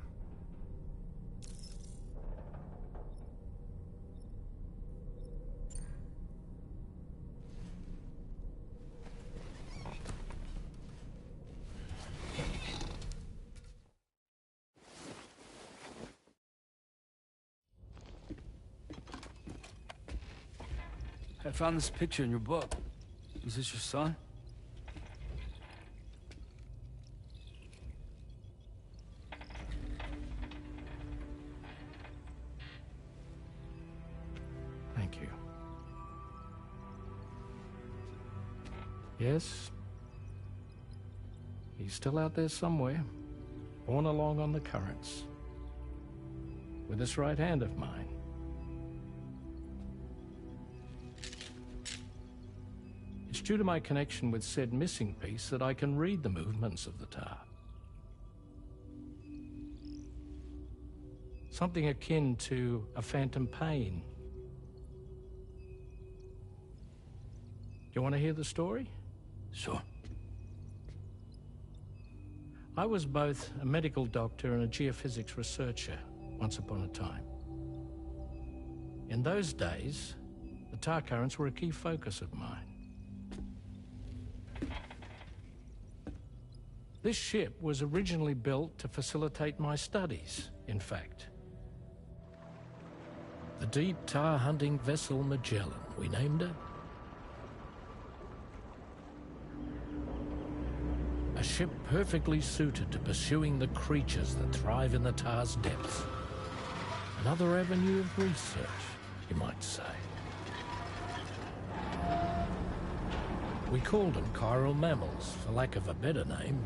[SPEAKER 8] I found this picture in your book. Is this your son?
[SPEAKER 20] Thank you. Yes. He's still out there somewhere, borne along on the currents, with this right hand of mine. It's due to my connection with said missing piece that I can read the movements of the tar. Something akin to a phantom pain. You want to hear the story?
[SPEAKER 17] Sure.
[SPEAKER 20] I was both a medical doctor and a geophysics researcher once upon a time. In those days, the tar currents were a key focus of mine. This ship was originally built to facilitate my studies, in fact. The deep tar hunting vessel Magellan, we named her. A ship perfectly suited to pursuing the creatures that thrive in the tar's depths. Another avenue of research, you might say. We called them chiral mammals, for lack of a better name.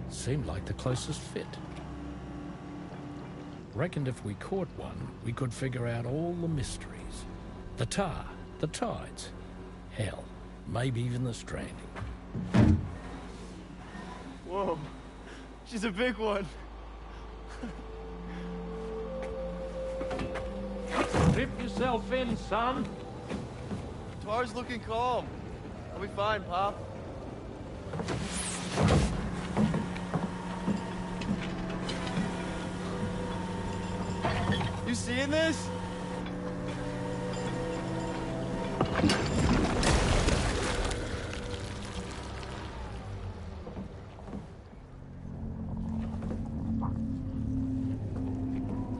[SPEAKER 20] Seemed like the closest fit. Reckoned if we caught one, we could figure out all the mysteries. The tar, the tides, hell, maybe even the stranding.
[SPEAKER 21] Whoa, she's a big one.
[SPEAKER 20] Strip yourself in, son.
[SPEAKER 21] Tar's looking calm. I'll be fine, Pop. You seeing this?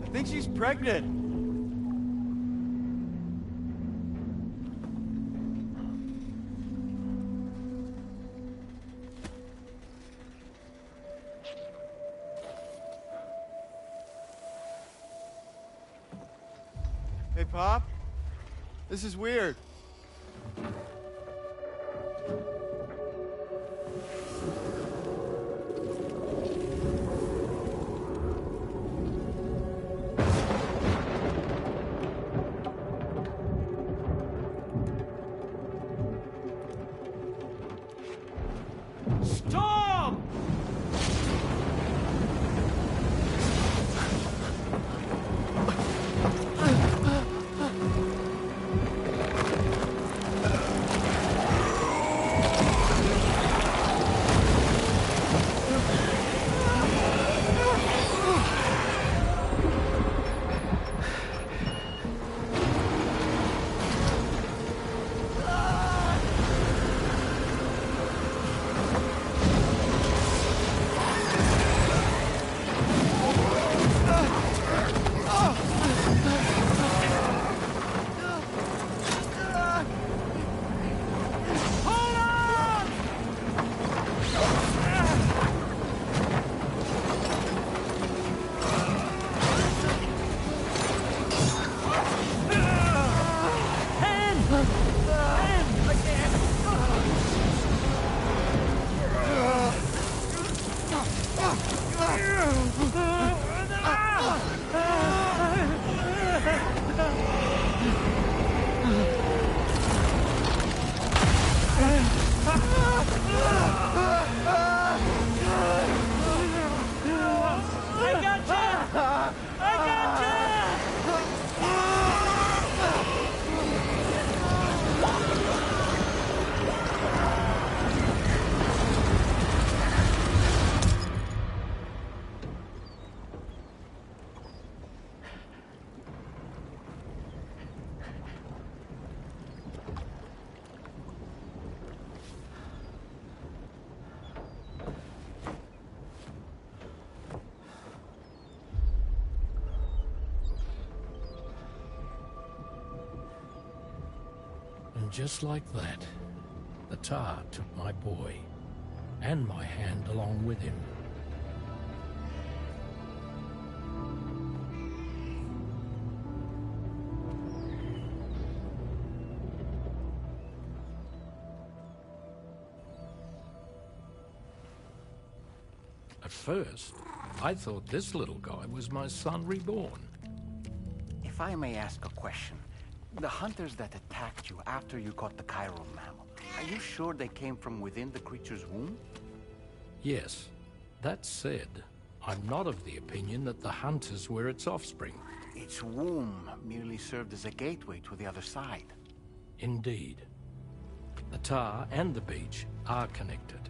[SPEAKER 21] I think she's pregnant. Hey, Pop. This is weird.
[SPEAKER 20] Stop! just like that, the tar took my boy, and my hand along with him. At first, I thought this little guy was my son reborn.
[SPEAKER 1] If I may ask a question, the hunters that attacked you after you caught the chiral mammal, are you sure they came from within the creature's womb?
[SPEAKER 20] Yes. That said, I'm not of the opinion that the hunters were its offspring.
[SPEAKER 1] Its womb merely served as a gateway to the other side.
[SPEAKER 20] Indeed. The tar and the beach are connected.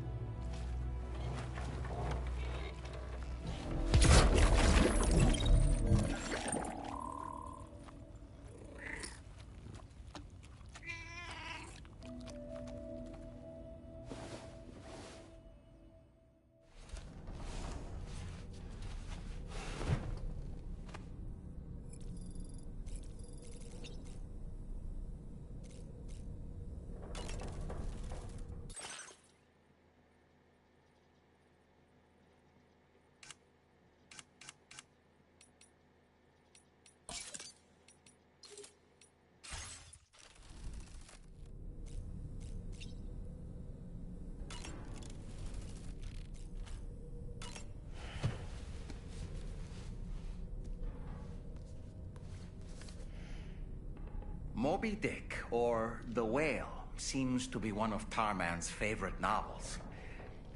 [SPEAKER 1] Moby Dick, or The Whale, seems to be one of Tarman's favorite novels.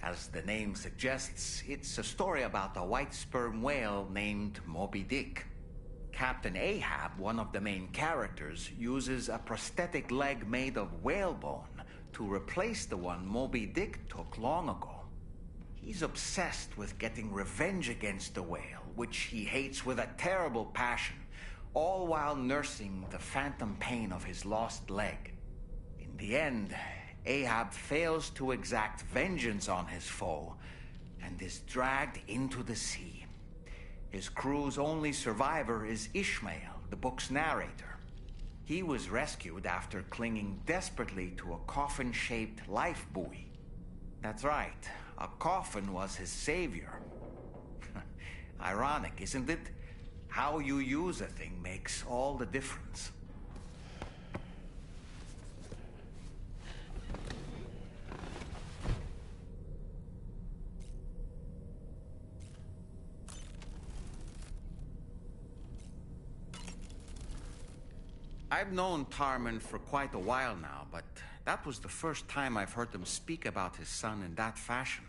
[SPEAKER 1] As the name suggests, it's a story about a white sperm whale named Moby Dick. Captain Ahab, one of the main characters, uses a prosthetic leg made of whale bone to replace the one Moby Dick took long ago. He's obsessed with getting revenge against the whale, which he hates with a terrible passion, all while nursing the phantom pain of his lost leg. In the end, Ahab fails to exact vengeance on his foe and is dragged into the sea. His crew's only survivor is Ishmael, the book's narrator. He was rescued after clinging desperately to a coffin-shaped life buoy. That's right, a coffin was his savior. Ironic, isn't it? How you use a thing makes all the difference. I've known Tarman for quite a while now, but that was the first time I've heard him speak about his son in that fashion.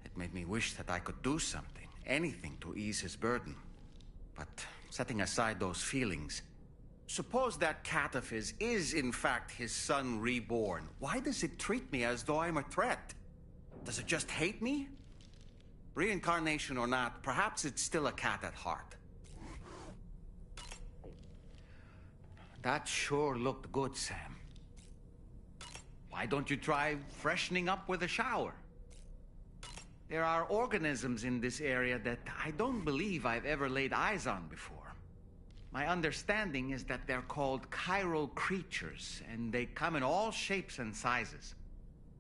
[SPEAKER 1] It made me wish that I could do something, anything to ease his burden. But setting aside those feelings, suppose that cat of his is in fact his son reborn. Why does it treat me as though I'm a threat? Does it just hate me? Reincarnation or not, perhaps it's still a cat at heart. That sure looked good, Sam. Why don't you try freshening up with a shower? There are organisms in this area that I don't believe I've ever laid eyes on before. My understanding is that they're called chiral creatures, and they come in all shapes and sizes.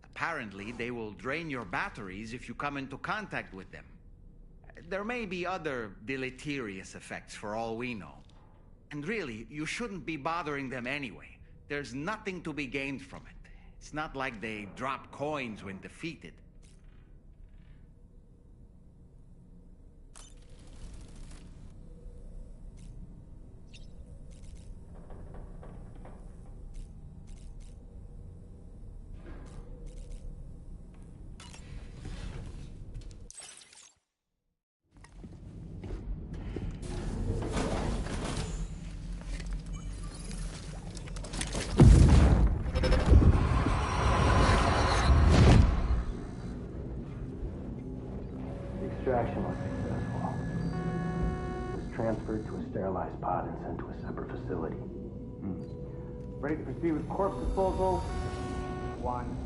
[SPEAKER 1] Apparently, they will drain your batteries if you come into contact with them. There may be other deleterious effects for all we know. And really, you shouldn't be bothering them anyway. There's nothing to be gained from it. It's not like they drop coins when defeated.
[SPEAKER 9] Extraction was successful. It was transferred to a sterilized pod and sent to a separate facility.
[SPEAKER 22] Ready to proceed with corpse disposal? 1.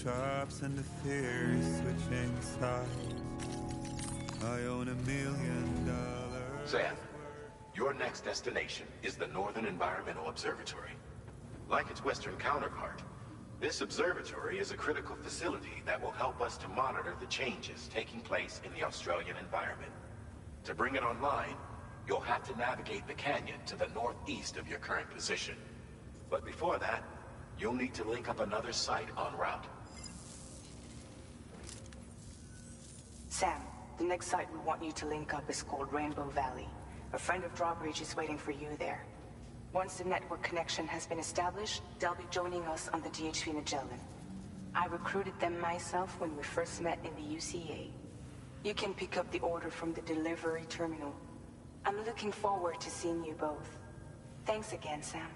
[SPEAKER 15] traps and the fears switching sides. I own $1 million.
[SPEAKER 13] Sam, your next destination is the Northern Environmental Observatory. Like its Western counterpart, this observatory is a critical facility that will help us to monitor the changes taking place in the Australian environment. To bring it online, you'll have to navigate the canyon to the northeast of your current position. But before that, you'll need to link up another site en route.
[SPEAKER 19] Sam, the next site we want you to link up is called Rainbow Valley. A friend of Drawbridge is waiting for you there. Once the network connection has been established, they'll be joining us on the DHV Magellan. I recruited them myself when we first met in the UCA. You can pick up the order from the delivery terminal. I'm looking forward to seeing you both. Thanks again, Sam.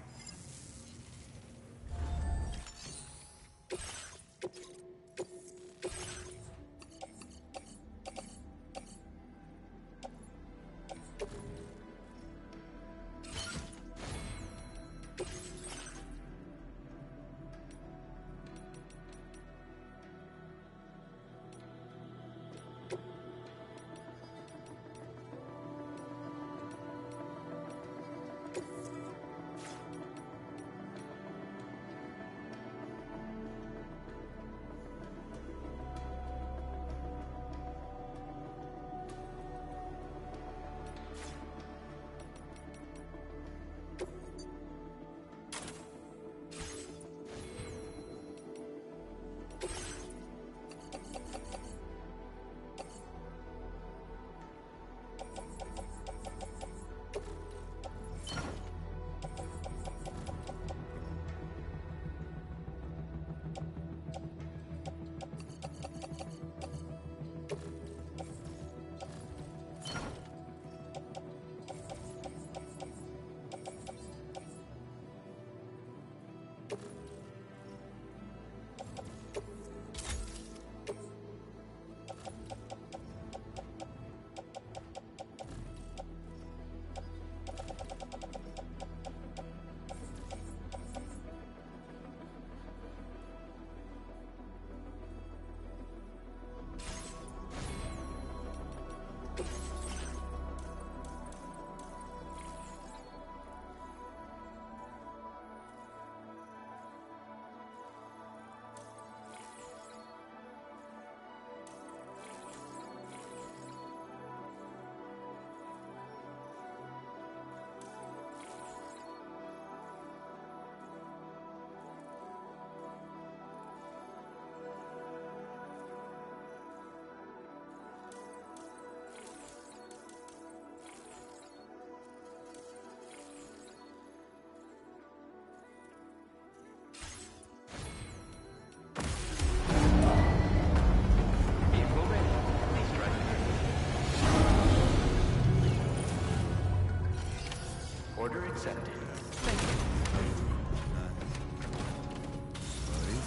[SPEAKER 10] Order accepted.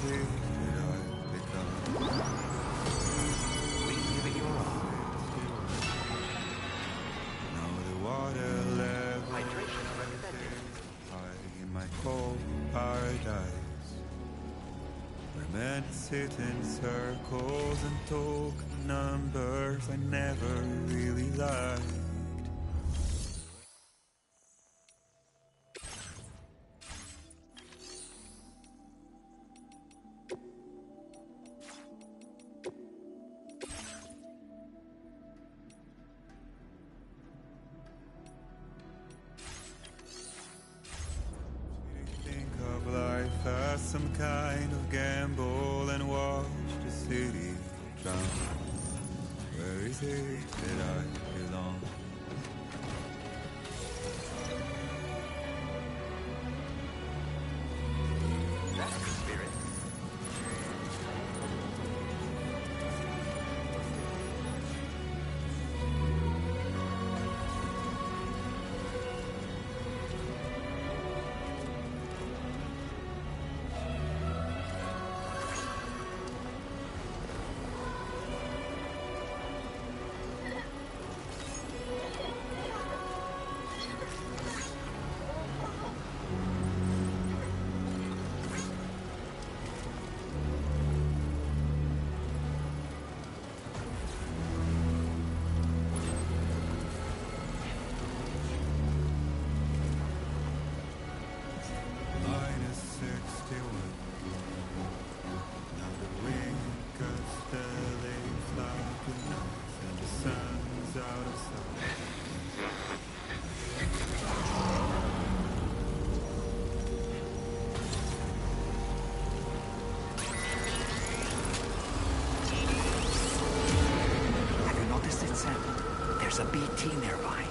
[SPEAKER 10] Please give it your all.
[SPEAKER 15] Now the water level
[SPEAKER 10] Hydration recommended.
[SPEAKER 15] high in my cold paradise, where men sit in circles and talk numbers I never really liked. Some kind of gamble and watch the city drown. Where is it that I
[SPEAKER 1] city nearby.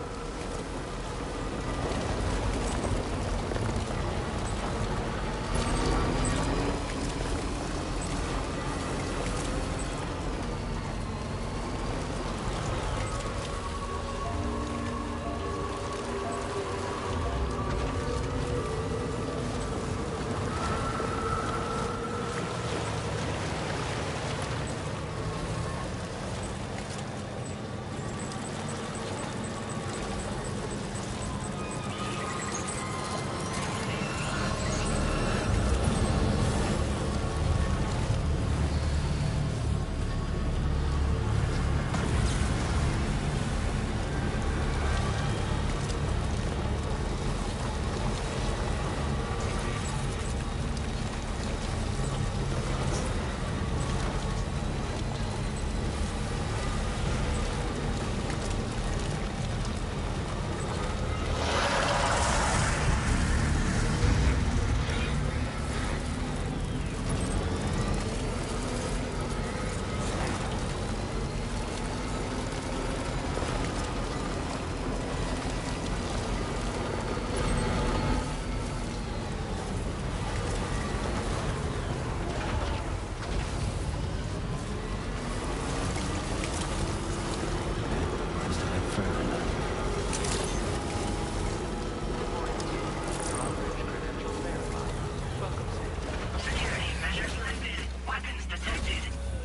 [SPEAKER 4] Security measures lifted. Weapons detected.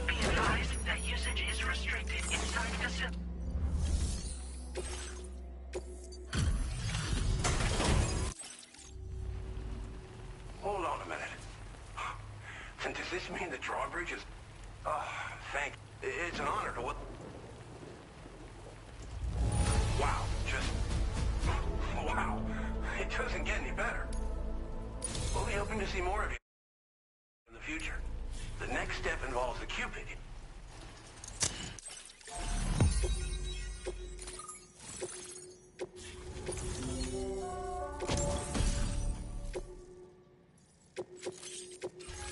[SPEAKER 4] Be advised that usage is restricted inside facility.
[SPEAKER 6] Hold on a minute. And does this mean the drawbridge is... Oh, thank... It's an honor to what... Wow, just... Wow. It doesn't get any better. We'll be hoping to see more of you in the future. The next step involves the Cupid.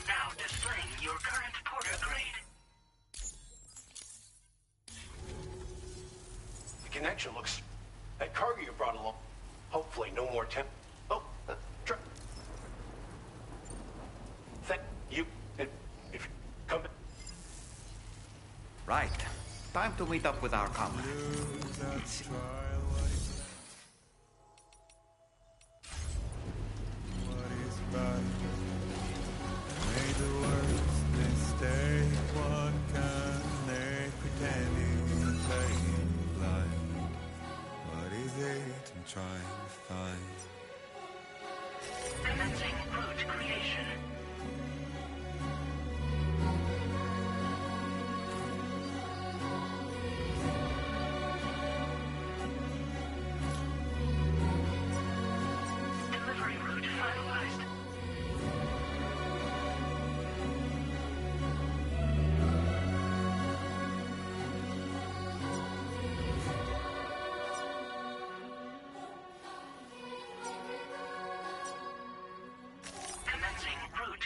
[SPEAKER 4] Now displaying your current porter grade.
[SPEAKER 13] The connection looks... That cargo you brought along. Hopefully no more temp... Oh, try... Thank you. If you come...
[SPEAKER 1] Right. Time to meet up with our comrade.
[SPEAKER 15] Made the worst mistake one can make, pretending playing blind. What is it I'm trying to find?
[SPEAKER 4] Commencing route creation. Delivery route finalized. Commencing route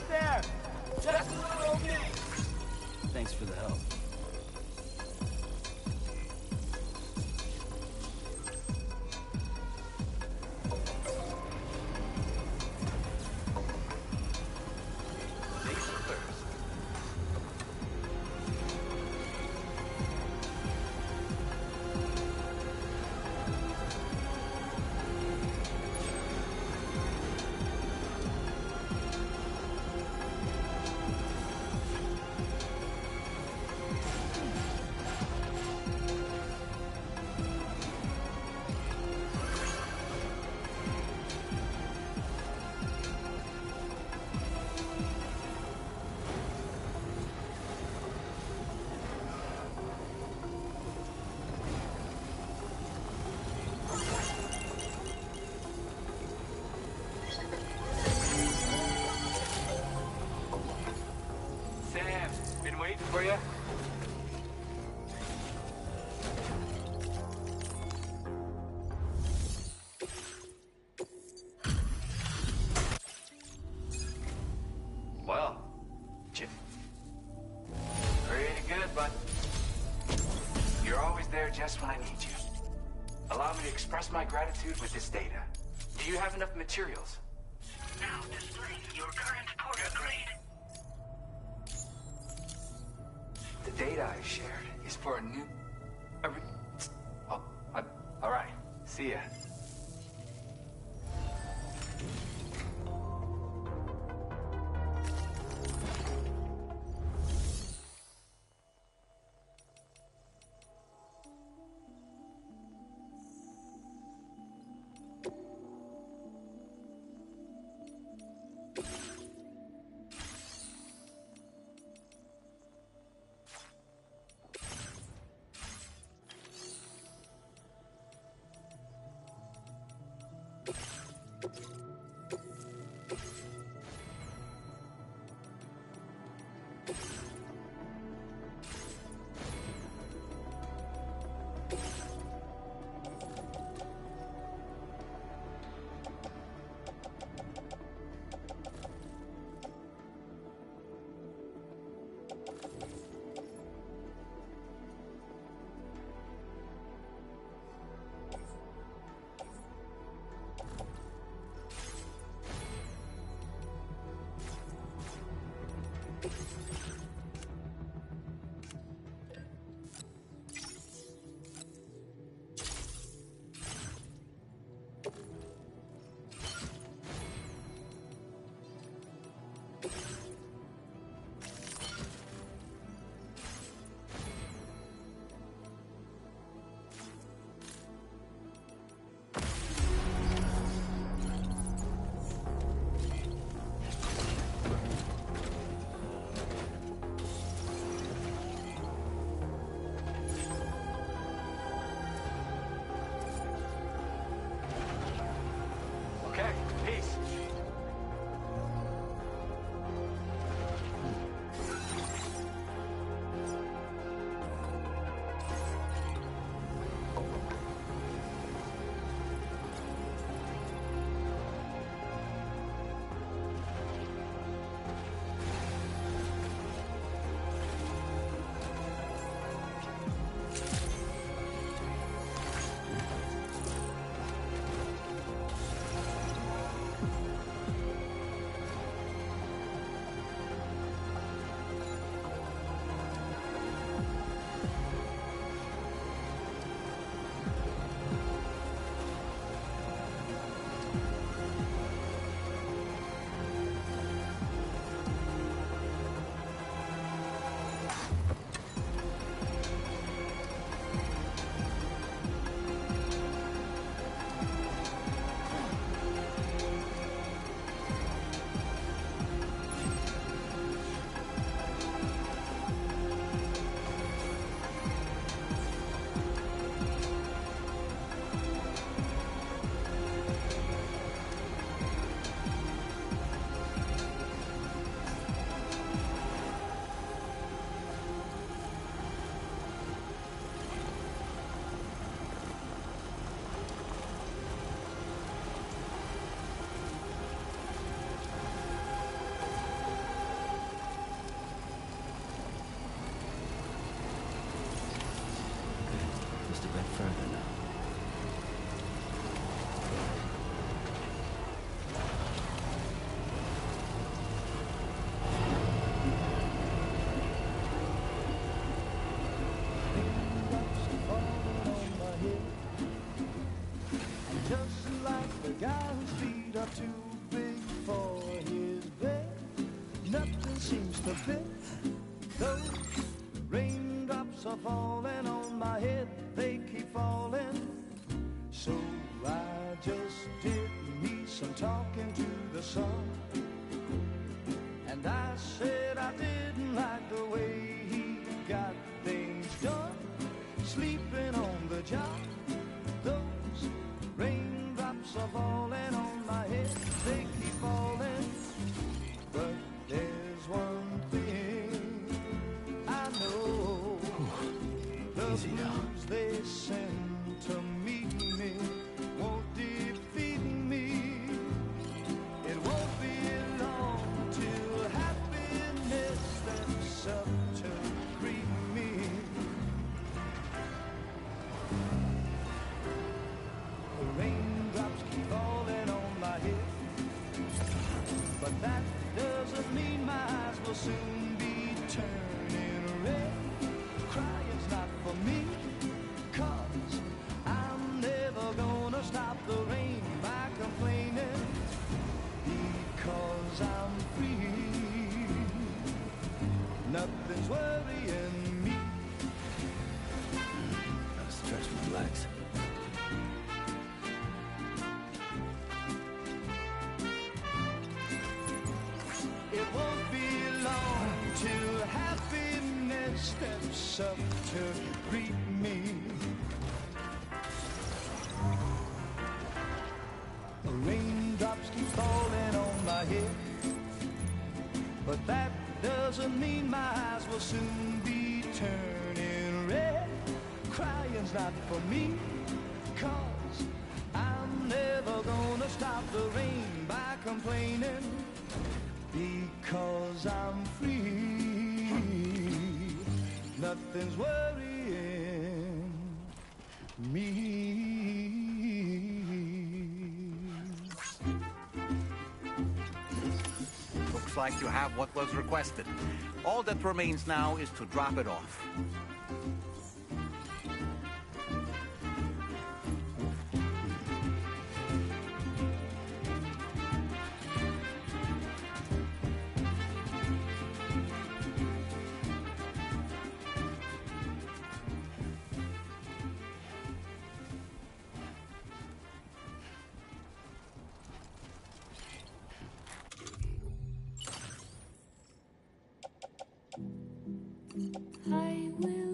[SPEAKER 22] Almost there! Just a little bit!
[SPEAKER 8] Thanks for the help.
[SPEAKER 6] Sam, been waiting for you. Well, Chip. Pretty good, but you're always there just when I need you. Allow me to express my gratitude with this data. Do you have enough materials?
[SPEAKER 4] Now displaying your current Porter grade.
[SPEAKER 6] The data I shared is for a new... all right. See ya.
[SPEAKER 5] The guy whose feet are too big for his bed. Nothing seems to fit. Those raindrops are falling on my head. They keep falling. So I just did me some talking to the sun. And I said I didn't like the way he got things done. Sleeping on the job. Those raindrops are falling on my head. They keep falling. But there's one thing I know. The blues they send to meet me won't defeat me. It won't be long till happiness steps up to greet me. The raindrops keep falling on my head, but that doesn't mean my eyes will soon be turning red. Crying's not for me, 'cause I'm never gonna stop the rain by complaining, because I'm free. Nothing's worrying me.
[SPEAKER 17] Gotta stretch my legs.
[SPEAKER 5] It won't be long till happiness steps up to greet me. Raindrops keep falling on my head, but that doesn't mean my eyes will soon be turning red. Crying's not for me, 'cause I'm never gonna stop the rain by complaining, because I'm free. Nothing's worrying me.
[SPEAKER 1] Looks like you have what was requested. All that remains now is to drop it off.
[SPEAKER 11] I will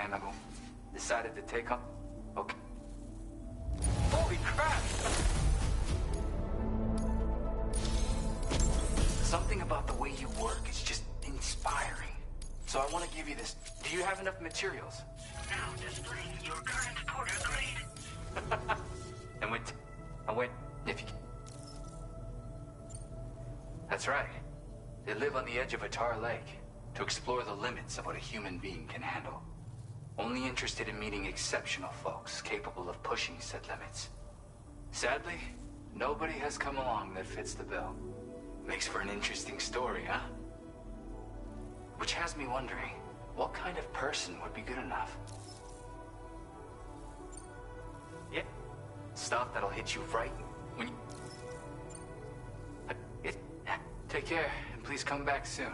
[SPEAKER 6] understandable. Decided to take up... Okay. Holy crap! Something about the way you work is just inspiring. So I want to give you this. Do you have enough materials?
[SPEAKER 4] Now displaying your current porter grade.
[SPEAKER 6] And wait, if you... That's right. They live on the edge of a tar lake to explore the limits of what a human being can handle. Only interested in meeting exceptional folks capable of pushing said limits. Sadly, nobody has come along that fits the bill. Makes for an interesting story, huh? Which has me wondering, what kind of person would be good enough? Yeah. Stuff that'll hit you right when you... Take care, and please come back soon.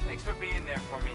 [SPEAKER 6] Thanks for being there for me.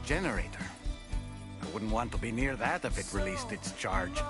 [SPEAKER 1] Generator. I wouldn't want to be near that if it released its charge.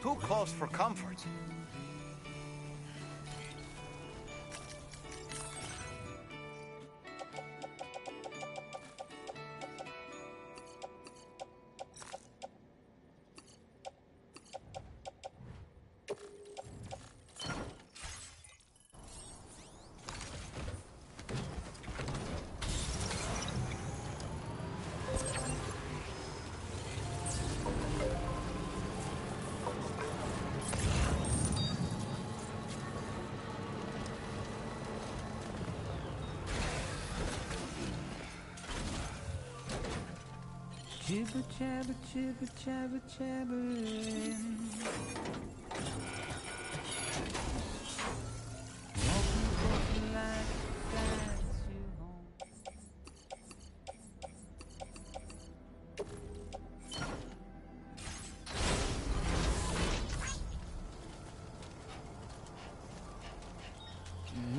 [SPEAKER 1] Too close for comfort.
[SPEAKER 5] Jibber jabber, jibber jabber, jabbering. Walking across the light guides you home.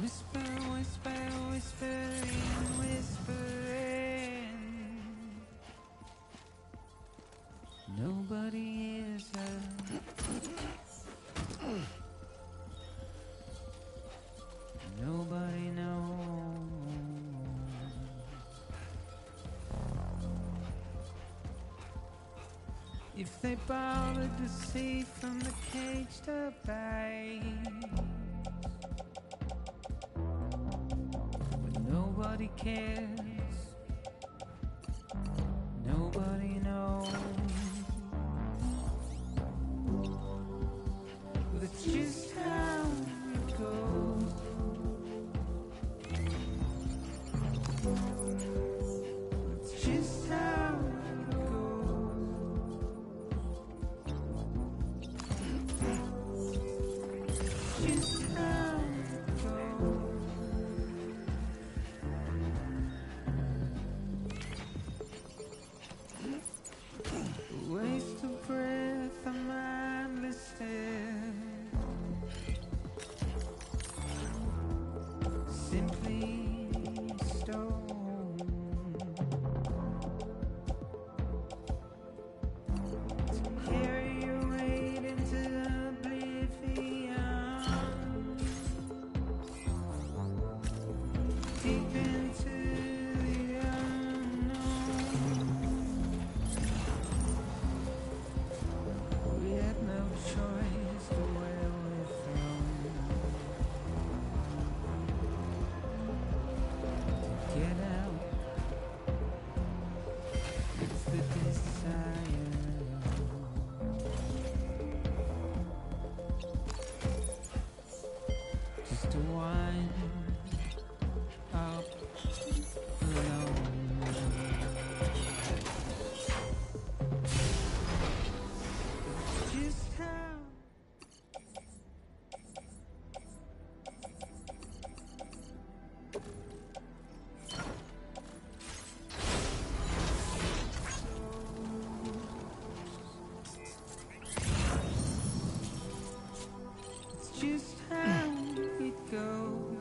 [SPEAKER 5] Whisper, whisper, whispering, whispering. Nobody hears her. Nobody knows. If they bothered to see from the caged up eyes, but nobody cares. Nobody knows. But it's just how it goes. It's just how it goes. Just how it goes. Waste of breath, a mindless stare. just how it goes.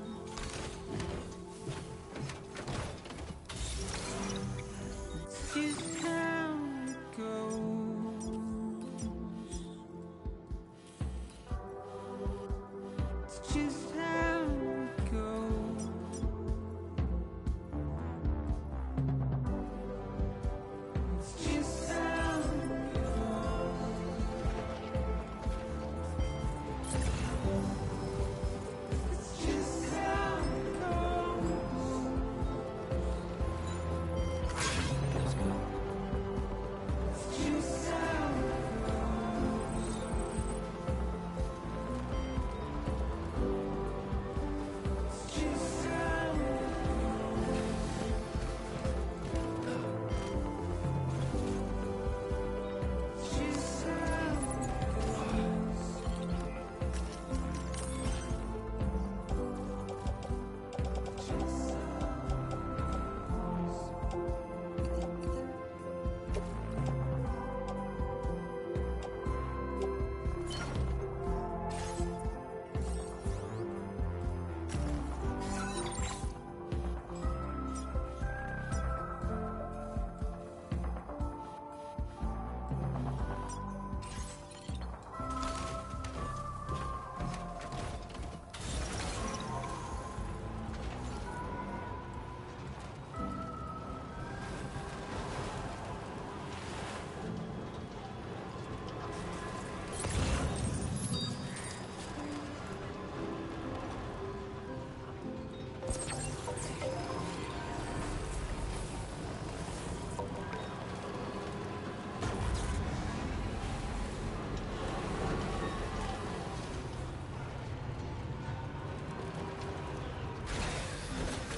[SPEAKER 5] It's just how it goes. It's just how it goes. It's just how it goes. It's just how it goes.
[SPEAKER 17] Let's go.
[SPEAKER 5] It's just how it goes. It's just how it goes. It's just how it goes.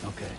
[SPEAKER 17] Okay.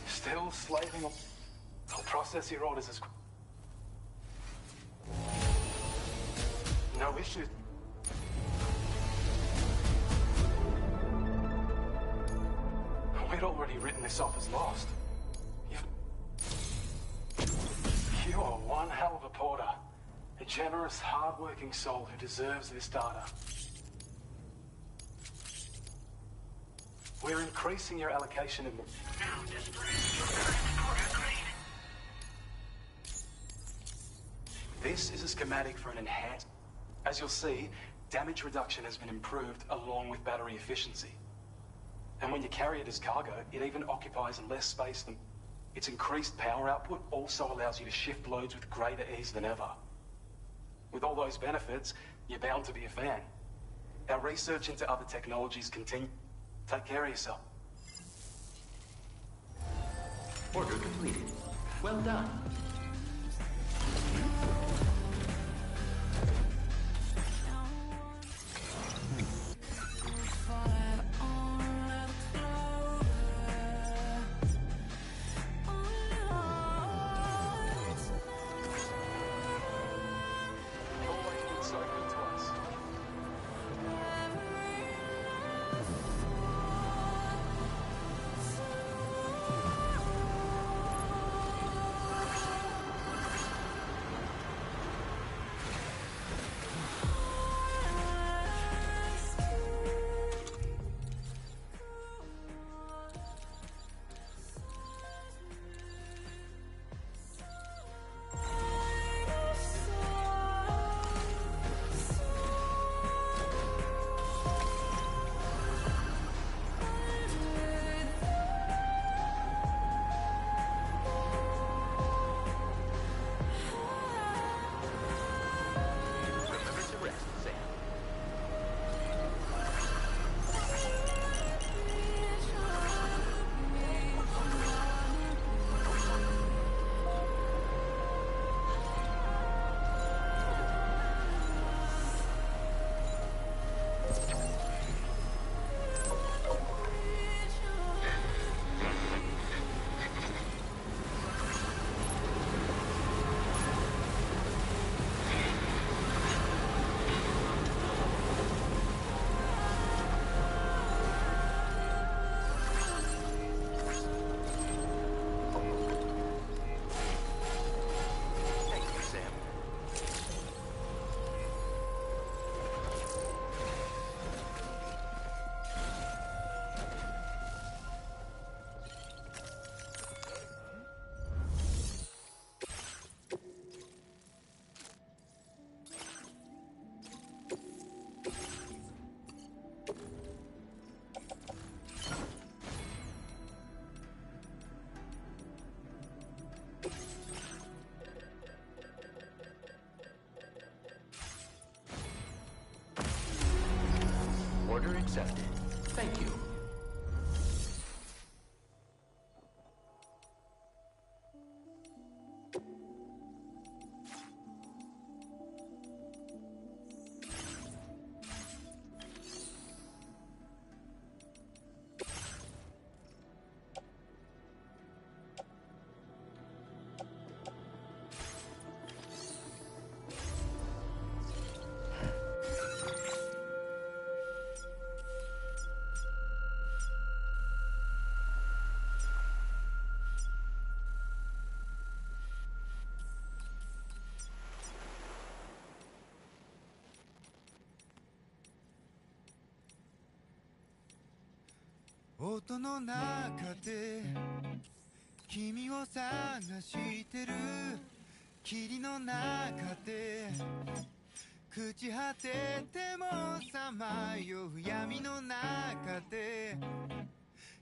[SPEAKER 3] Still slaving on... I'll process your orders as... No issues. We'd already written this off as lost. You are one hell of a porter. A generous, hard-working soul who deserves this data.
[SPEAKER 2] We're increasing your allocation in the...
[SPEAKER 4] Now display your current quarter grade.
[SPEAKER 2] This is a schematic for an enhanced... As you'll see, damage reduction has been improved along with battery efficiency. And when you carry it as cargo, it even occupies less space than... Its increased power output also allows you to shift loads with greater ease than ever. With all those benefits, you're bound to be a fan. Our research into other technologies continue. Take care of yourself.
[SPEAKER 10] Order completed. Well done. Order accepted. Thank you.
[SPEAKER 15] 「音の中で君を探してる」「霧の中で朽ち果ててもさまよう闇の中で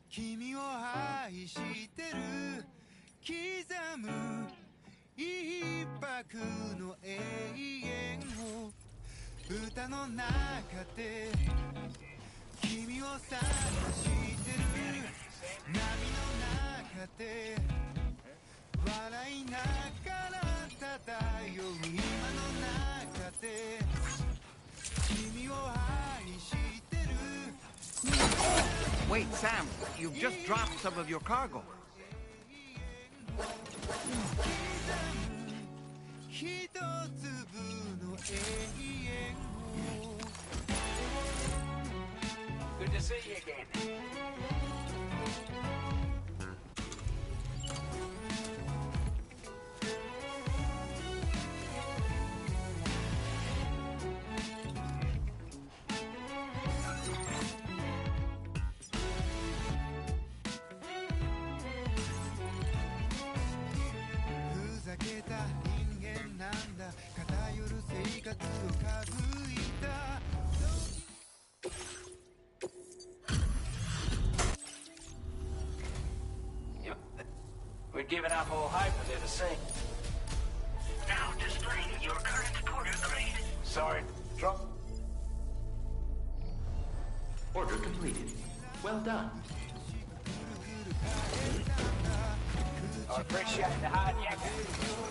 [SPEAKER 15] 君を愛してる」「刻む一拍の永遠を歌の中で君を探してる」「波の中で笑いながら漂う今の中で君を愛してる」
[SPEAKER 1] Wait, Sam, you've just dropped some of your cargo.
[SPEAKER 3] Good to see you again. We'd given up all hope of their descent.
[SPEAKER 4] Now displaying your current porter grade.
[SPEAKER 3] Sorry, drop.
[SPEAKER 10] Order completed. Well done.
[SPEAKER 3] I appreciate the hard yakka.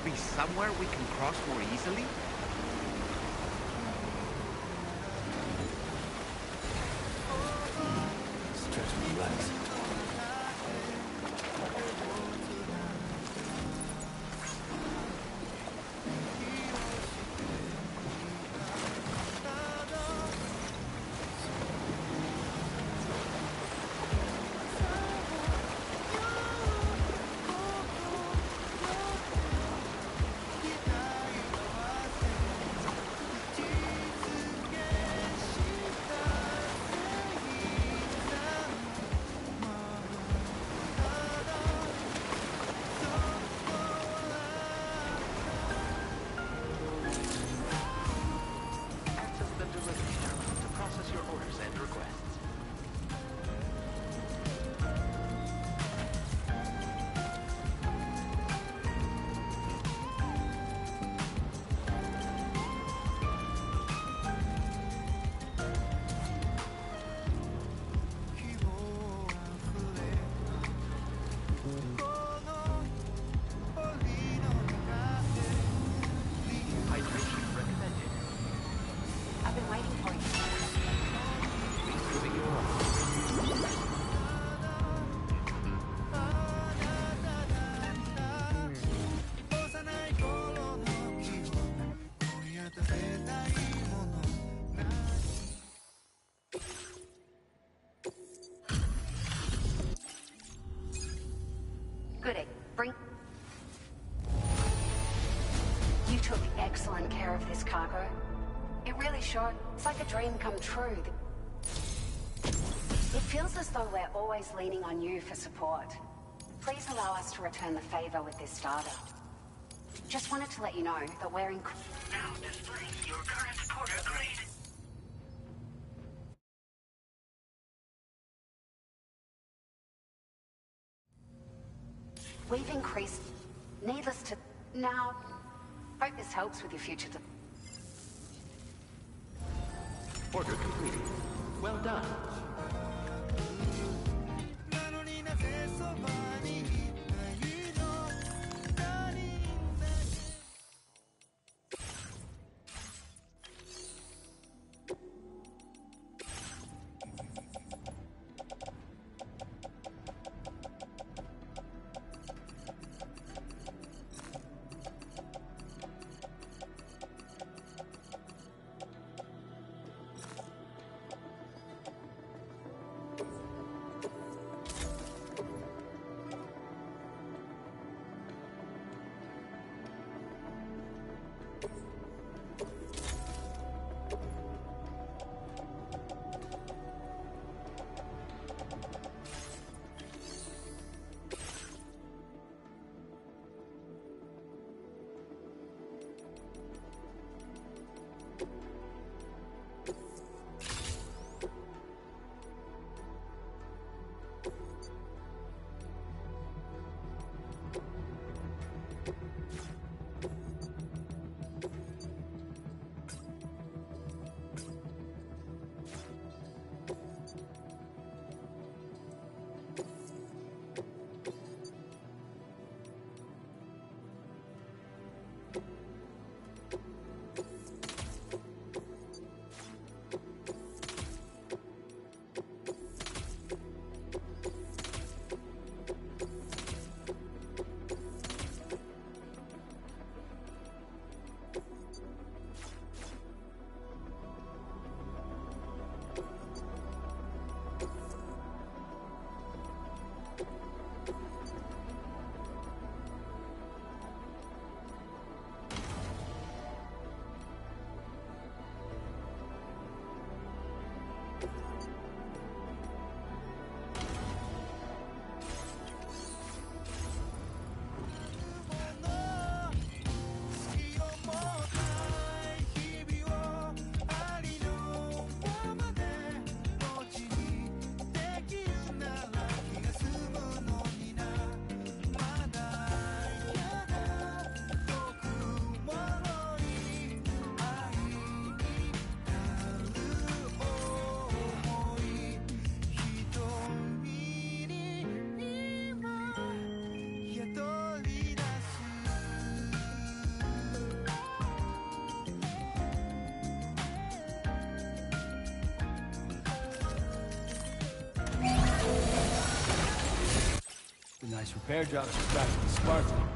[SPEAKER 1] be somewhere we can cross more easily?
[SPEAKER 17] Stretch my legs.
[SPEAKER 10] Access the delivery terminal to process your orders and requests. Hydration recommended.
[SPEAKER 12] I've been waiting for you.
[SPEAKER 10] Please proving you wrong.
[SPEAKER 12] Goody. Bring... You took excellent care of this cargo. It really sure... It's like a dream come true. It feels as though we're always leaning on you for support. Please allow us to return the favor with this data. Just wanted to let you know that we're in...
[SPEAKER 4] Now displaying your current porter grade.
[SPEAKER 12] We've increased... Needless to... Now... Hope this helps with your future...
[SPEAKER 10] Order completed. Well done.
[SPEAKER 8] Repair jobs distracted the Spartan.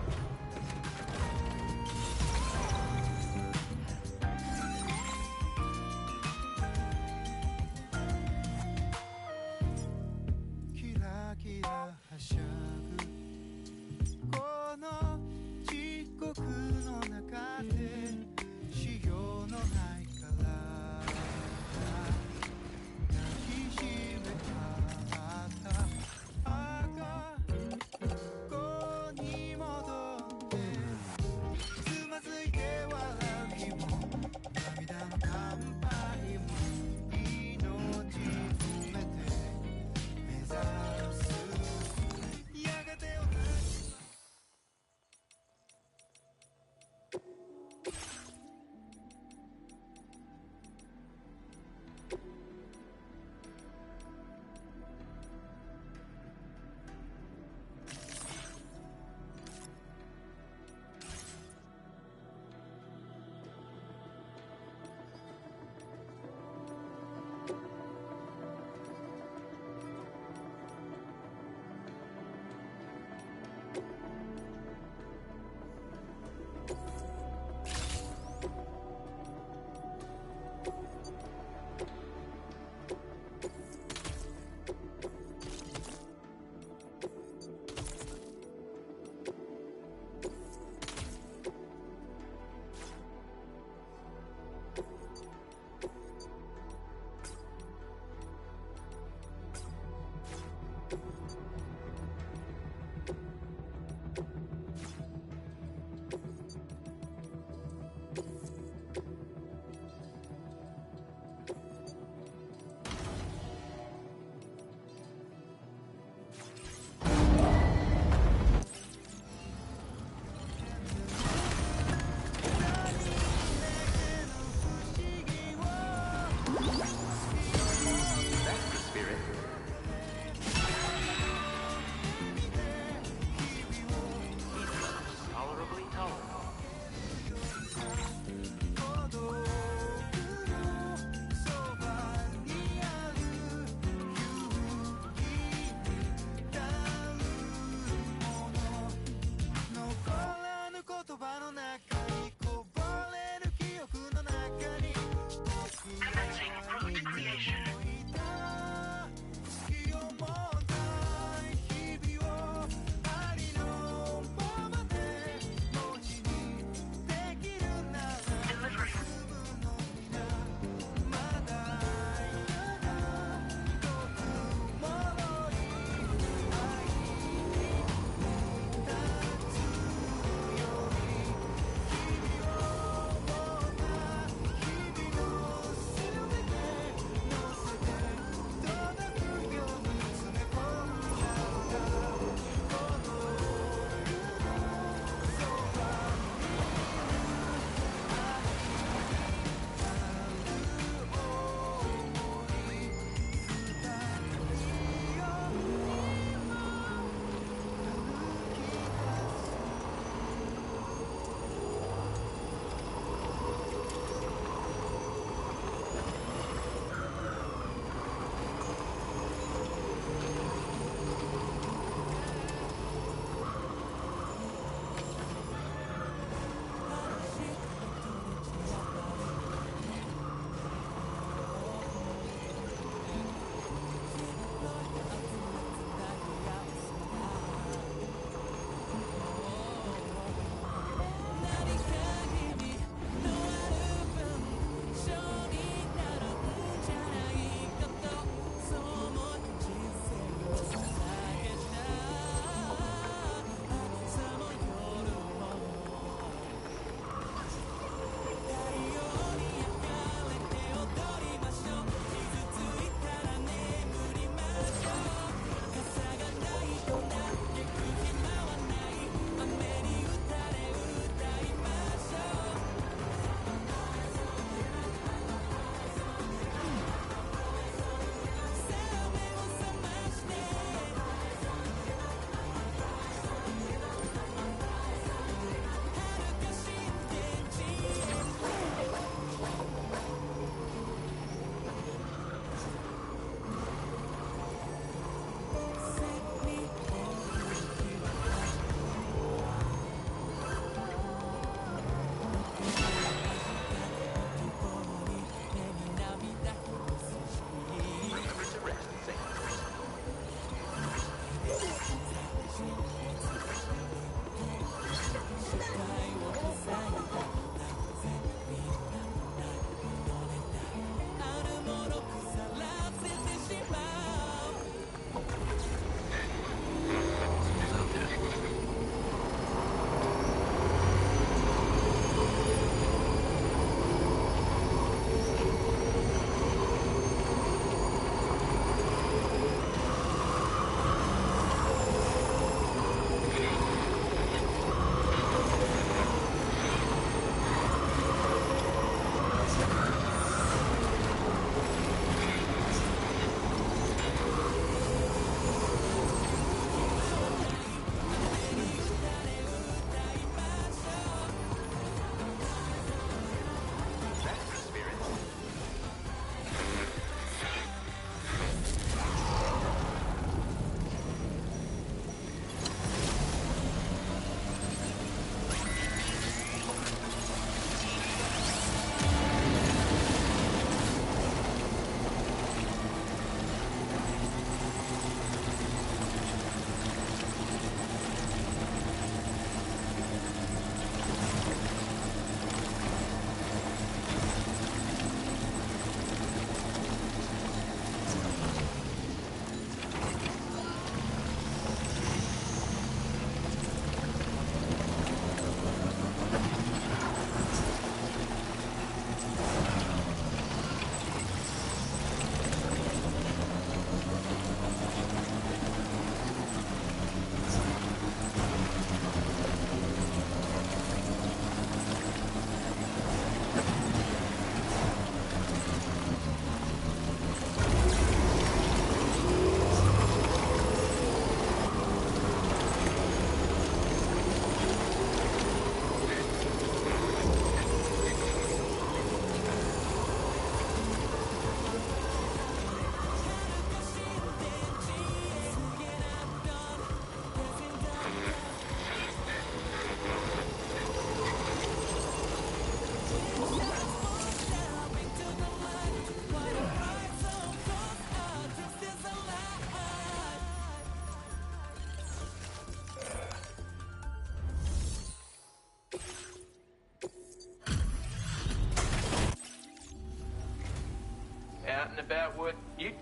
[SPEAKER 3] and about worth you.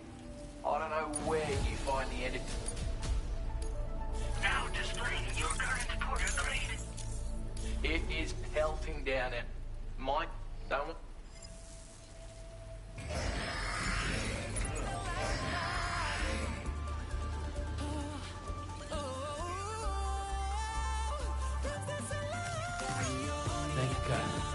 [SPEAKER 3] I don't know where you find the edit.
[SPEAKER 4] Now displaying your current quarter grade.
[SPEAKER 3] It is pelting down it. Mike, don't.
[SPEAKER 17] Thank you, God.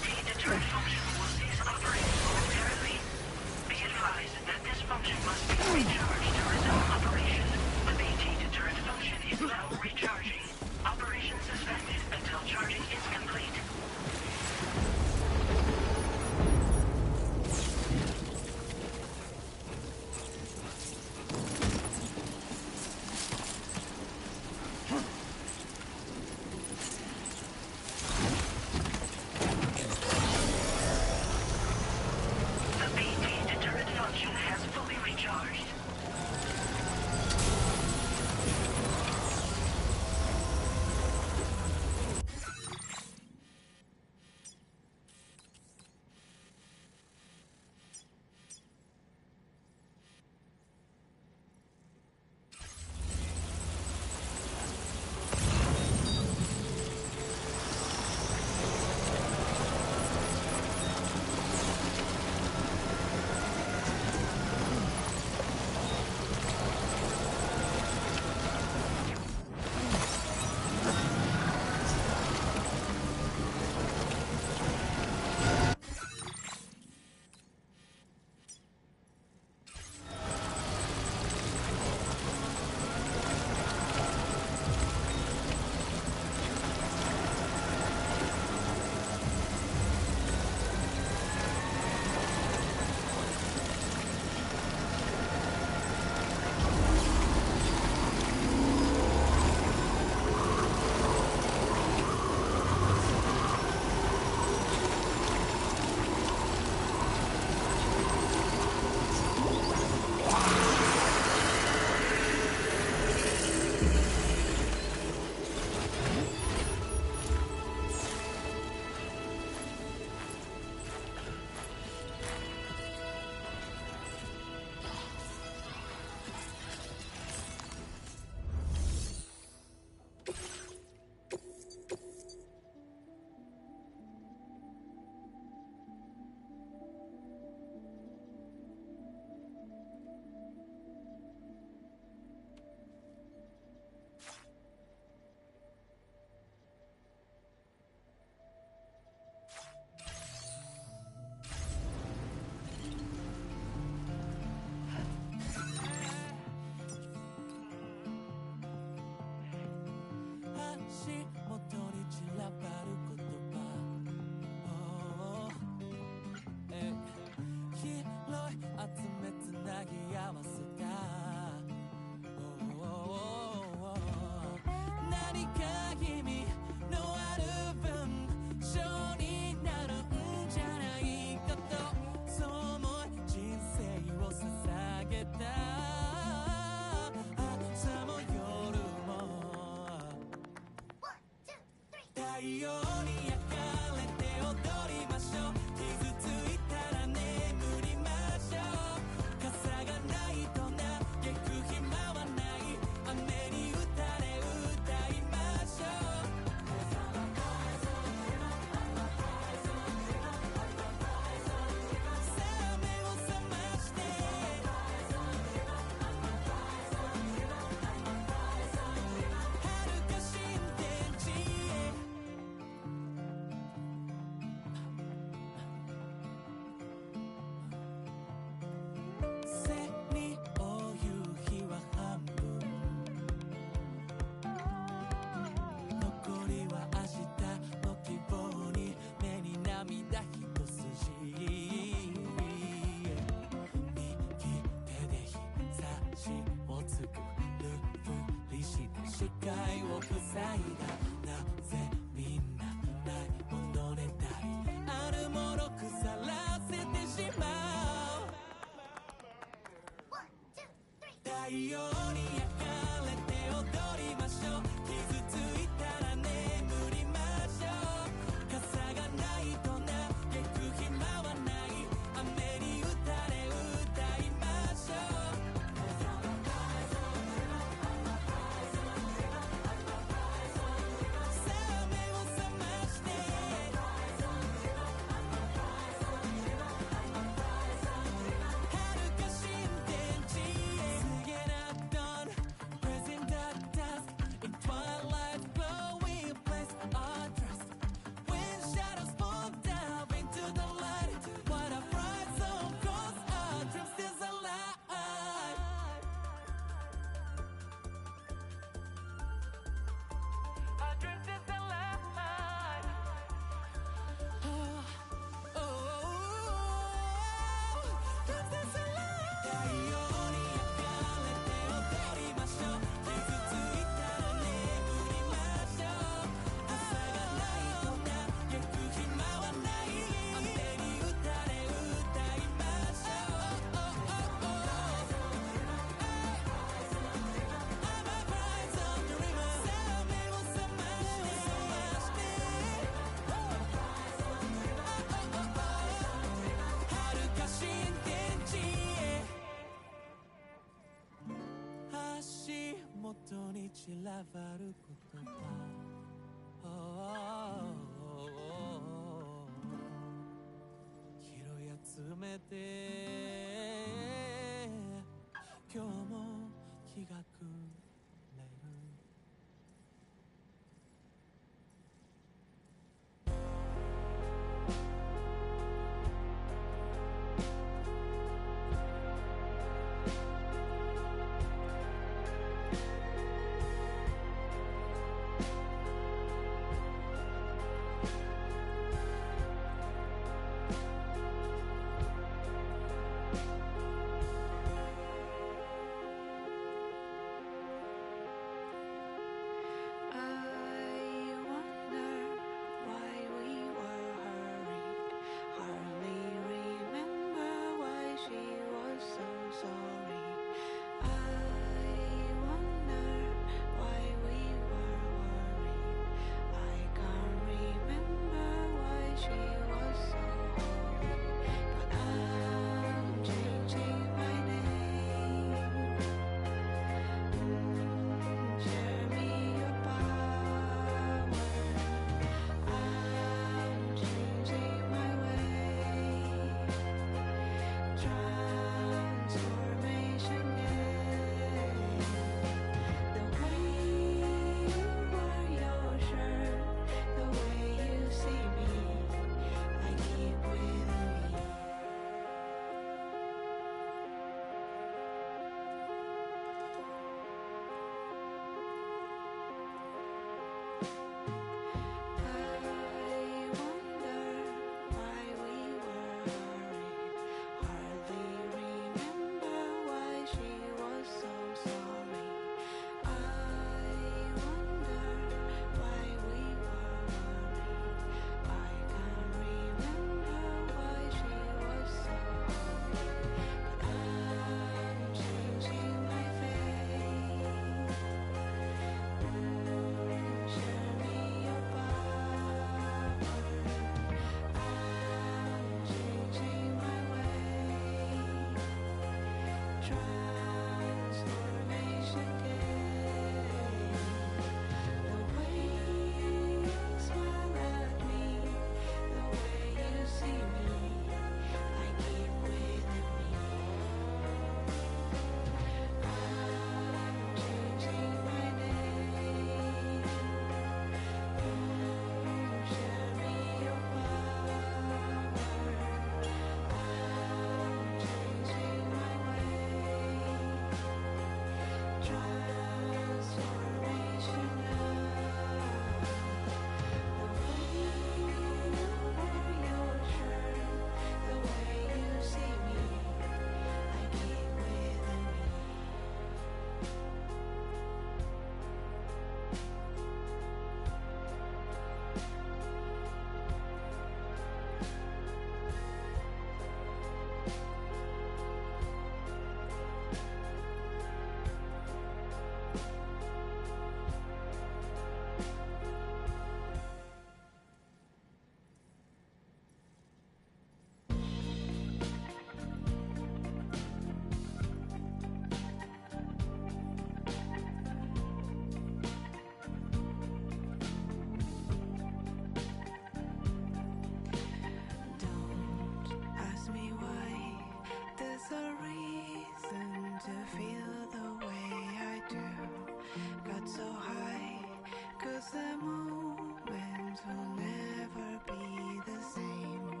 [SPEAKER 11] 'Cause the moment will never be the same.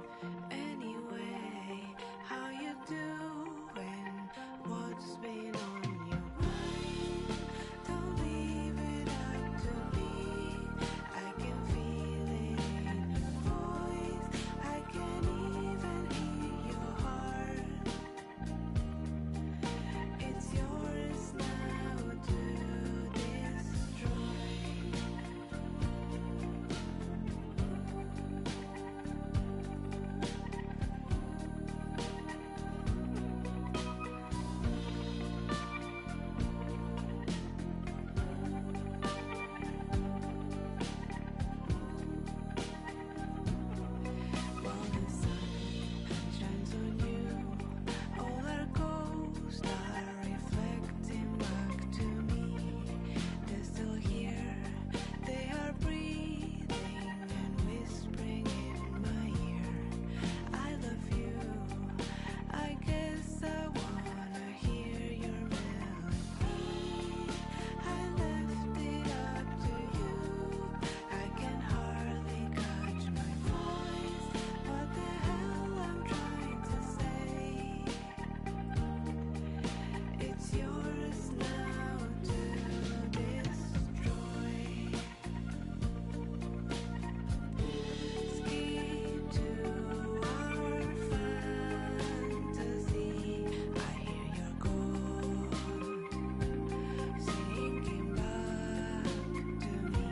[SPEAKER 11] Anyway, how you doing? What's been on your mind? Don't leave it up to me. I can feel it in your voice. I can even hear your heart. It's yours now to destroy. While the sun shines on you, all our ghosts are reflecting back to me. They're still here, they are breathing and whispering in my ear. I love you, I guess I wanna hear your melody. I left it up to you, I can hardly catch my voice. What the hell I'm trying to say? It's yours now to destroy. Ski to our fantasy. I hear your call, sinking back to me.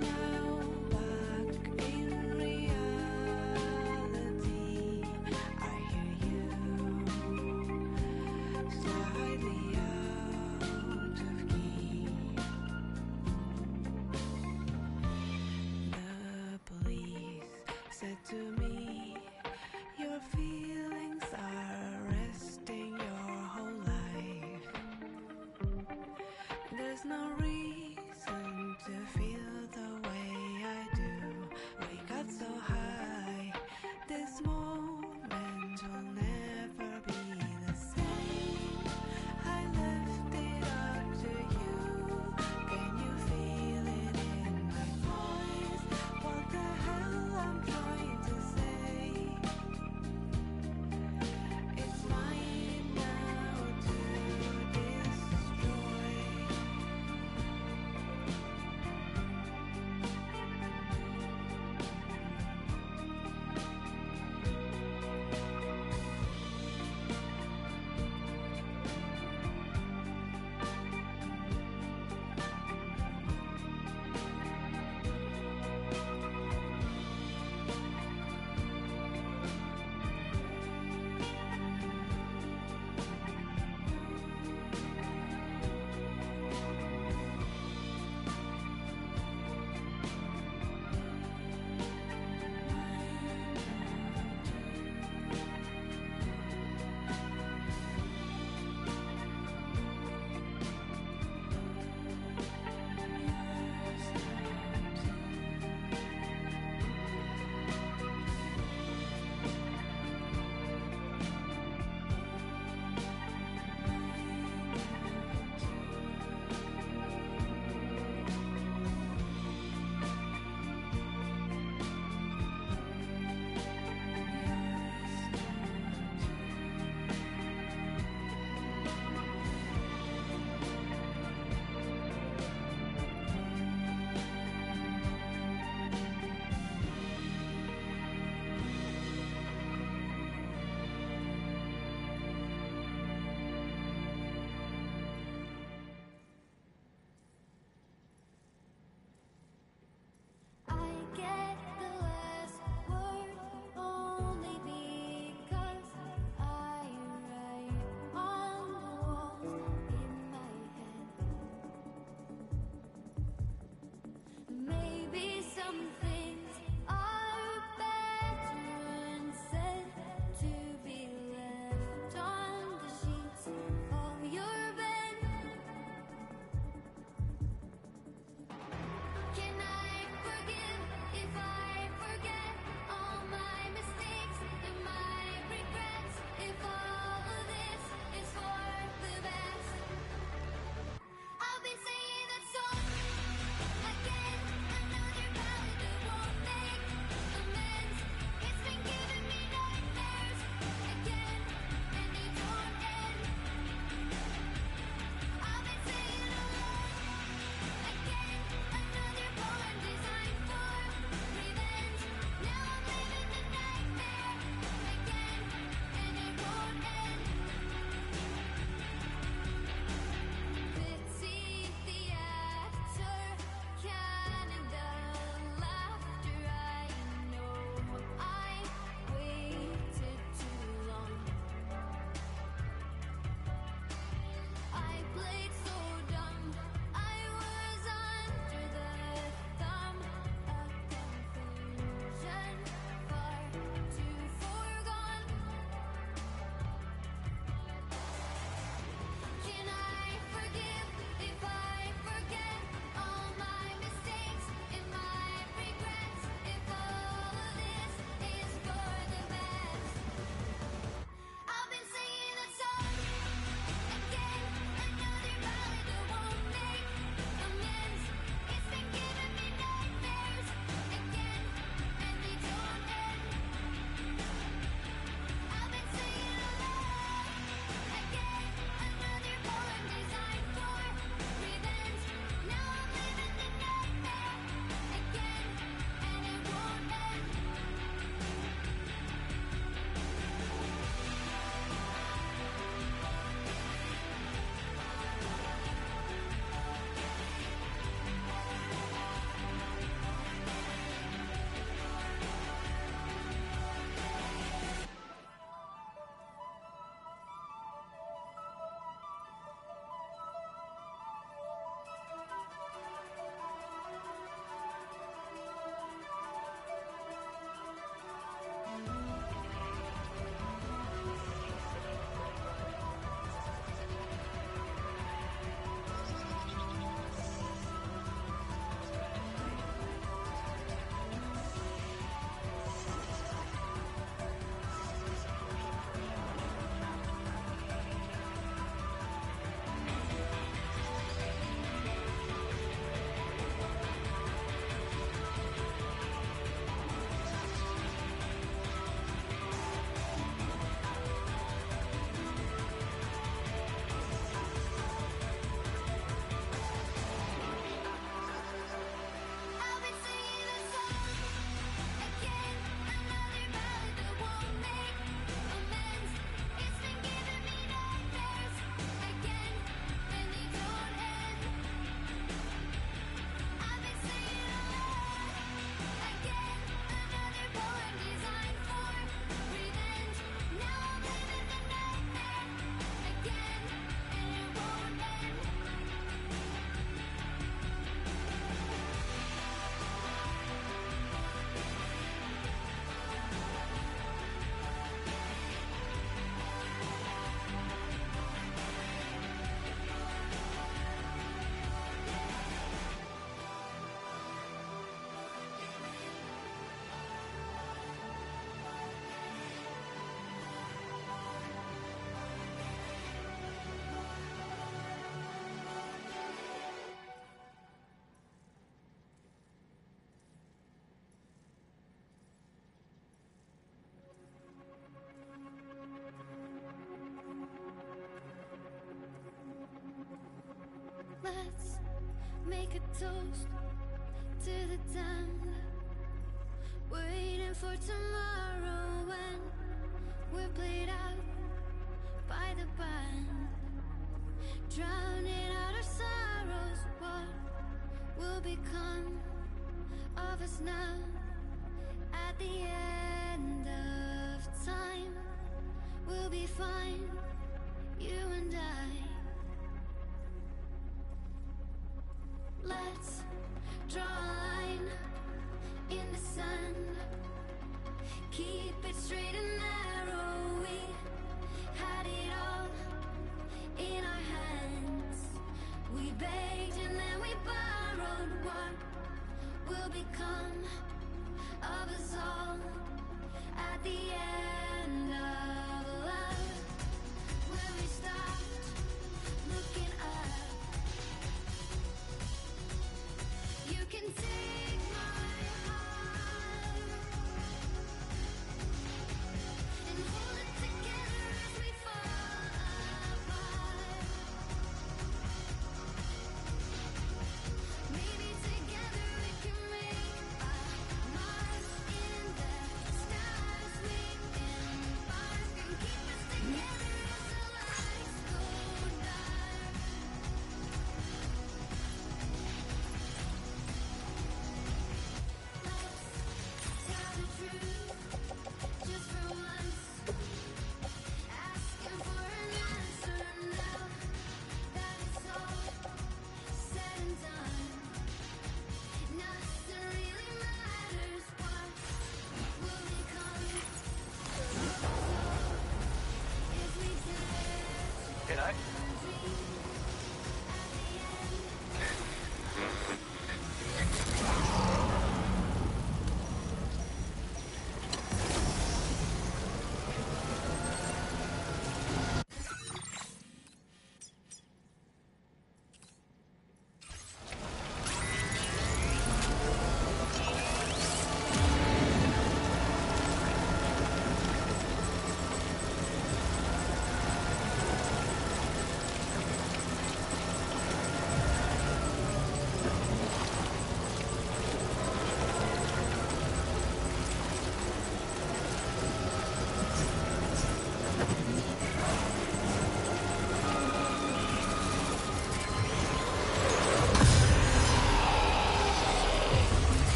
[SPEAKER 11] Now back in reality, I hear you slightly out of key. The police said to me, your feelings are arresting your whole life. There's no reason to feel the way I do. We got so high, this moment will never be the same. I left it up to you. Can you feel it in my voice? What the hell I'm trying to say? It's mine now to destroy. Let's make a toast to the damned. Waiting for tomorrow when we're played out by the band. Drowning out our sorrows, what will become of us now? At the end of time, we'll be fine, you and I. Let's draw a line in the sand. Keep it straight and narrow. We had it all in our hands. We begged and then we borrowed. What will become of us all at the end of love? When we stopped looking up. You can take my heart and hold it together as we fall apart. Maybe together we can make a mark in the stars. We embark and keep us together as the lights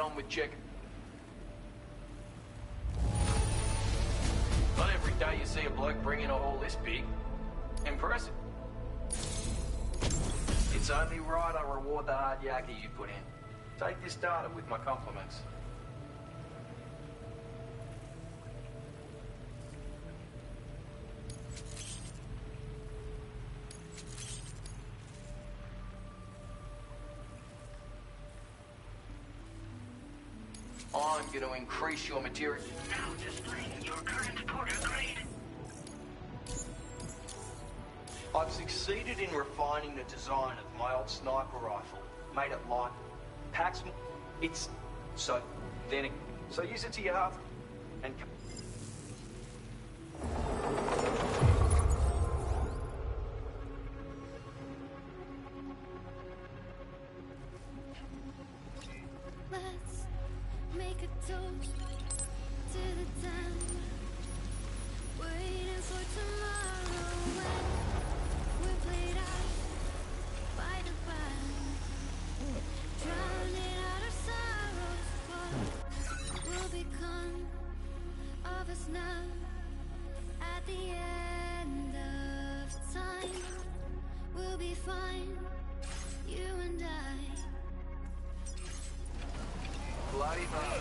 [SPEAKER 3] on with checking. Not every day you see a bloke bring in a haul this big. Impressive. It's only right I reward the hard yakky you put in. Take this data with my compliments. I'm going to increase your material.
[SPEAKER 4] Now displaying your current Porter grade.
[SPEAKER 14] I've succeeded in refining the design of my old sniper rifle. Made it light. Packs more. It's... So use it to your heart. And...
[SPEAKER 11] Let's make a toast to the time waiting for tomorrow when we're played out by the band, drowning out our sorrows. What will become of us now at the end of time? We'll be fine, you and I.
[SPEAKER 3] Bloody mother.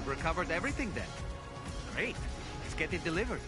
[SPEAKER 1] Recovered everything then. Great. Let's get it delivered.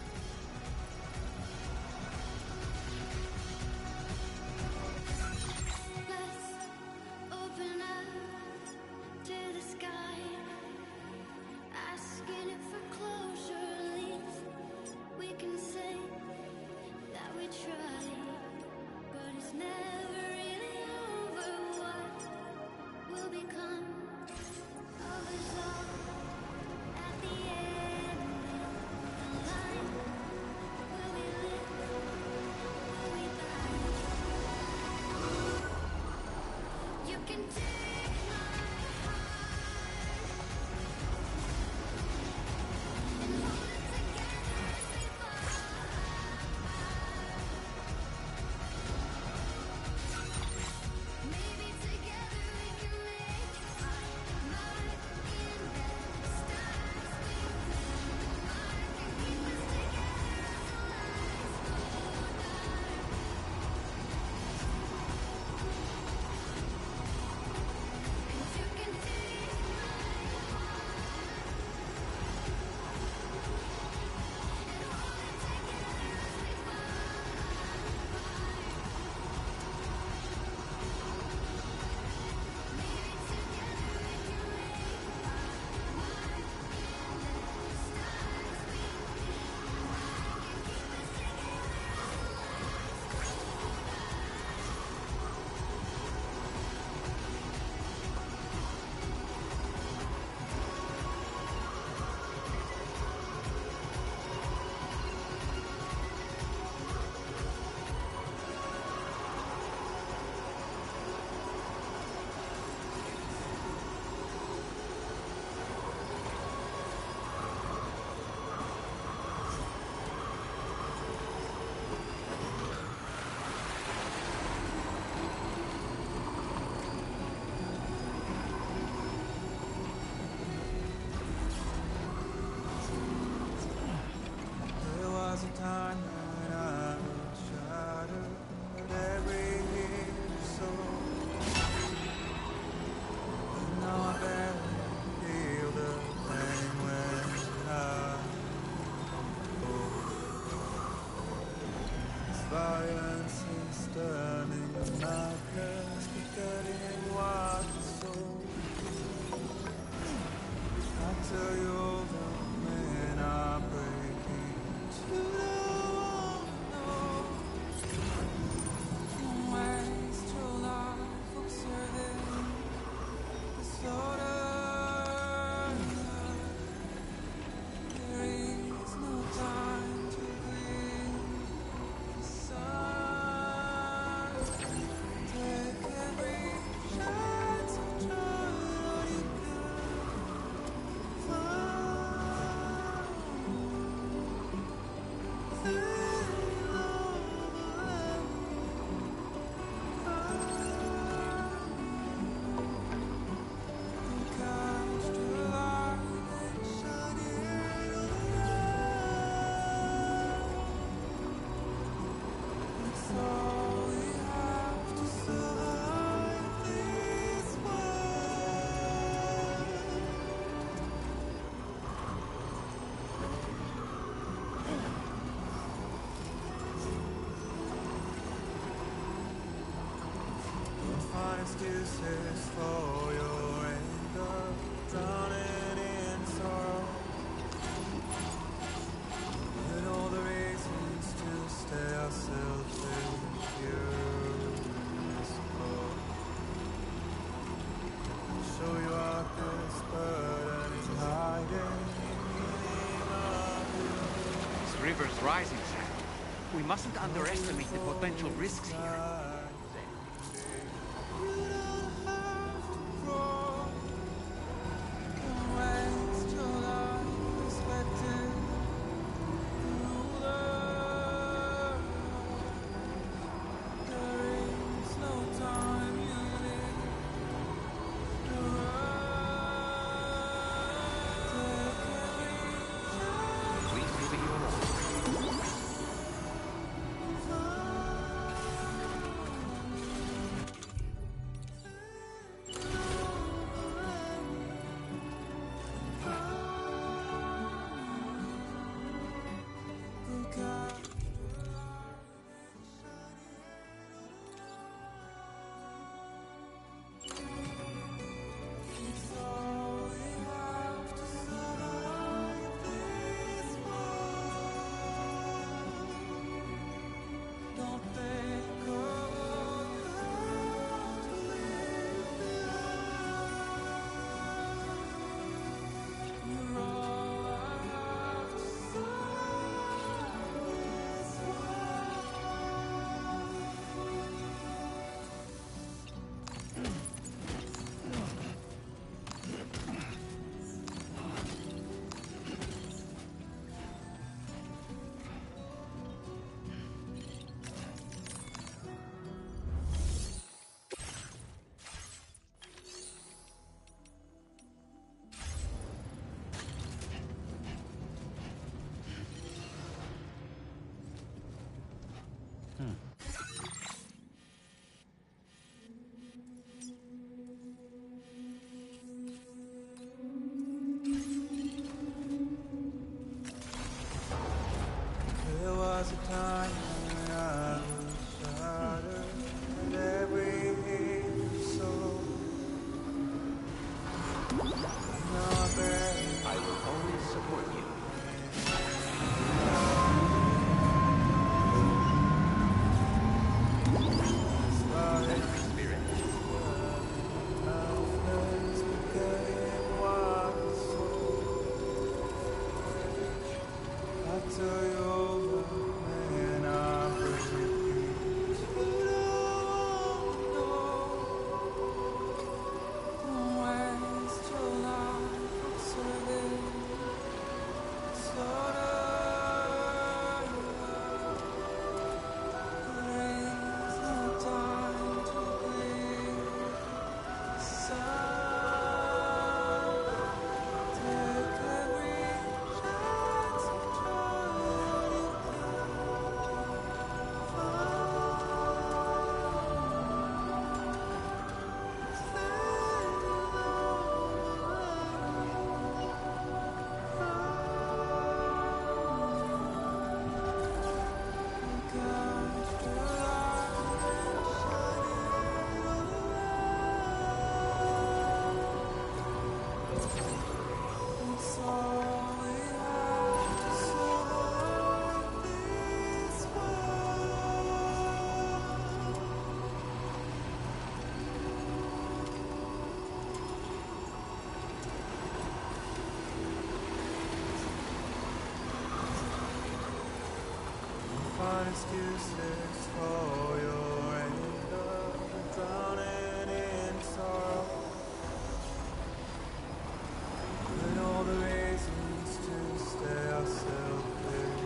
[SPEAKER 15] There was a time when I was shattered every soul. And now I barely feel the pain when I this violence is turning the madness, forgetting what it's soul. I tell you over, men are breaking to don't waste your life observing disorder. There is no time to grieve the sun. Take every chance of joy you can find. Excuses for your anger, drowning in sorrow, and all the reasons to stay ourselves with you. Show you out this burden is hiding.
[SPEAKER 1] This river's rising, Sam. We mustn't underestimate the potential risks here.
[SPEAKER 15] excuses for your anger, drowning in sorrow. And all the reasons to stay are selfish.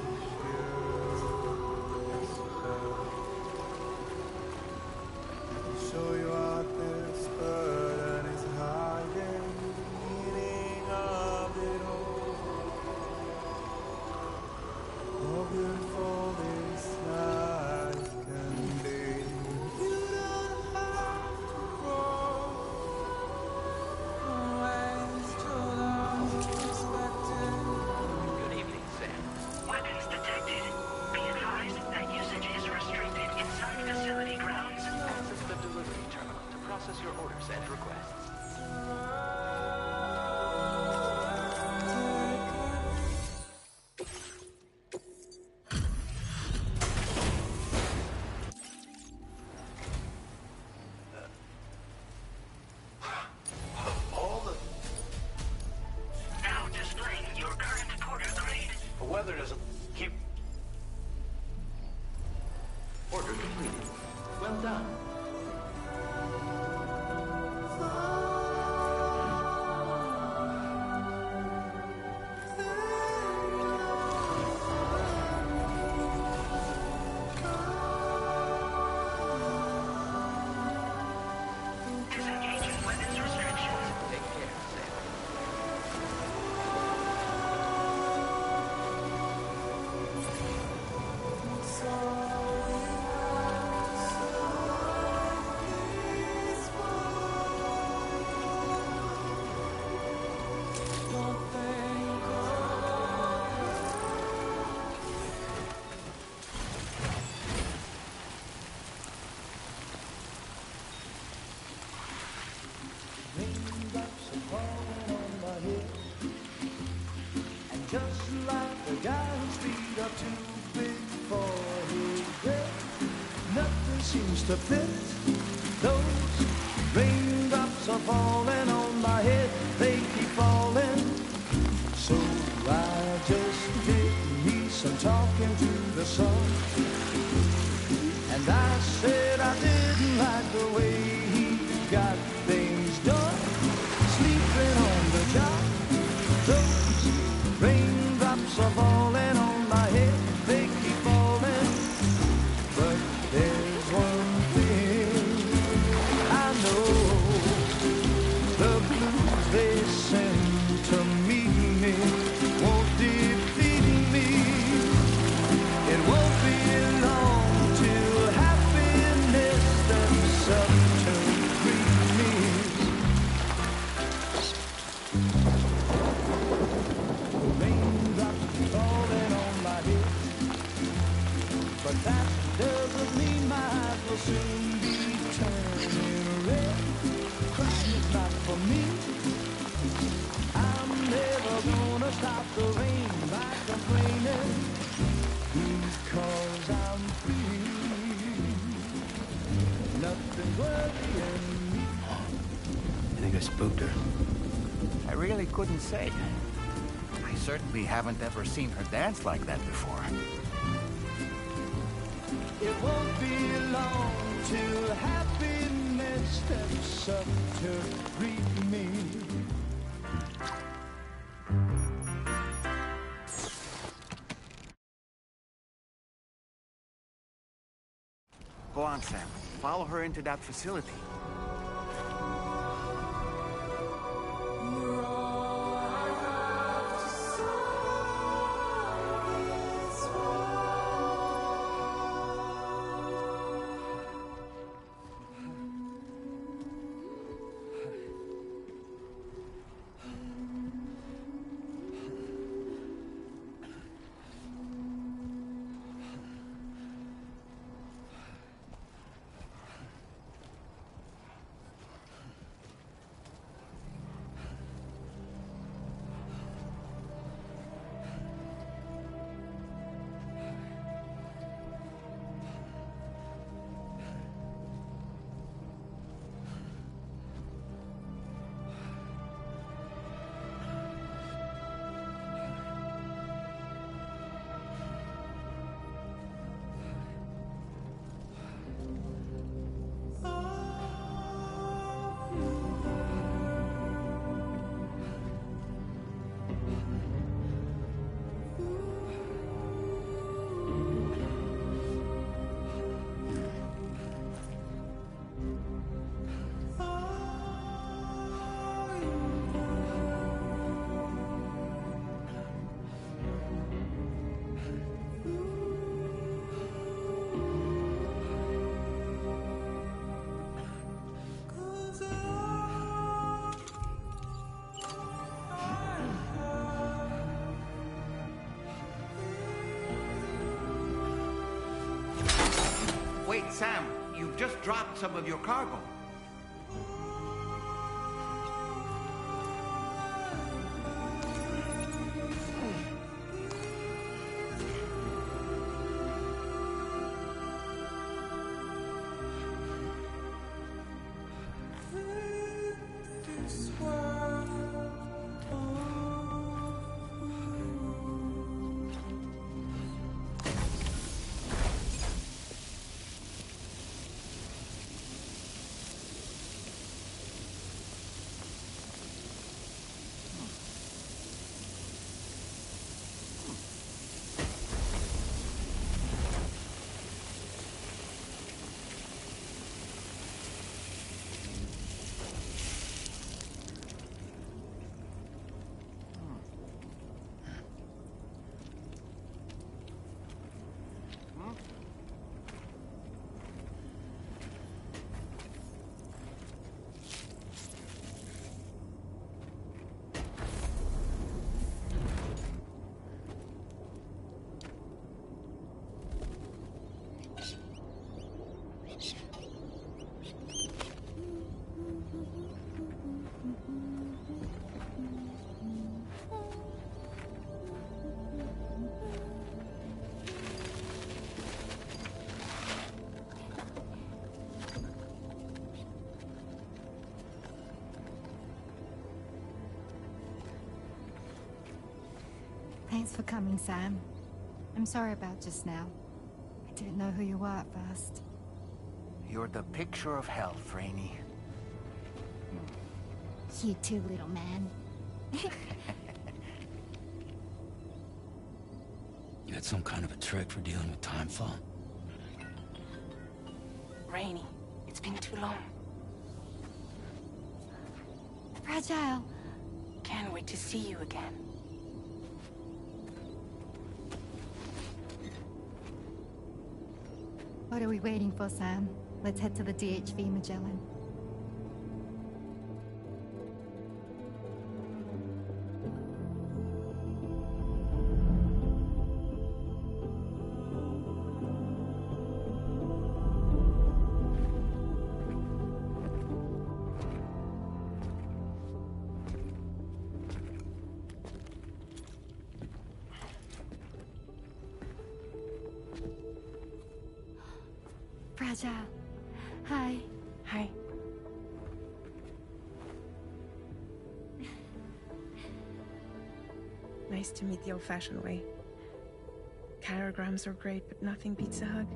[SPEAKER 15] Show you out this burden is hiding, meaning of it all. More beautiful this life can be. You don't have to grow always too unexpected.
[SPEAKER 10] Good evening, Sam.
[SPEAKER 4] Weapons detected. Be advised that usage is restricted inside facility grounds.
[SPEAKER 10] Access the delivery terminal to process your orders and requests.
[SPEAKER 3] All the
[SPEAKER 4] Now displaying your current porter grade.
[SPEAKER 3] weather doesn't keep.
[SPEAKER 10] Order completed. Well done.
[SPEAKER 4] Disengaging weapons restrictions.
[SPEAKER 10] Take care, Sam.
[SPEAKER 5] Raindrops are falling on my head, and just like the guy whose feet are too big for his bed, nothing seems to fit. Those raindrops are falling on my head, they keep falling. So I just did me some talking to the sun, and I said I didn't like the way he got things done. Sleeping on the job, those raindrops are falling on my head, they keep falling. But there's one thing I know, the blues they send to meet me won't defeat me. It won't be long till happiness steps up to greet me. The raindrops falling on my head, but that doesn't mean my eyes will soon be turning red. Crying is not for me. I'm never gonna stop the rain by complaining, because I'm free. Nothing's worrying me.
[SPEAKER 17] You think I spooked her?
[SPEAKER 1] I really couldn't say. I certainly haven't ever seen her dance like that before.
[SPEAKER 5] It won't be long till happiness steps up to greet me.
[SPEAKER 1] Go on, Sam. Follow her into that facility. Sam, you've just dropped some of your cargo.
[SPEAKER 7] Thanks for coming, Sam. I'm sorry about just now. I didn't know who you were at first.
[SPEAKER 1] You're the picture of health, Rainey.
[SPEAKER 7] You too, little man.
[SPEAKER 17] You had some kind of a trick for dealing with timefall?
[SPEAKER 19] Rainey, it's been too long.
[SPEAKER 7] Fragile.
[SPEAKER 19] Can't wait to see you again.
[SPEAKER 7] What are we waiting for, Sam? Let's head to the DHV Magellan. Fragile. Hi.
[SPEAKER 16] Hi. Nice to meet the old-fashioned way. Carograms are great, but nothing beats a hug.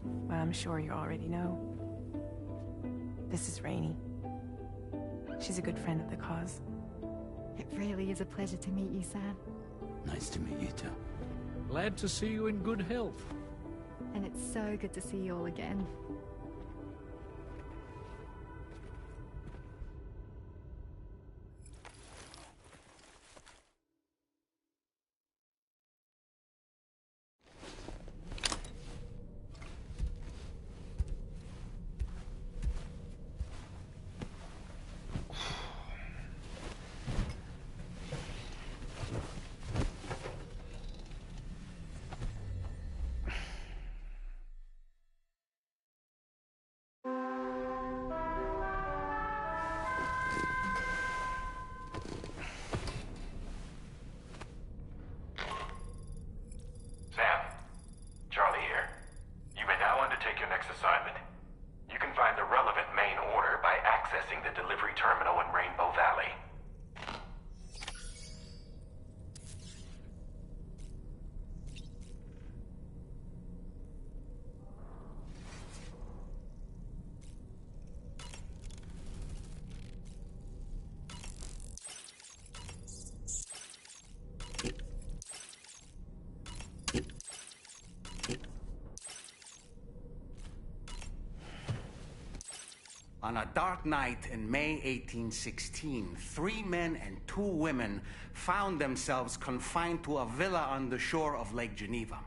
[SPEAKER 16] Well, I'm sure you already know. This is Rainey. She's a good friend of the cause.
[SPEAKER 7] It really is a pleasure to meet you, Sam.
[SPEAKER 17] Nice to meet you too.
[SPEAKER 20] Glad to see you in good health.
[SPEAKER 7] And it's so good to see you all again.
[SPEAKER 1] On a dark night in May 1816, 3 men and 2 women found themselves confined to a villa on the shore of Lake Geneva.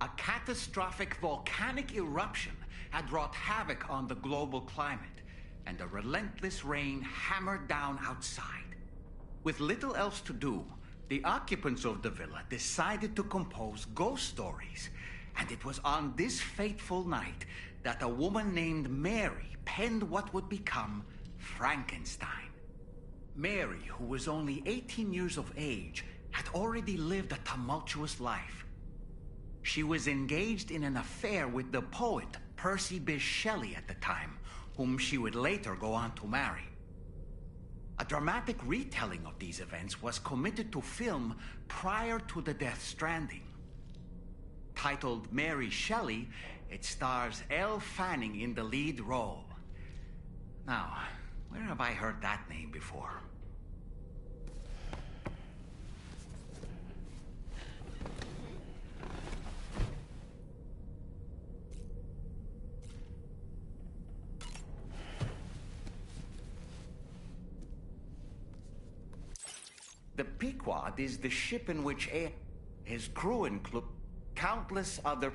[SPEAKER 1] A catastrophic volcanic eruption had wrought havoc on the global climate, and a relentless rain hammered down outside. With little else to do, The occupants of the villa decided to compose ghost stories. And it was on this fateful night that a woman named Mary penned what would become Frankenstein. Mary, who was only 18 years of age, had already lived a tumultuous life. She was engaged in an affair with the poet Percy Bysshe Shelley at the time, whom she would later go on to marry. A dramatic retelling of these events was committed to film prior to the Death Stranding. Titled Mary Shelley, it stars Elle Fanning in the lead role. Now, where have I heard that name before? The Pequod is the ship in which his crew include countless other...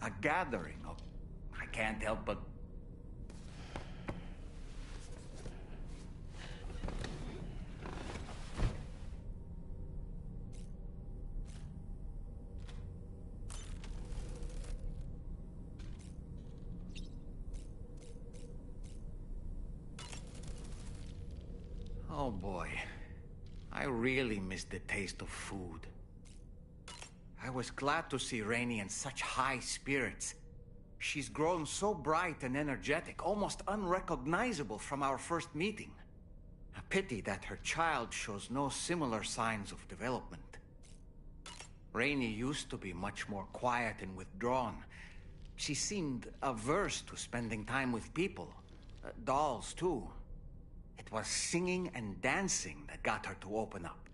[SPEAKER 1] a gathering of... I can't help but... Oh boy. I really miss the taste of food. I was glad to see Rainey in such high spirits. She's grown so bright and energetic, almost unrecognizable from our first meeting. A pity that her child shows no similar signs of development. Rainey used to be much more quiet and withdrawn. She seemed averse to spending time with people. Dolls, too. It was singing and dancing that got her to open up.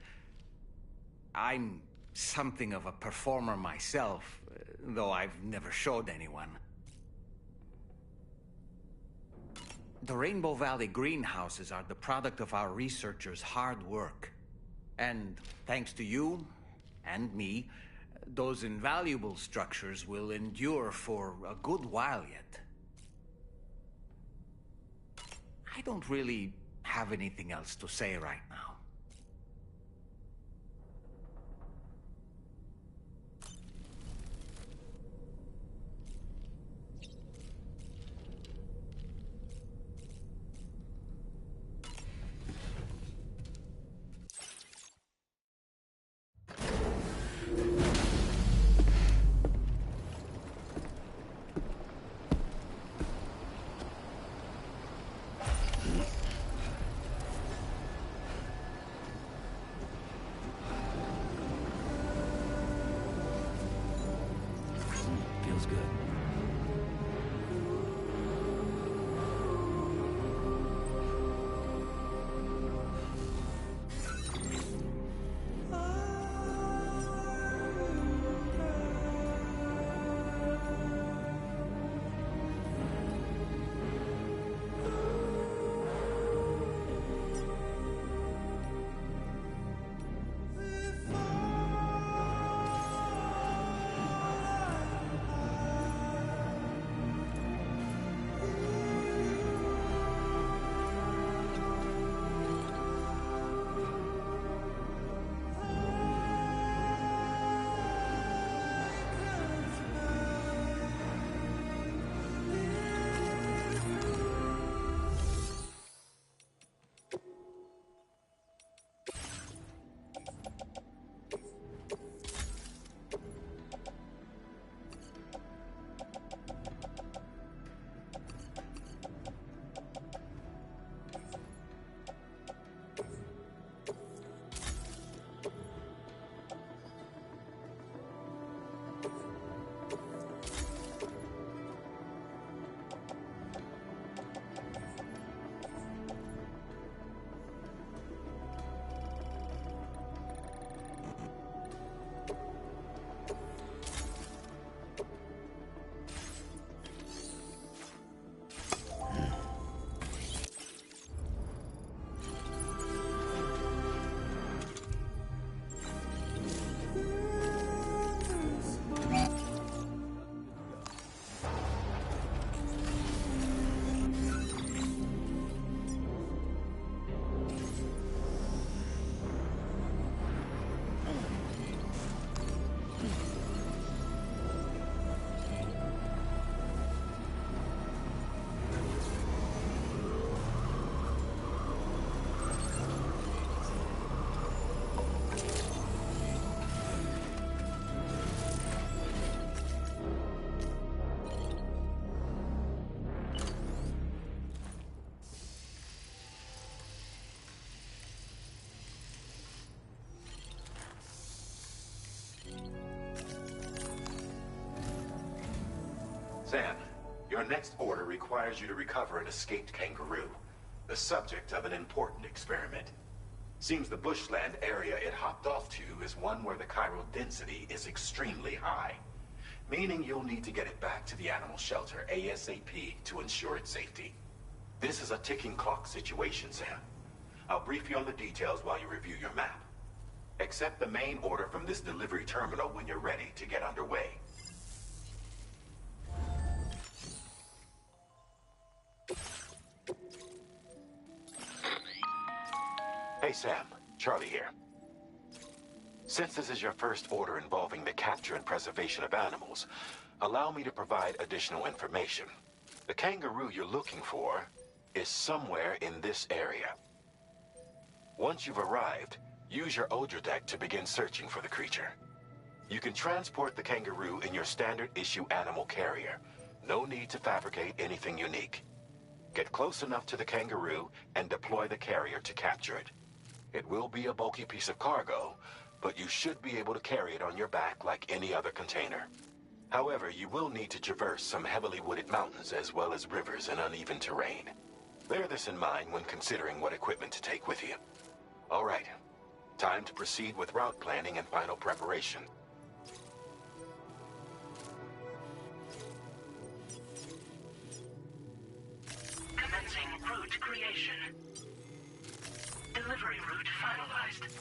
[SPEAKER 1] I'm something of a performer myself, though I've never showed anyone. The Rainbow Valley greenhouses are the product of our researchers' hard work. And thanks to you and me, those invaluable structures will endure for a good while yet. I don't really have anything else to say right now.
[SPEAKER 13] Sam, your next order requires you to recover an escaped kangaroo, the subject of an important experiment. Seems the bushland area it hopped off to is one where the chiral density is extremely high, meaning you'll need to get it back to the animal shelter ASAP to ensure its safety. This is a ticking clock situation, Sam. I'll brief you on the details while you review your map. Accept the main order from this delivery terminal when you're ready to get underway. Hey Sam, Charlie here. Since this is your first order involving the capture and preservation of animals, allow me to provide additional information. The kangaroo you're looking for is somewhere in this area. Once you've arrived, use your Odra deck to begin searching for the creature. You can transport the kangaroo in your standard issue animal carrier. No need to fabricate anything unique. Get close enough to the kangaroo and deploy the carrier to capture it. It will be a bulky piece of cargo, but you should be able to carry it on your back like any other container. However, you will need to traverse some heavily wooded mountains as well as rivers and uneven terrain. Bear this in mind when considering what equipment to take with you. All right, time to proceed with route planning and final preparation.
[SPEAKER 4] Commencing route creation. Delivery route finalized.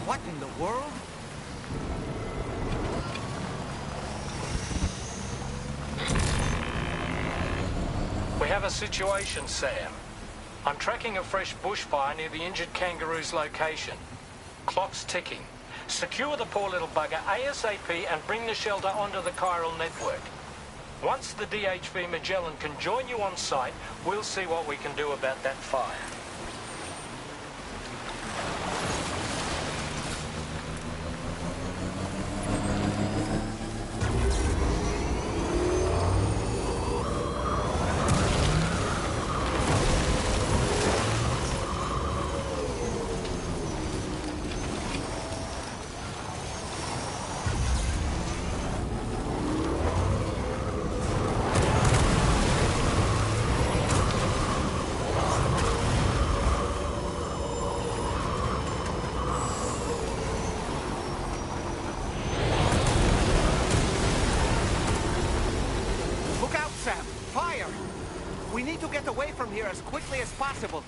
[SPEAKER 1] What in the world?
[SPEAKER 3] We have a situation, Sam. I'm tracking a fresh bushfire near the injured kangaroo's location. Clock's ticking. Secure the poor little bugger ASAP and bring the shelter onto the chiral network. Once the DHV Magellan can join you on site, we'll see what we can do about that fire.
[SPEAKER 1] We need to get away from here as quickly as possible.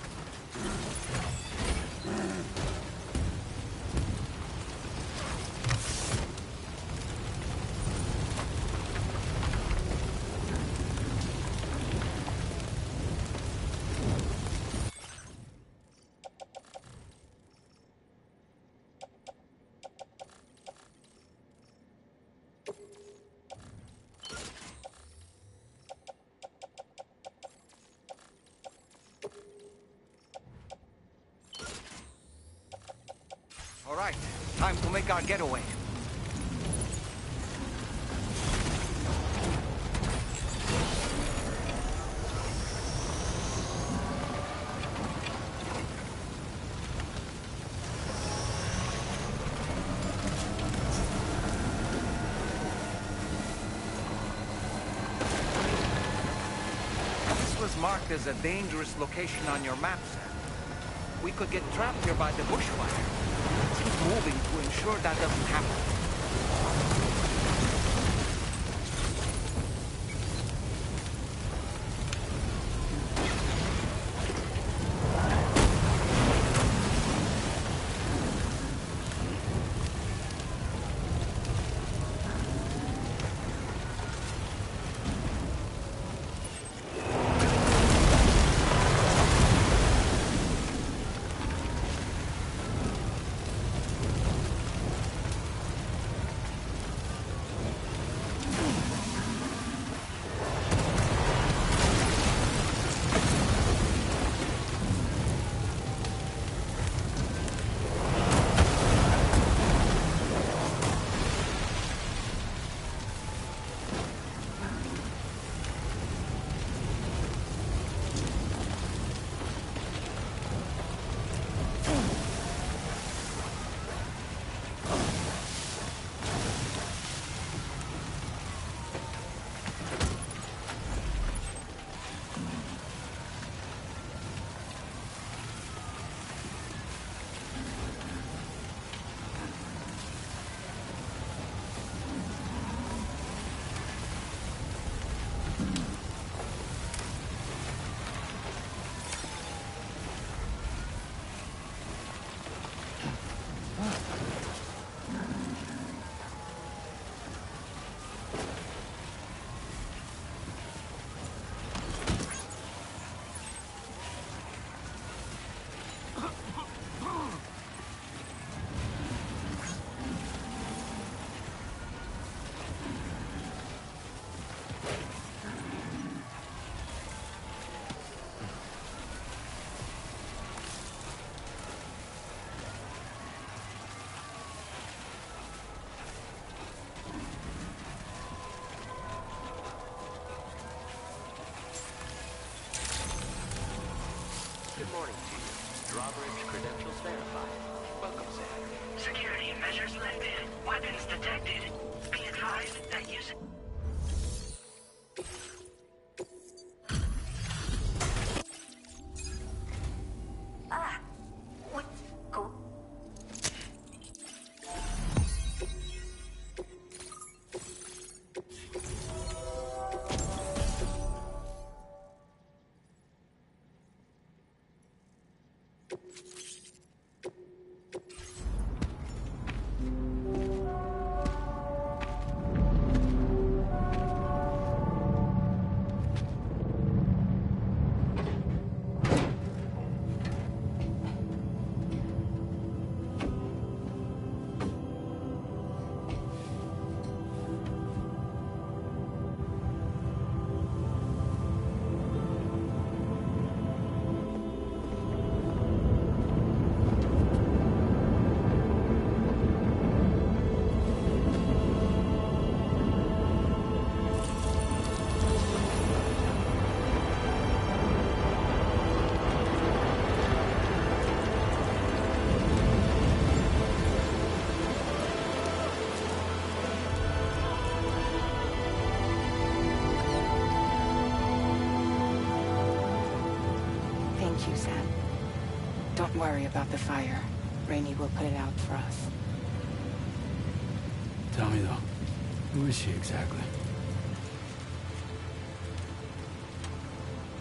[SPEAKER 1] All right, time to make our getaway. This was marked as a dangerous location on your map, Sam. We could get trapped here by the bushfire. Keep moving to ensure that doesn't happen.
[SPEAKER 10] Good morning to you. Drawbridge credentials verified. Welcome, Sam.
[SPEAKER 4] Security measures lifted. Weapons detected. Be advised that using...
[SPEAKER 16] not worry about the fire. Rainey will put it out for us.
[SPEAKER 17] Tell me though, who is she exactly?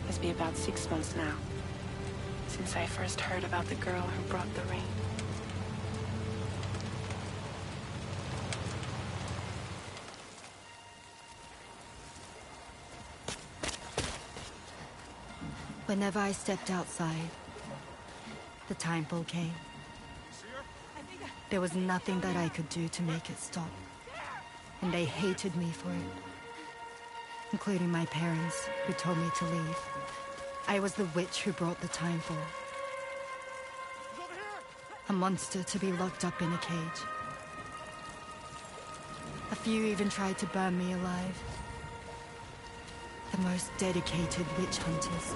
[SPEAKER 19] It's been about 6 months now, since I first heard about the girl who brought the rain.
[SPEAKER 7] Whenever I stepped outside, the timefall came. There was nothing that I could do to make it stop. And they hated me for it. Including my parents, who told me to leave. I was the witch who brought the timefall. A monster to be locked up in a cage. A few even tried to burn me alive. The most dedicated witch hunters.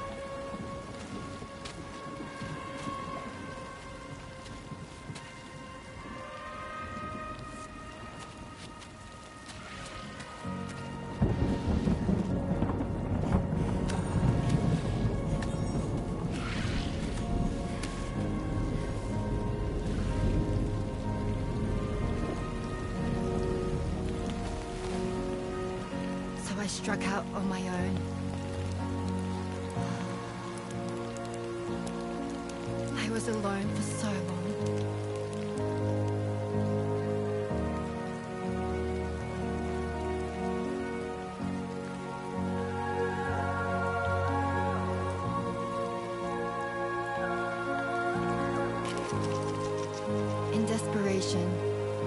[SPEAKER 7] I struck out on my own. I was alone for so long. In desperation,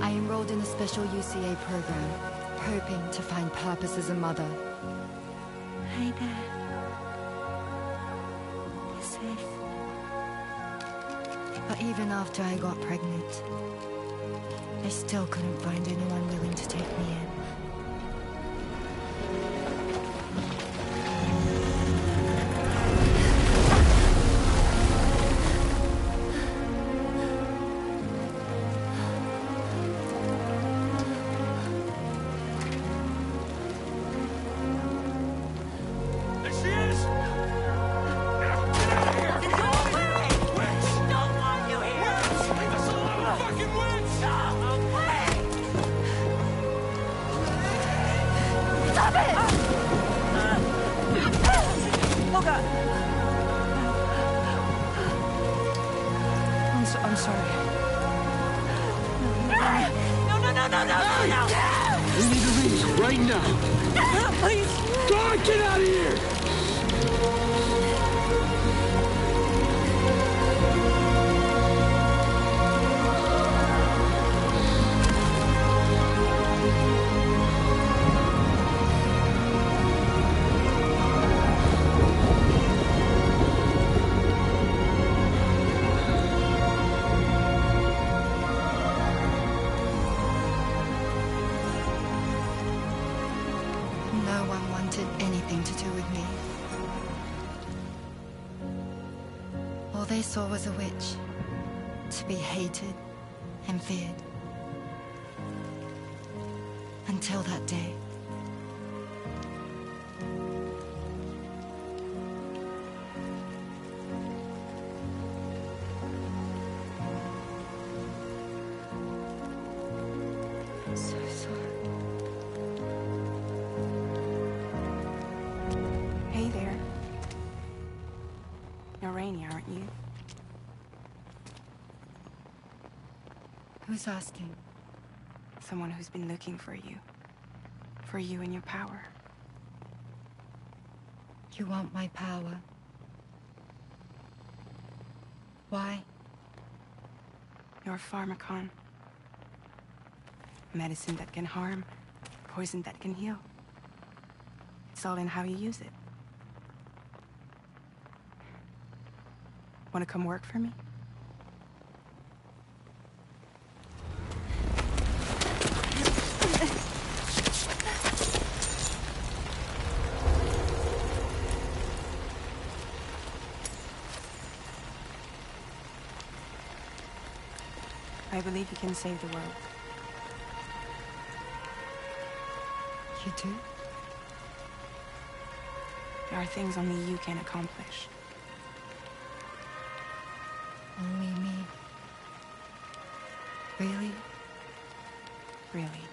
[SPEAKER 7] I enrolled in a special UCA program, hoping to find purpose as a mother.
[SPEAKER 19] Hi, Dad. You're safe.
[SPEAKER 7] But even after I got pregnant, I still couldn't find anyone willing to take me in.
[SPEAKER 16] I'm sorry.
[SPEAKER 11] No!
[SPEAKER 8] We need to leave right now.
[SPEAKER 11] Please!
[SPEAKER 8] God, get out of here!
[SPEAKER 7] No one wanted anything to do with me. All they saw was a witch, to be hated and feared. Until that day.
[SPEAKER 19] I'm so sorry.
[SPEAKER 16] Hey there. You're Rainey, aren't you?
[SPEAKER 7] Who's asking?
[SPEAKER 16] Someone who's been looking for you. For you and your power.
[SPEAKER 7] You want my power? Why?
[SPEAKER 16] You're a pharmacon. Medicine that can harm, poison that can heal. It's all in how you use it. Want to come work for me? I believe you can save the world.
[SPEAKER 7] You do?
[SPEAKER 16] There are things only you can accomplish.
[SPEAKER 7] Only me. Really?
[SPEAKER 16] Really.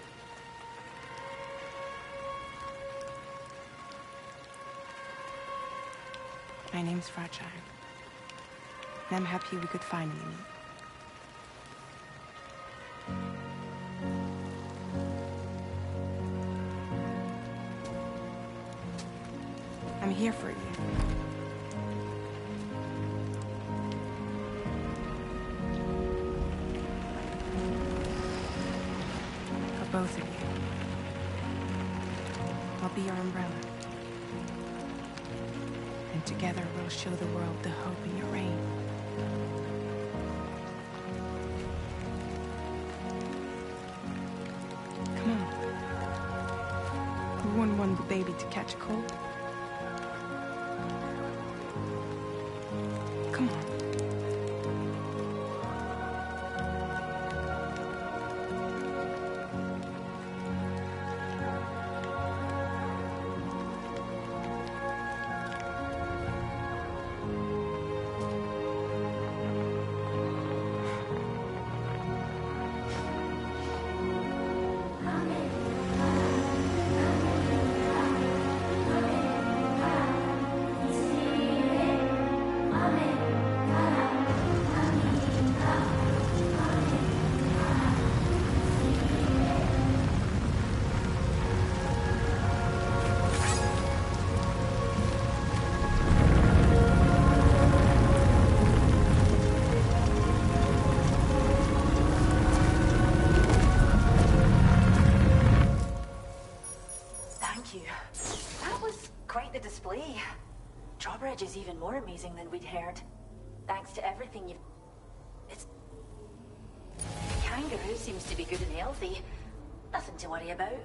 [SPEAKER 16] My name's Fragile. And I'm happy we could finally meet. I'm here for you. For both of you. I'll be your umbrella. And together we'll show the world the hope in your reign. Come on. Who wouldn't want the baby to catch a cold? Come on.
[SPEAKER 18] Thank you. That was quite the display. Drawbridge is even more amazing than we'd heard. Thanks to everything you've... It's... The kangaroo seems to be good and healthy. Nothing to worry about.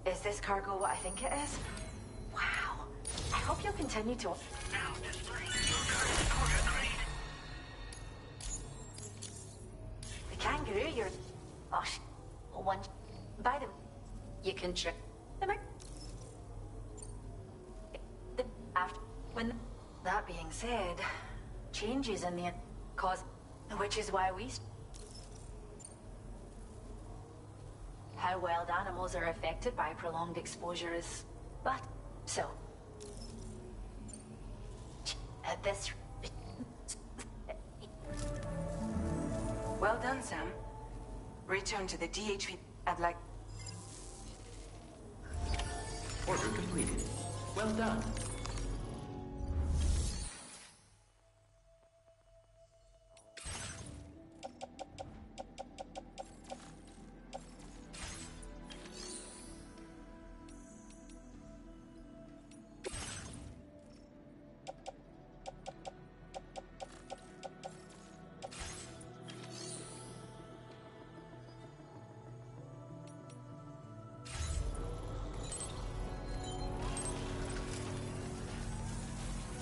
[SPEAKER 18] Is this cargo what I think it is? Wow. I hope you'll continue to...
[SPEAKER 4] Now displaying your current quarter grade.
[SPEAKER 18] The kangaroo, you're... Oh, one... Buy them. You can trick them out. After... When... That being said, changes in the... Cause... Which is why we... How wild animals are affected by prolonged exposure is... But... So... At this...
[SPEAKER 19] Well done, Sam. Return to the DHV. I'd like...
[SPEAKER 10] Order completed. Well done.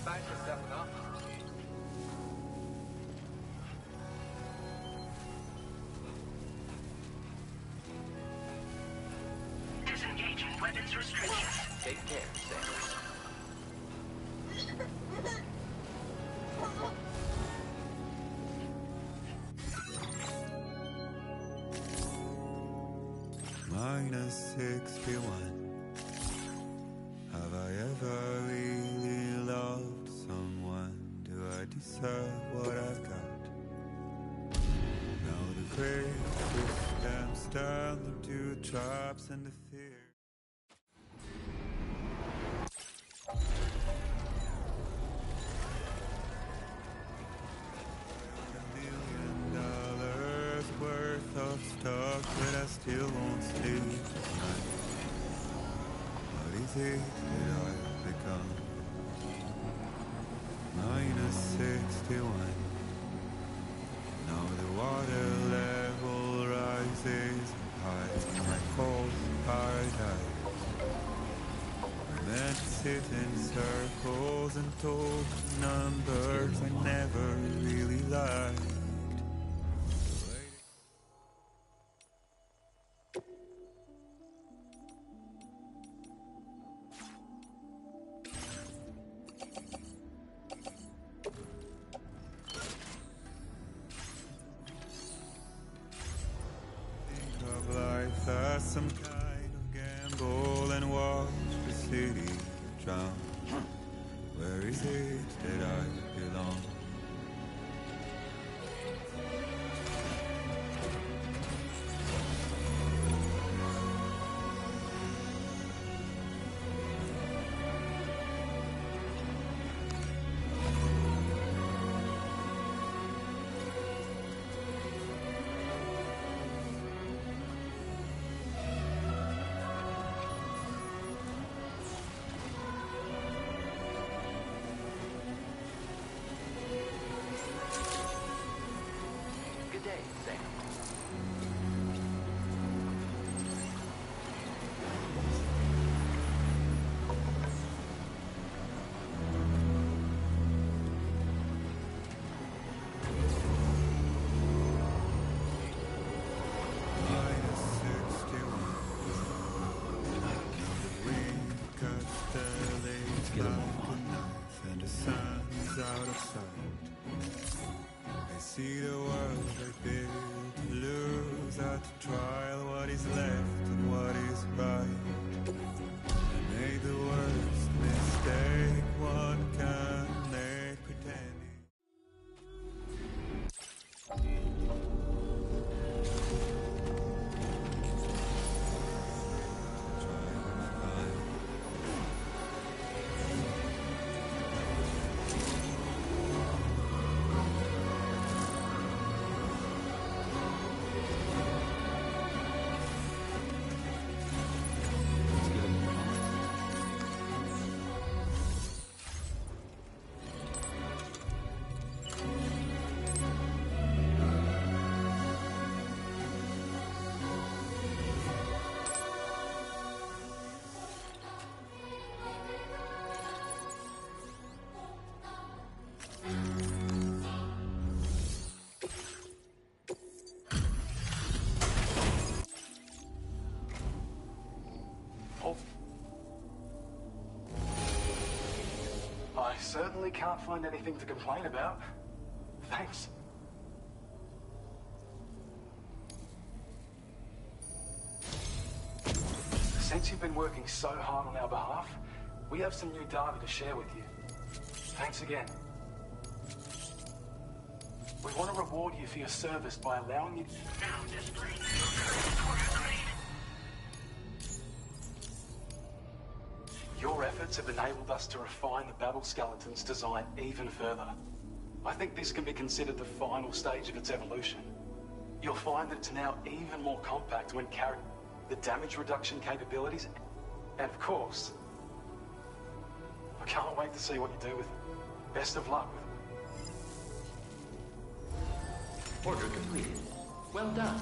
[SPEAKER 14] Thanks for stepping up.
[SPEAKER 4] Disengaging weapons restrictions.
[SPEAKER 10] Take care, Sam.
[SPEAKER 15] Minus 61. Have I ever really loved someone? Do I deserve what I've got? Now the great systems turn them to traps and the fear. $1 million worth of stock, but I still won't sleep tonight. What is it that I've become? Minus 61. Now the water level rises high. My cold paradise. We're meant to sit in circles and talk numbers I never really liked. all.
[SPEAKER 10] Good day, Sam.
[SPEAKER 15] And the sun's out of sight. I see the world I built to lose at the trial. What is left and what is right? I made the worst mistake one can make, pretending.
[SPEAKER 2] I certainly can't find anything to complain about. Thanks. Since you've been working so hard on our behalf, we have some new data to share with you. Thanks again. We want to reward you for your service by allowing you...
[SPEAKER 4] Now displaying your current quarter grade.
[SPEAKER 2] Your efforts have enabled us to refine the battle skeleton's design even further. I think this can be considered the final stage of its evolution. You'll find that it's now even more compact when carrying the damage reduction capabilities, and of course, I can't wait to see what you do with it. Best of luck with it.
[SPEAKER 10] Order completed. Well done.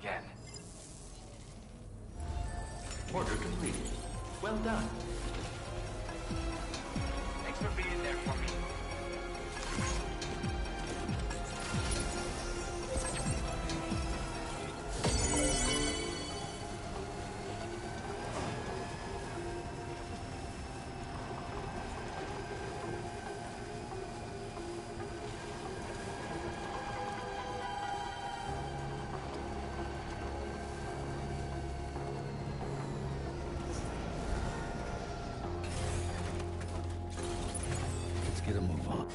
[SPEAKER 2] again.
[SPEAKER 10] Order completed. Well done.
[SPEAKER 1] Thanks for being there for me.
[SPEAKER 17] Get a move on.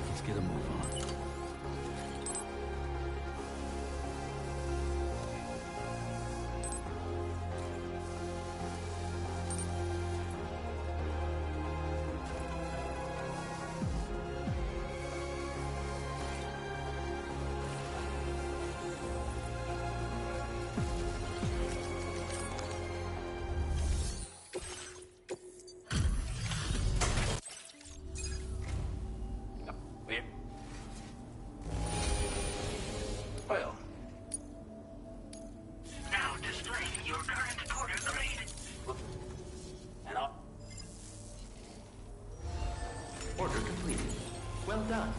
[SPEAKER 17] Let's get a move on.
[SPEAKER 2] Well,
[SPEAKER 4] Now displaying your current porter grade.
[SPEAKER 2] and I...
[SPEAKER 10] Order completed. Well done.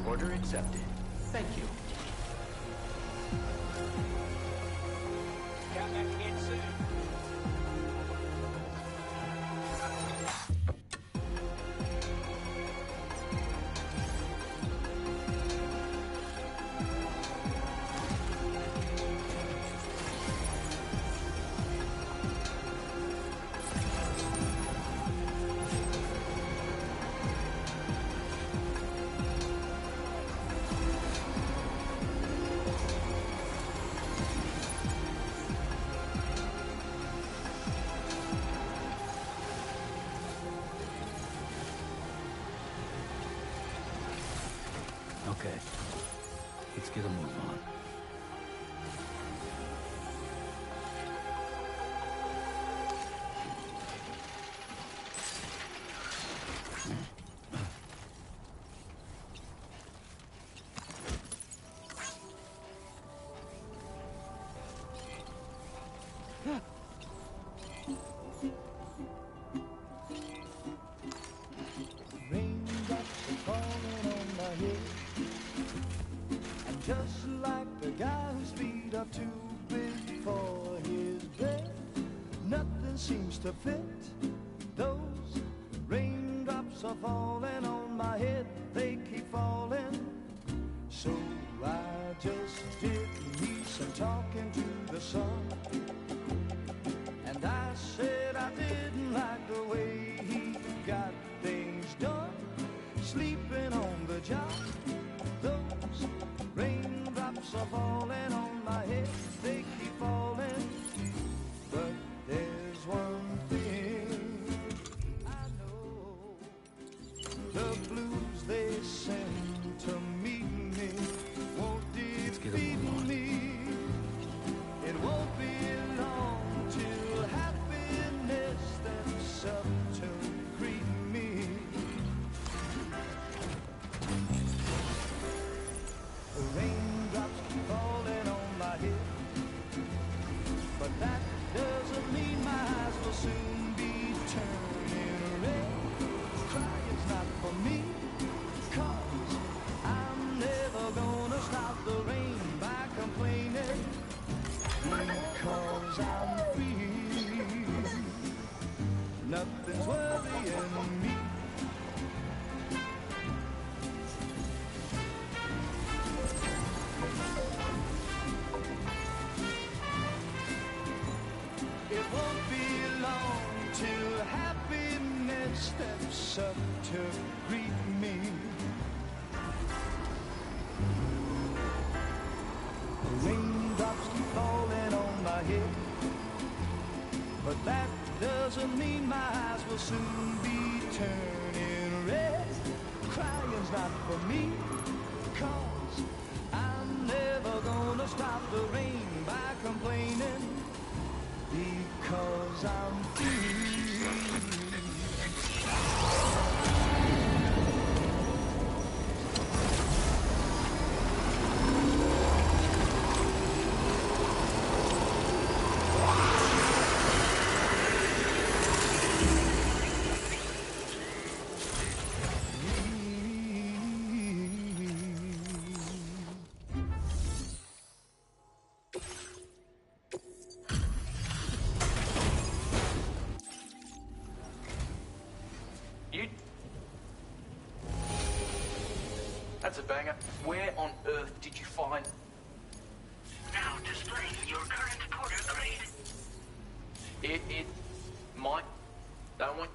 [SPEAKER 10] Order accepted. Thank you.
[SPEAKER 1] Count that kid soon.
[SPEAKER 17] Okay. Let's get a move on.
[SPEAKER 5] Raindrops are falling on my head, and just like the guy whose feet are too big for his bed, nothing seems to fit. Those raindrops are falling on my head, they keep falling. So I just did me some talking to the sun, and I said I didn't like the way he got things done, sleeping on the job. Those raindrops are falling on my head, they keep falling. But there's one thing I know, the blues they send to meet me won't defeat me. It won't be long till happiness steps up to greet me. The raindrops keep falling on my head, but that doesn't mean my eyes will soon be turning red. Crying's not for me, 'cause I'm never gonna stop the rain by complaining, because I'm free. Nothing's worrying me. till happiness steps up to greet me. Raindrops keep falling on my head, but that doesn't mean my eyes will soon be turning red. Crying's not for me, 'cause I'm never gonna stop the rain by complaining, because I'm free.
[SPEAKER 14] That's a banger. Where on earth did you find...
[SPEAKER 4] Now displaying your current porter grade.
[SPEAKER 14] It might... Don't want...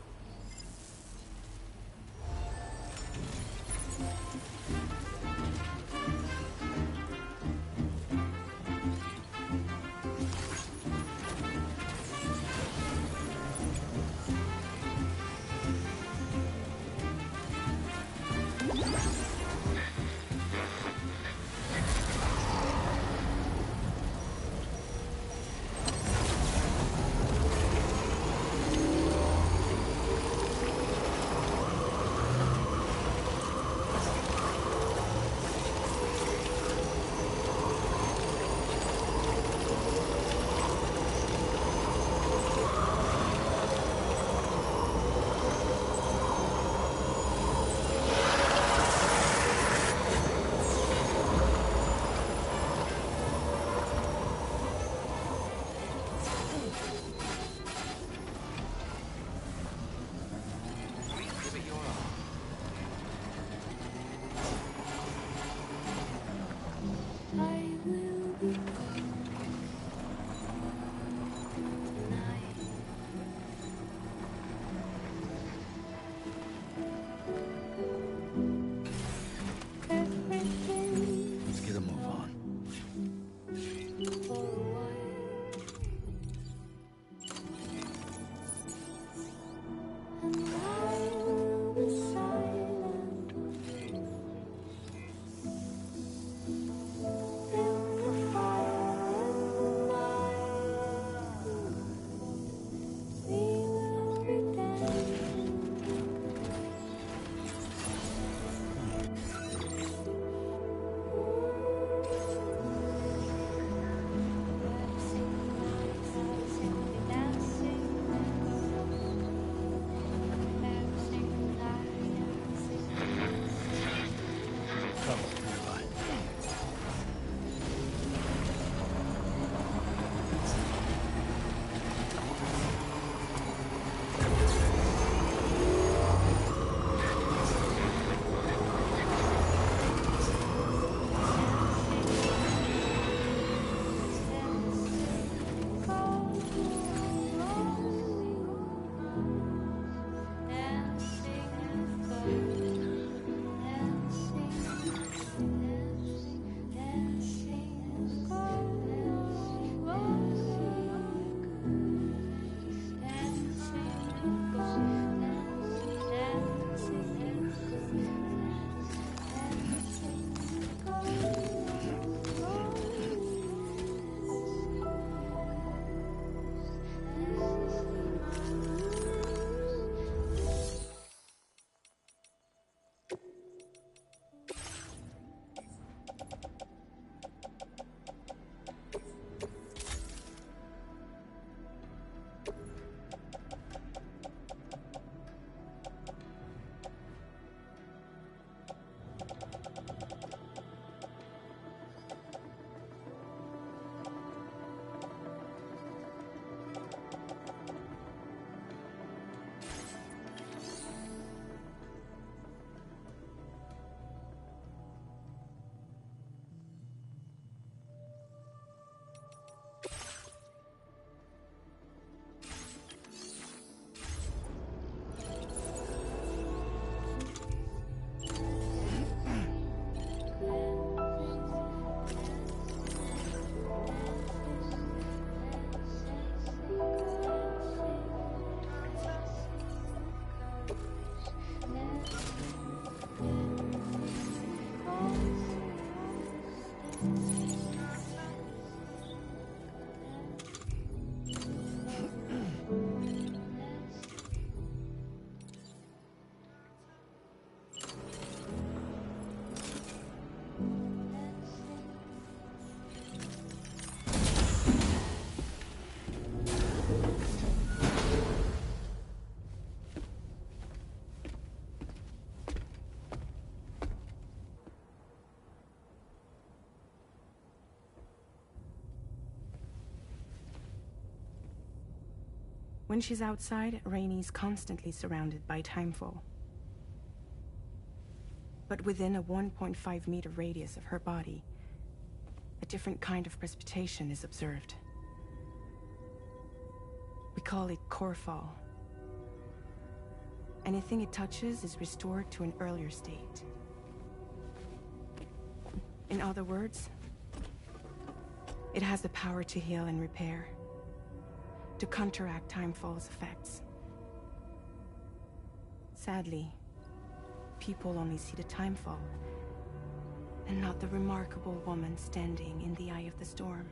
[SPEAKER 16] When she's outside, Rainie's constantly surrounded by timefall. But within a 1.5-meter radius of her body, a different kind of precipitation is observed. We call it core fall. Anything it touches is restored to an earlier state. In other words, it has the power to heal and repair, to counteract timefall's effects. Sadly, people only see the timefall, and not the remarkable woman standing in the eye of the storm.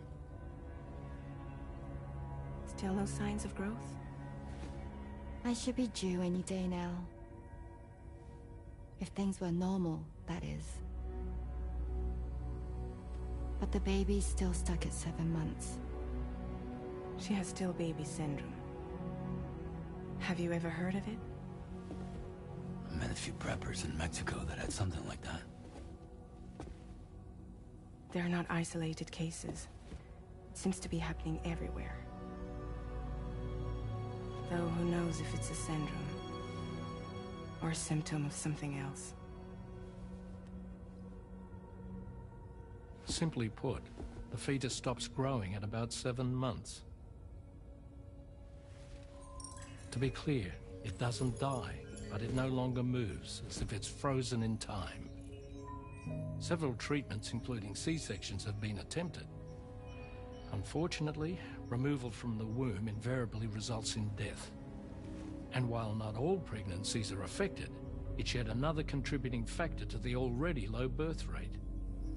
[SPEAKER 16] Still no signs of growth?
[SPEAKER 7] I should be due any day now. If things were normal, that is. But the baby's still stuck at 7 months.
[SPEAKER 16] She has still baby syndrome. Have you ever heard of it?
[SPEAKER 17] I met a few preppers in Mexico that had something like that.
[SPEAKER 16] They're not isolated cases. It seems to be happening everywhere. Though who knows if it's a syndrome or a symptom of something else.
[SPEAKER 20] Simply put, the fetus stops growing at about 7 months. To be clear, it doesn't die, but it no longer moves, as if it's frozen in time. Several treatments, including C-sections, have been attempted. Unfortunately, removal from the womb invariably results in death. And while not all pregnancies are affected, it's yet another contributing factor to the already low birth rate.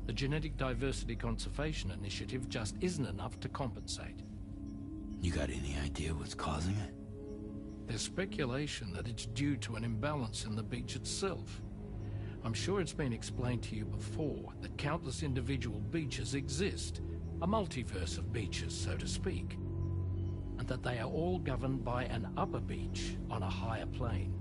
[SPEAKER 20] The Genetic Diversity Conservation Initiative just isn't enough to compensate.
[SPEAKER 17] You got any idea what's causing it?
[SPEAKER 20] There's speculation that it's due to an imbalance in the beach itself. I'm sure it's been explained to you before that countless individual beaches exist, a multiverse of beaches, so to speak, and that they are all governed by an upper beach on a higher plane.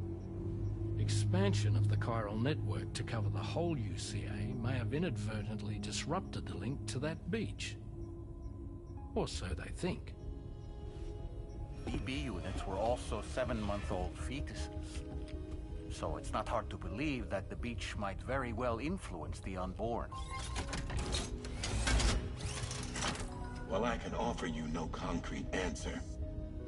[SPEAKER 20] Expansion of the chiral network to cover the whole UCA may have inadvertently disrupted the link to that beach. Or so they think.
[SPEAKER 1] BB units were also 7-month-old fetuses. So it's not hard to believe that the beach might very well influence the unborn.
[SPEAKER 9] While I can offer you no concrete answer,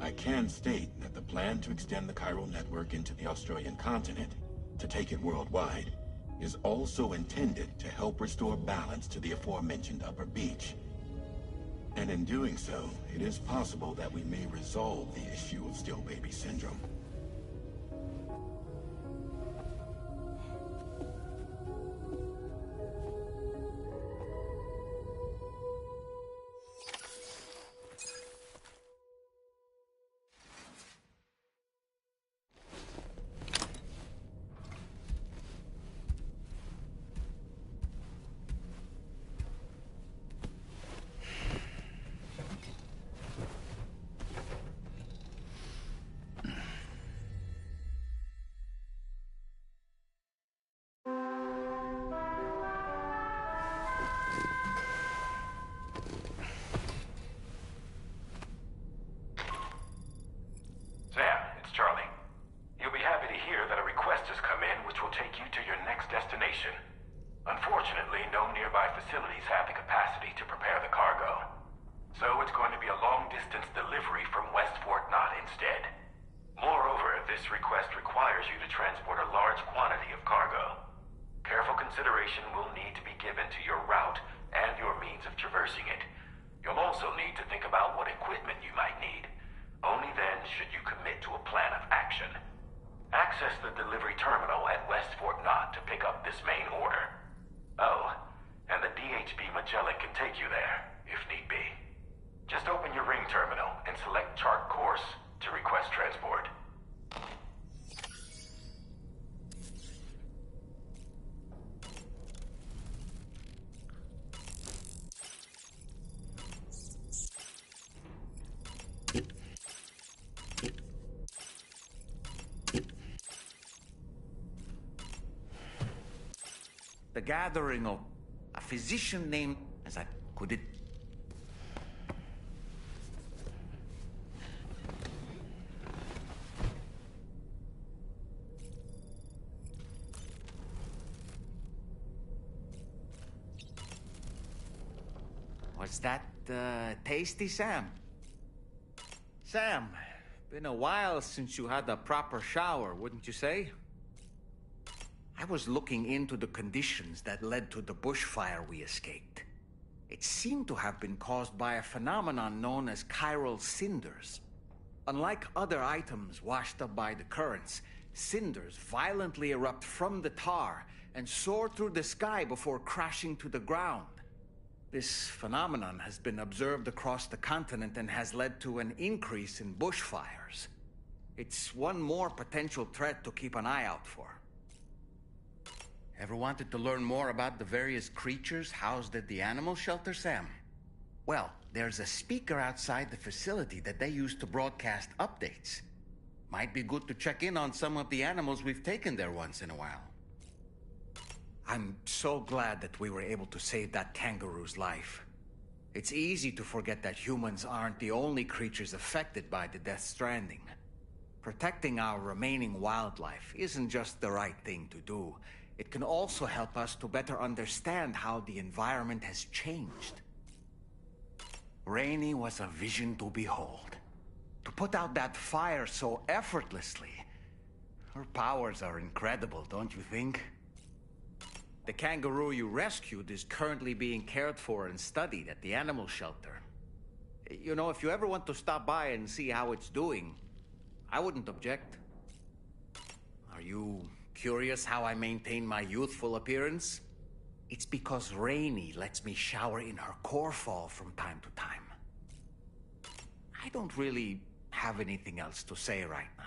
[SPEAKER 9] I can state that the plan to extend the chiral network into the Australian continent, to take it worldwide, is also intended to help restore balance to the aforementioned upper beach. And in doing so, it is possible that we may resolve the issue of still baby syndrome.
[SPEAKER 1] The gathering of a physician named, as I put it, Was that, tasty, Sam? Sam, been a while since you had a proper shower, wouldn't you say? I was looking into the conditions that led to the bushfire we escaped. It seemed to have been caused by a phenomenon known as chiral cinders. Unlike other items washed up by the currents, cinders violently erupt from the tar and soar through the sky before crashing to the ground. This phenomenon has been observed across the continent and has led to an increase in bushfires. It's one more potential threat to keep an eye out for. Ever wanted to learn more about the various creatures housed at the animal shelter, Sam? Well, there's a speaker outside the facility that they use to broadcast updates. Might be good to check in on some of the animals we've taken there once in a while. I'm so glad that we were able to save that kangaroo's life. It's easy to forget that humans aren't the only creatures affected by the Death Stranding. Protecting our remaining wildlife isn't just the right thing to do. It can also help us to better understand how the environment has changed. Rainey was a vision to behold. To put out that fire so effortlessly. Her powers are incredible, don't you think? The kangaroo you rescued is currently being cared for and studied at the animal shelter. You know, if you ever want to stop by and see how it's doing, I wouldn't object. Are you curious how I maintain my youthful appearance? It's because Rainey lets me shower in her core fall from time to time. I don't really have anything else to say right now.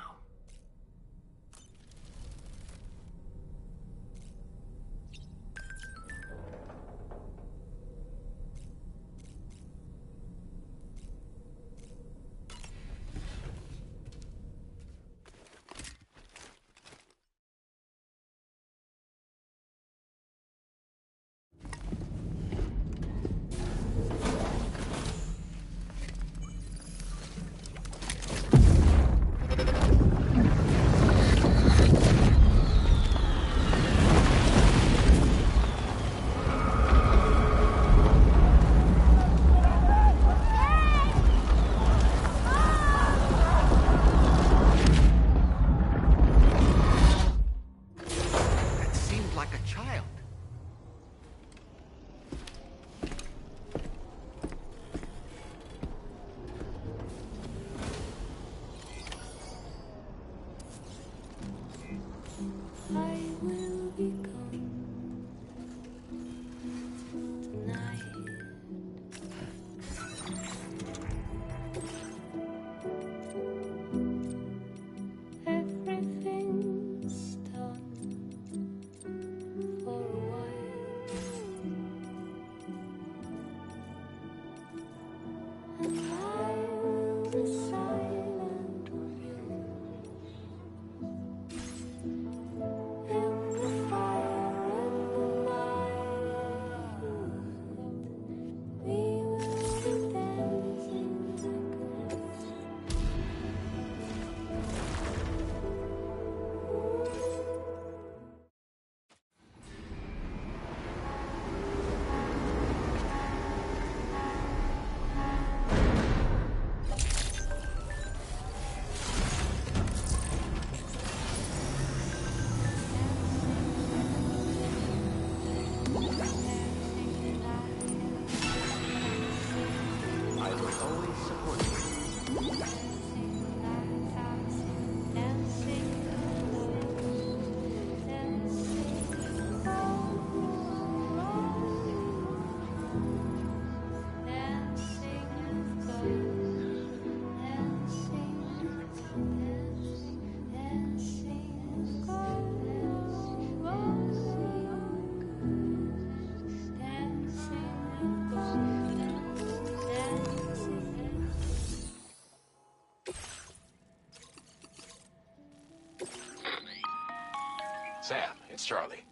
[SPEAKER 9] Sam, it's Charlie.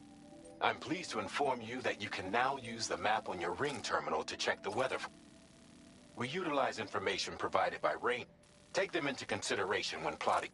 [SPEAKER 9] I'm pleased to inform you that you can now use the map on your Ring terminal to check the weather. We utilize information provided by Rain. Take them into consideration when plotting.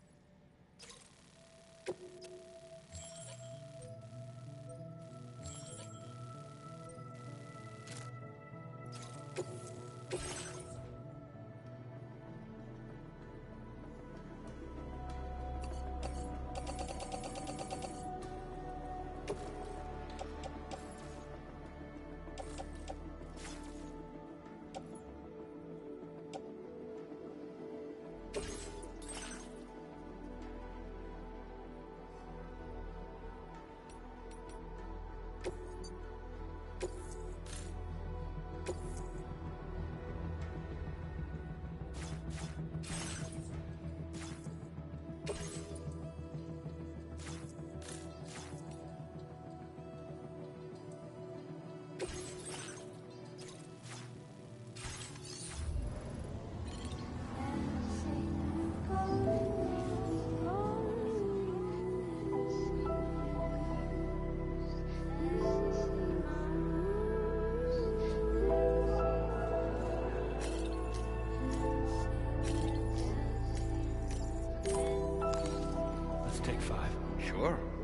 [SPEAKER 21] Sure.